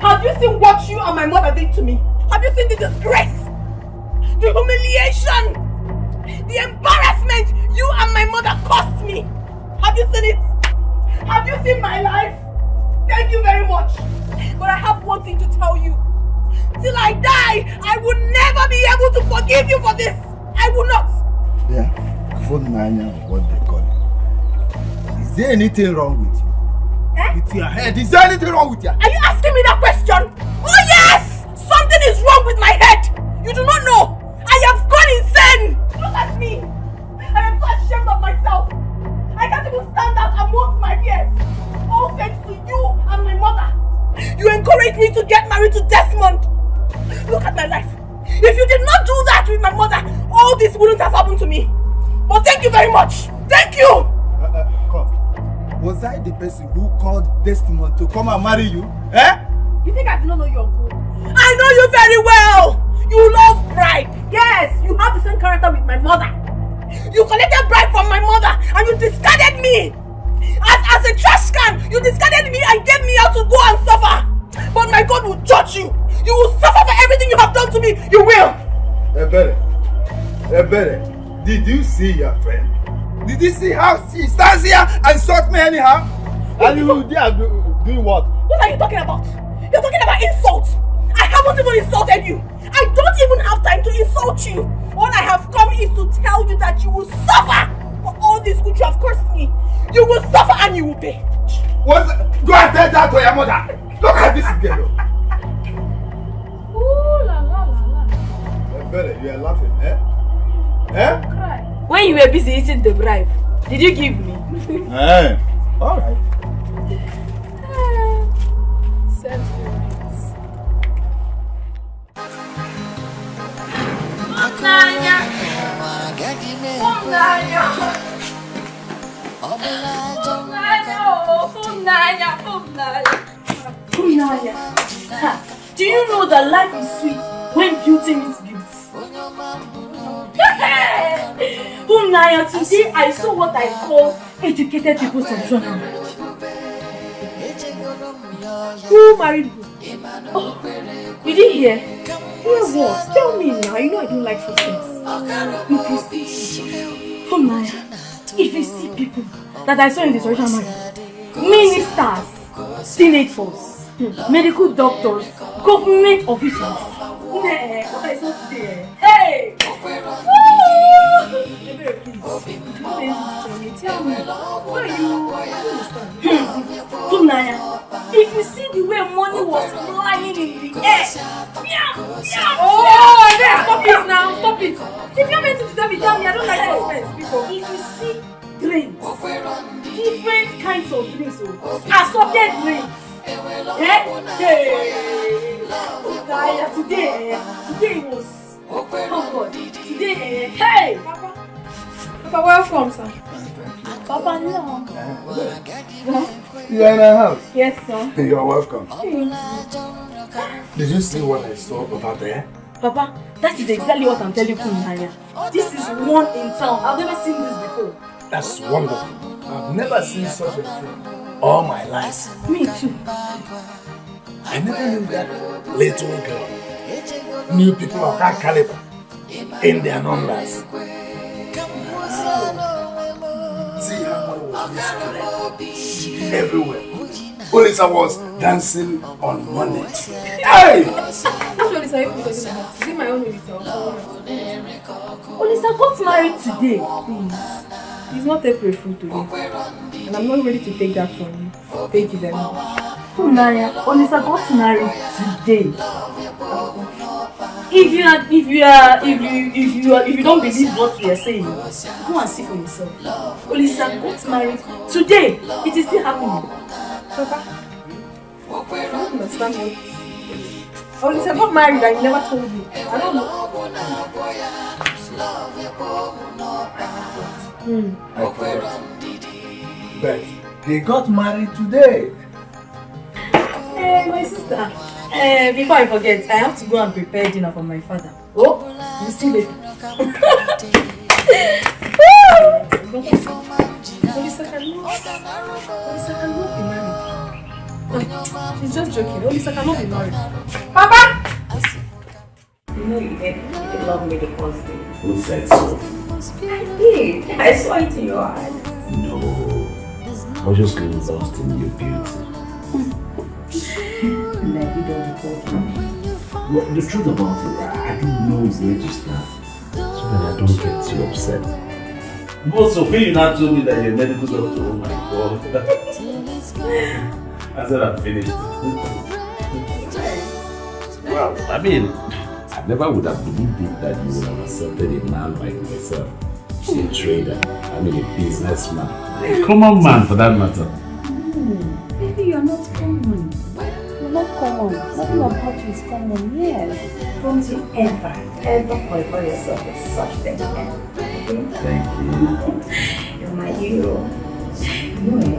Have you seen what you and my mother did to me? Have you seen the disgrace? The humiliation? The embarrassment you and my mother caused me? Have you seen it? Have you seen my life? Thank you very much. But I have one thing to tell you. Till I die, I will never be able to forgive you for this. I will not.
Yeah, phone Naija, what they call it. Is there anything wrong with you? With your head? Is there anything wrong with you?
Are you asking me that question? Oh yes! Something is wrong with my head. You do not know. I have gone insane. Look at me. I am so ashamed of myself. I can't even stand out amongst my peers. All thanks to you and my mother. You encouraged me to get married to Desmond. Look at my life. If you did not do that with my mother, all this wouldn't have happened to me. But thank you very much. Thank you.
Come. Was I the person who called Desmond to come and marry you? Eh?
You think I do not know your uncle? I know you very well. You love bribe. Yes, you have the same character with my mother. You collected bribe from my mother and you discarded me. As a trash can, you discarded me and gave me out to go and suffer. But my God will judge you. You will suffer for everything you have done to me. You will.
Ebere, did you see your friend? Did you see how she stands here and insult me anyhow? And you are doing what?
What are you talking about? You're talking about insult. I haven't even insulted you. I don't even have time to insult you. All I have come is to tell you that you will suffer for all this good you have cursed me. You will suffer and you will pay.
What? Go and tell that to your mother. Look at this girl.
Ooh la la la la.
Ebere, you are laughing, eh? Eh?
When you were busy eating the bribe, did you give me?
Eh? Alright.
Self-reliance. Naija! Naija! Do you know that life is sweet when beauty meets beauty? Naija, today I saw what I call educated people's traditional marriage. Who married who? Oh, you didn't hear? Hear what? Tell me now. You know I don't like such things. If you see people that I saw in the traditional marriage, ministers, senators, medical doctors, government officials. What I saw today. Hey! Tell me, where are you? Naija, if you see the way money was flying in the air. Oh, stop it now, stop it. If you're meant to tell me, I don't like suspense, people. If you see drinks, different kinds of drinks, assorted drinks. Hey! Naija, today was, oh God, today, hey! Papa, welcome, sir. Papa, no.
You are in our house?
Yes, sir.
You are welcome.
Did you see what I saw over there?
Papa, that is exactly what I'm telling you, Nanya. This is one in town. I've never seen this before.
That's wonderful. I've never seen such a thing all my life.
Me too.
I never knew that little girl knew people of that caliber in their numbers. See how money was spread everywhere. Olisa was dancing on Monday. Hey!
Which Olisa are you talking about? Is it my own Olisa?
Olisa got married today.
Please. It's not April Fool today. And I'm not ready to take that from you. Thank you very much.
Nanya, Olisa got married today. If you don't believe what we are saying, go and see for yourself. Olisa got married today. It is still happening.
Papa, I don't understand what. Olisa got married and you never told me. I don't know.
I forgot. But they got married today.
My sister. Before I forget, I have to go and prepare dinner for my father. Oh, you see baby.
Olisa cannot be married. She's just joking. Olisa cannot be married. Papa!
You know you love me the first day.
Who said so?
I did. I saw it in your eyes.
No. I was just lost in your beauty. Well, the truth about it, I didn't know it's registered. So that I don't get too upset. Also, when you now told me that you're a medical doctor, oh my god. I said I'm finished. Well, I mean, I never would have believed it that you would have accepted a man like myself. A trader, I mean a businessman. A common man for that matter.
Baby, you're not common. You're not common. Nothing about you is common, yes. Don't you ever qualify yourself as such thing again. Okay?
Thank you.
You're my hero. You know,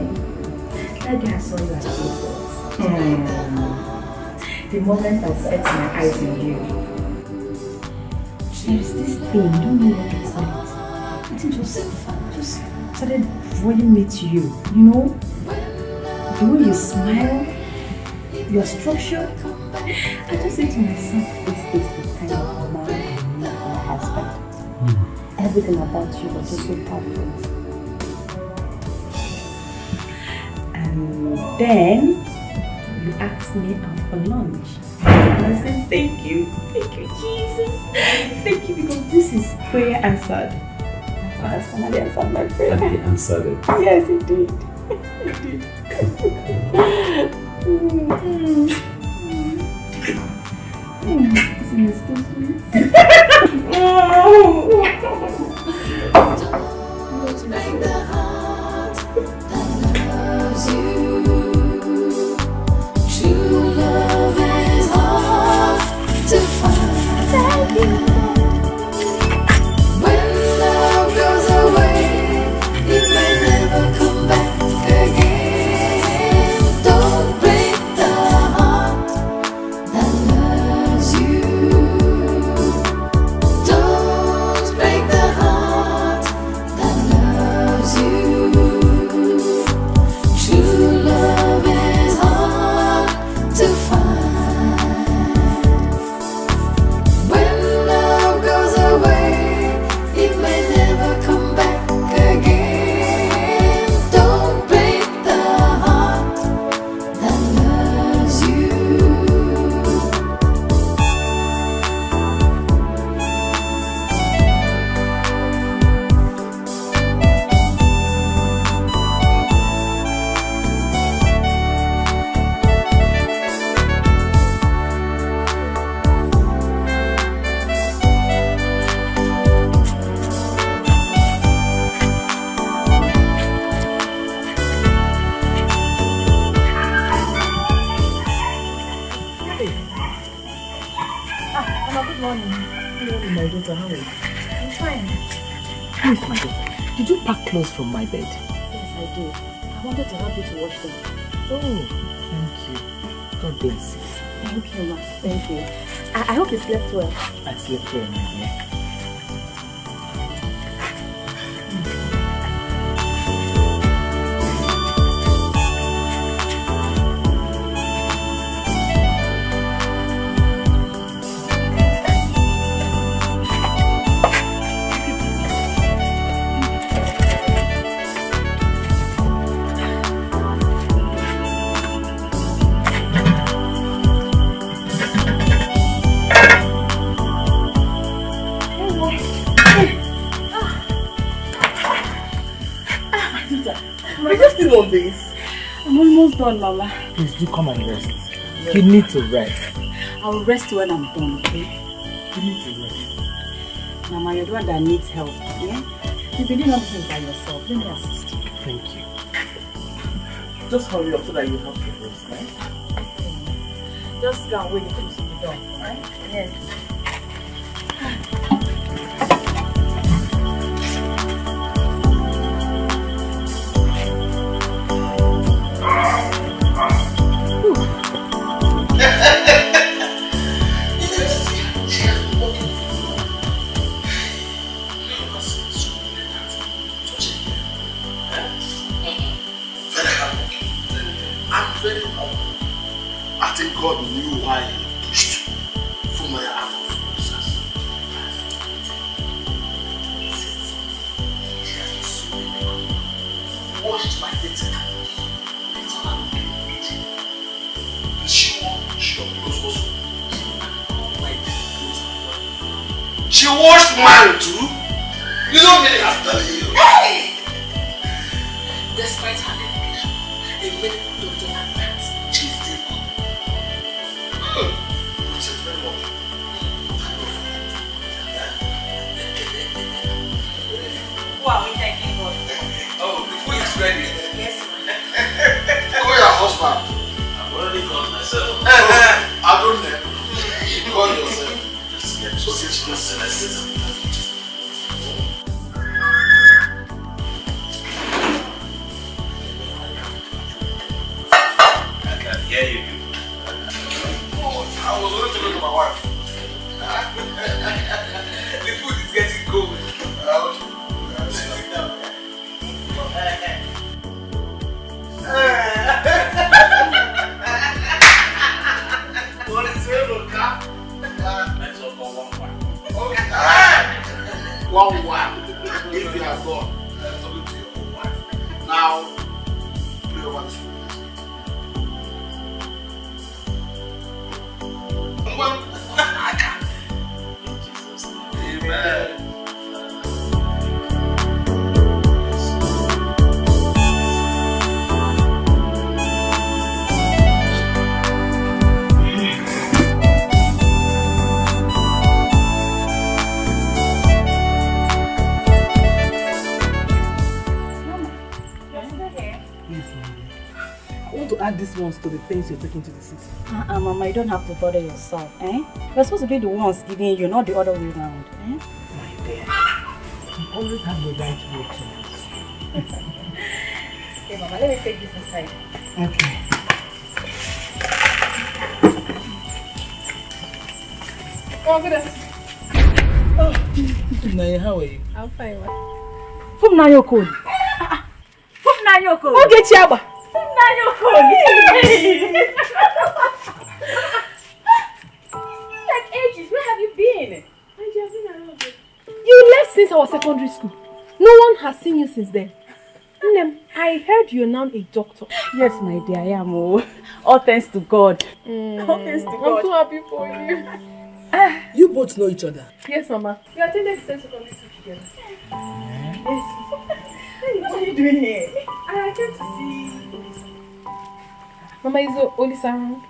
that day I saw you at the moment I set my eyes on you, there's this thing, I don't know what to call it. It just started drawing me to you, you know? The way you smile, you're structured. I just say to myself, this is the kind of man I need for my husband. Everything about you was just so perfect. And then you asked me out for lunch. And I said, thank you, Jesus. Thank you, because this is prayer answered. My husband finally answered my prayer.
And he answered it.
Yes, he did.
Clothes from my bed.
Yes, I did. I wanted to help you to wash them.
Oh, thank you. God bless you.
Thank you, ma. Thank you. I hope you slept well.
I slept well, my dear.
On this.
I'm almost done, Mama.
Please do come and rest. You need to rest.
I'll rest when I'm done, okay?
You need to rest.
Mama, you're the one that needs help, yeah? You've been doing everything by yourself. Let me assist you.
Thank you. Just hurry up so that you have to rest, right?
Okay. Just go and wait until you be done, right? Yes.
God knew why he pushed Funaya out of Texas. She has been so many. Washed my dirty clothes. It's all I'm doing. The she washed your clothes also. My dirty clothes. She washed mine too. You don't really have to tell you. Hey! Despite her education, a medical doctor like that, she's still good.
Who are we thanking God?
Oh, the food is ready.
Yes,
Call your husband.
I've already called myself.
I don't know. You call yourself.
Let's get to it. I can hear you people.
I was going to look at my wife. The food is getting cold. Sit down. What is it, Luca?
Let's all go one.
Okay. One. If you are gone, I'm talking to your own wife. Now, pray over this food.
In Jesus' name. Amen.
Add these ones to the things you're taking to the city.
Mama, you don't have to bother yourself, eh? We're supposed to be the ones giving you, not the other way around, eh?
My dear, you always have the right way to it.
Okay, Mama, let me take this inside.
Okay.
Oh, good.
Naya, how are you?
I'm fine.
From Nayoko. From Nayoko.
Okay, Chiaba.
Like ages, where have you been?
You left since our secondary school. No one has seen you since then. Nnem, I heard you're now a doctor.
Yes, my dear, I am. All thanks to God. All thanks to God.
I'm so happy for you.
You both know each other?
Yes, Mama. We attended the same secondary school together.
Yes. What are you doing here?
I came to see Olisa. Mama, is Olisa around?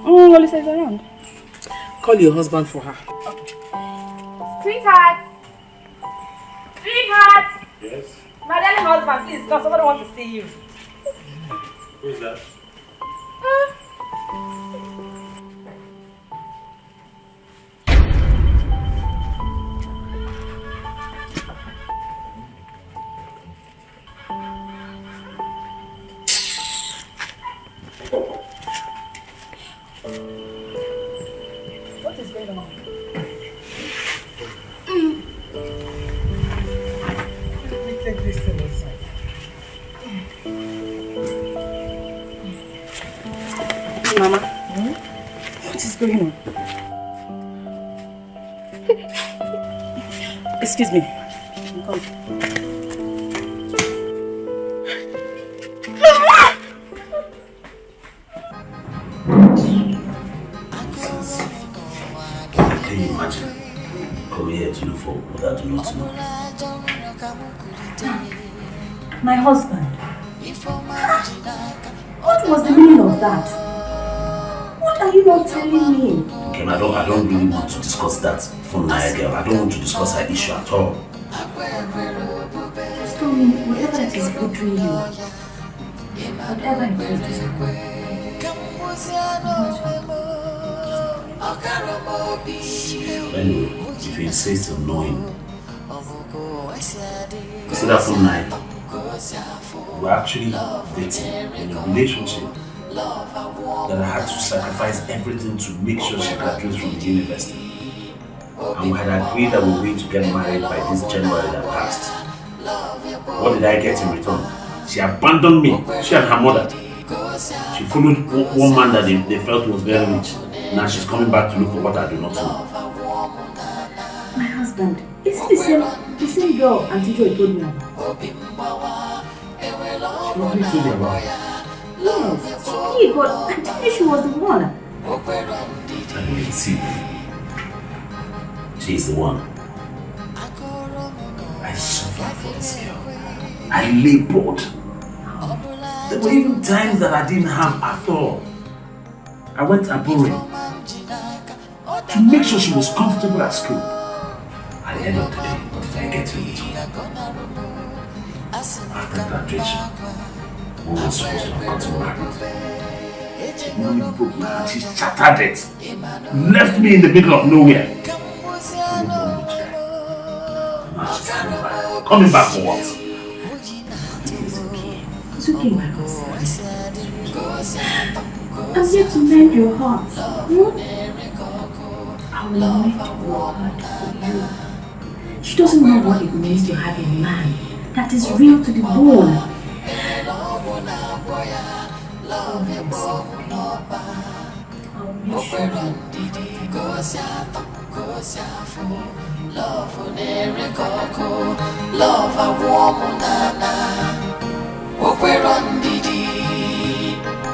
Olisa is around.
Call your husband for her.
Okay. Sweetheart! Sweetheart!
Yes?
My darling husband, please come. Somebody wants to see you.
Who is that?
What is going on?
Let me take this thing inside.
Mama, what is going on? Excuse me. Come.
Can you imagine? Come here to look for what I do not know.
My husband. What was the meaning of that? What are you not telling me?
Okay, I don't really want to discuss that from Naija girl. I don't want to discuss her issue at all.
Just tell me whatever it is bothering you. Whatever it is, just
Anyway, if you insist on knowing, see that from night, we're actually dating in a relationship that I had to sacrifice everything to make sure she graduates from the university. And we had agreed that we were going to get married by this January that passed. What did I get in return? She abandoned me, she and her mother. She followed one man that they felt was very rich. Now she's coming back to look for what I do not know.
my husband. Is it the same girl Auntie Joy told me about?
What did you tell me about?
Yes, she did, but I didn't know she was the one.
Anyway, see, she's the one. I suffered for this girl. I labored. There were even times that I didn't have at all. I went abroad to make sure she was comfortable at school. At the end of the day, what did I get in return? After graduation, we were supposed to have gotten married. She only broke my heart, she shattered it. Left me in the middle of nowhere. Now she's coming back. Coming back for what?
It's okay, my husband. I'm here to mend your heart. I will mend your heart for you. She doesn't know what it means to have a man that is real to the bone. I'll make sure
love a woman, okwero ndidi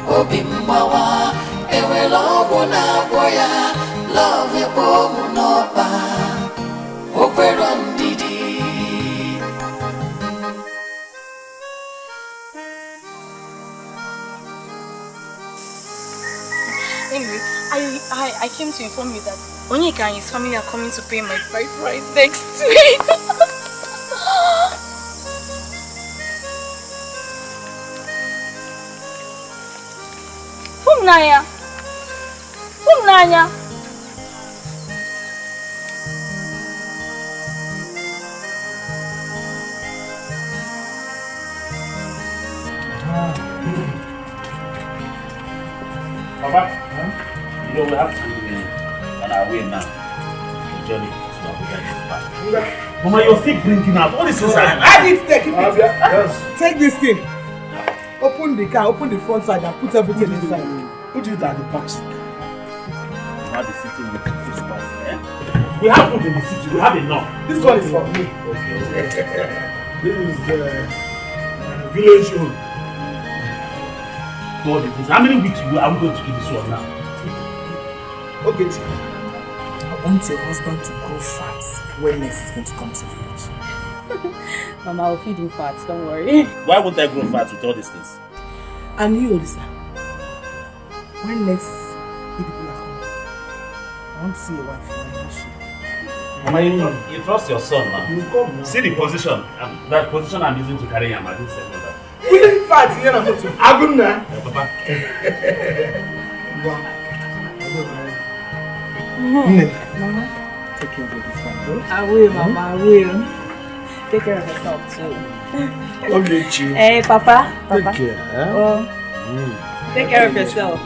obimbawa ewelo na boya love ebo noba okwero ndidi.
Anyway, I came to inform you that Onyeka and his family are coming to pay my bride price next week.
Naya. Naya.
Papa, you know we have to be on our way now. The journey to Abuja is back. Mama, you're still bringing out all this inside.
I need to take it. Yes. Take this thing. Open the car, open the front side and put everything inside. Put it at the back seat.
Now the city with this stuff, eh? We have food in the city, we have enough.
This one is for me.
Okay.
This is village own.
God, how many weeks are we going to give this one now?
Okay, I want your husband to grow fat when next is going to come to the village.
Mama, I'll feed him fat, don't worry.
Why won't I grow fat with all these things?
And you, Olisa, when next you people are coming, I want to see your wife.
Mama, you trust your son, man.
You come, man.
See the position, that position I'm using to carry him. I didn't say that.
We need fat here now. Aguna.
Papa.
Mama, take care of this family.
I will, Mama, I will. Take care of yourself too.
Okay,
Hey, Papa.
Take care. Huh?
Oh. Take care of yourself.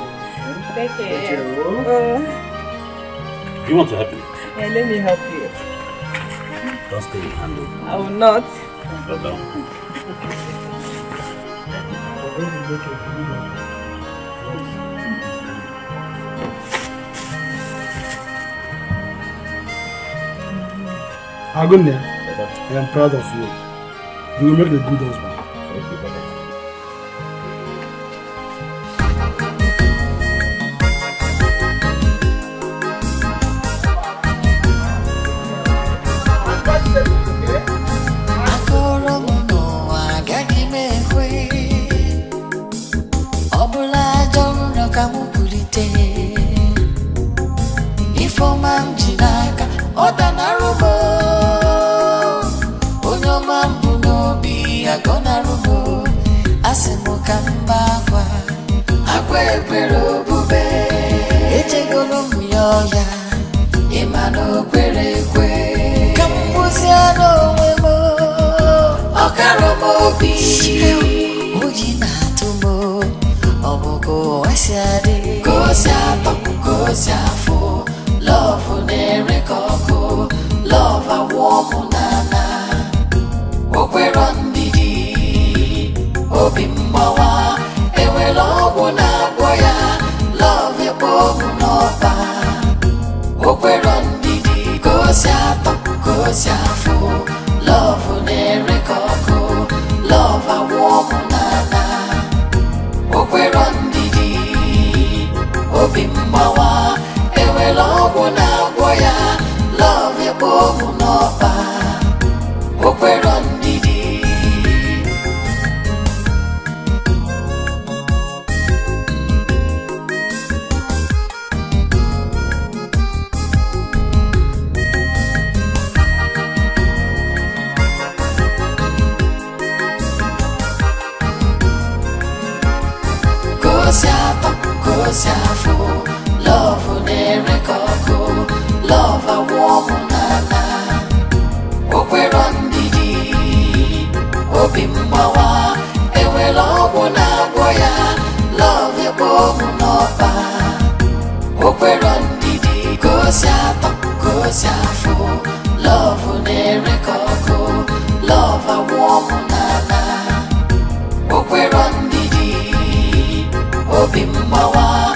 Take care.
You want to help me?
Yeah, let me help you.
Don't stay in handle.
I will not.
Go down.
Agunya, I am proud of you. You will make the good husband.
Thank you, Baba.
Obi mbawa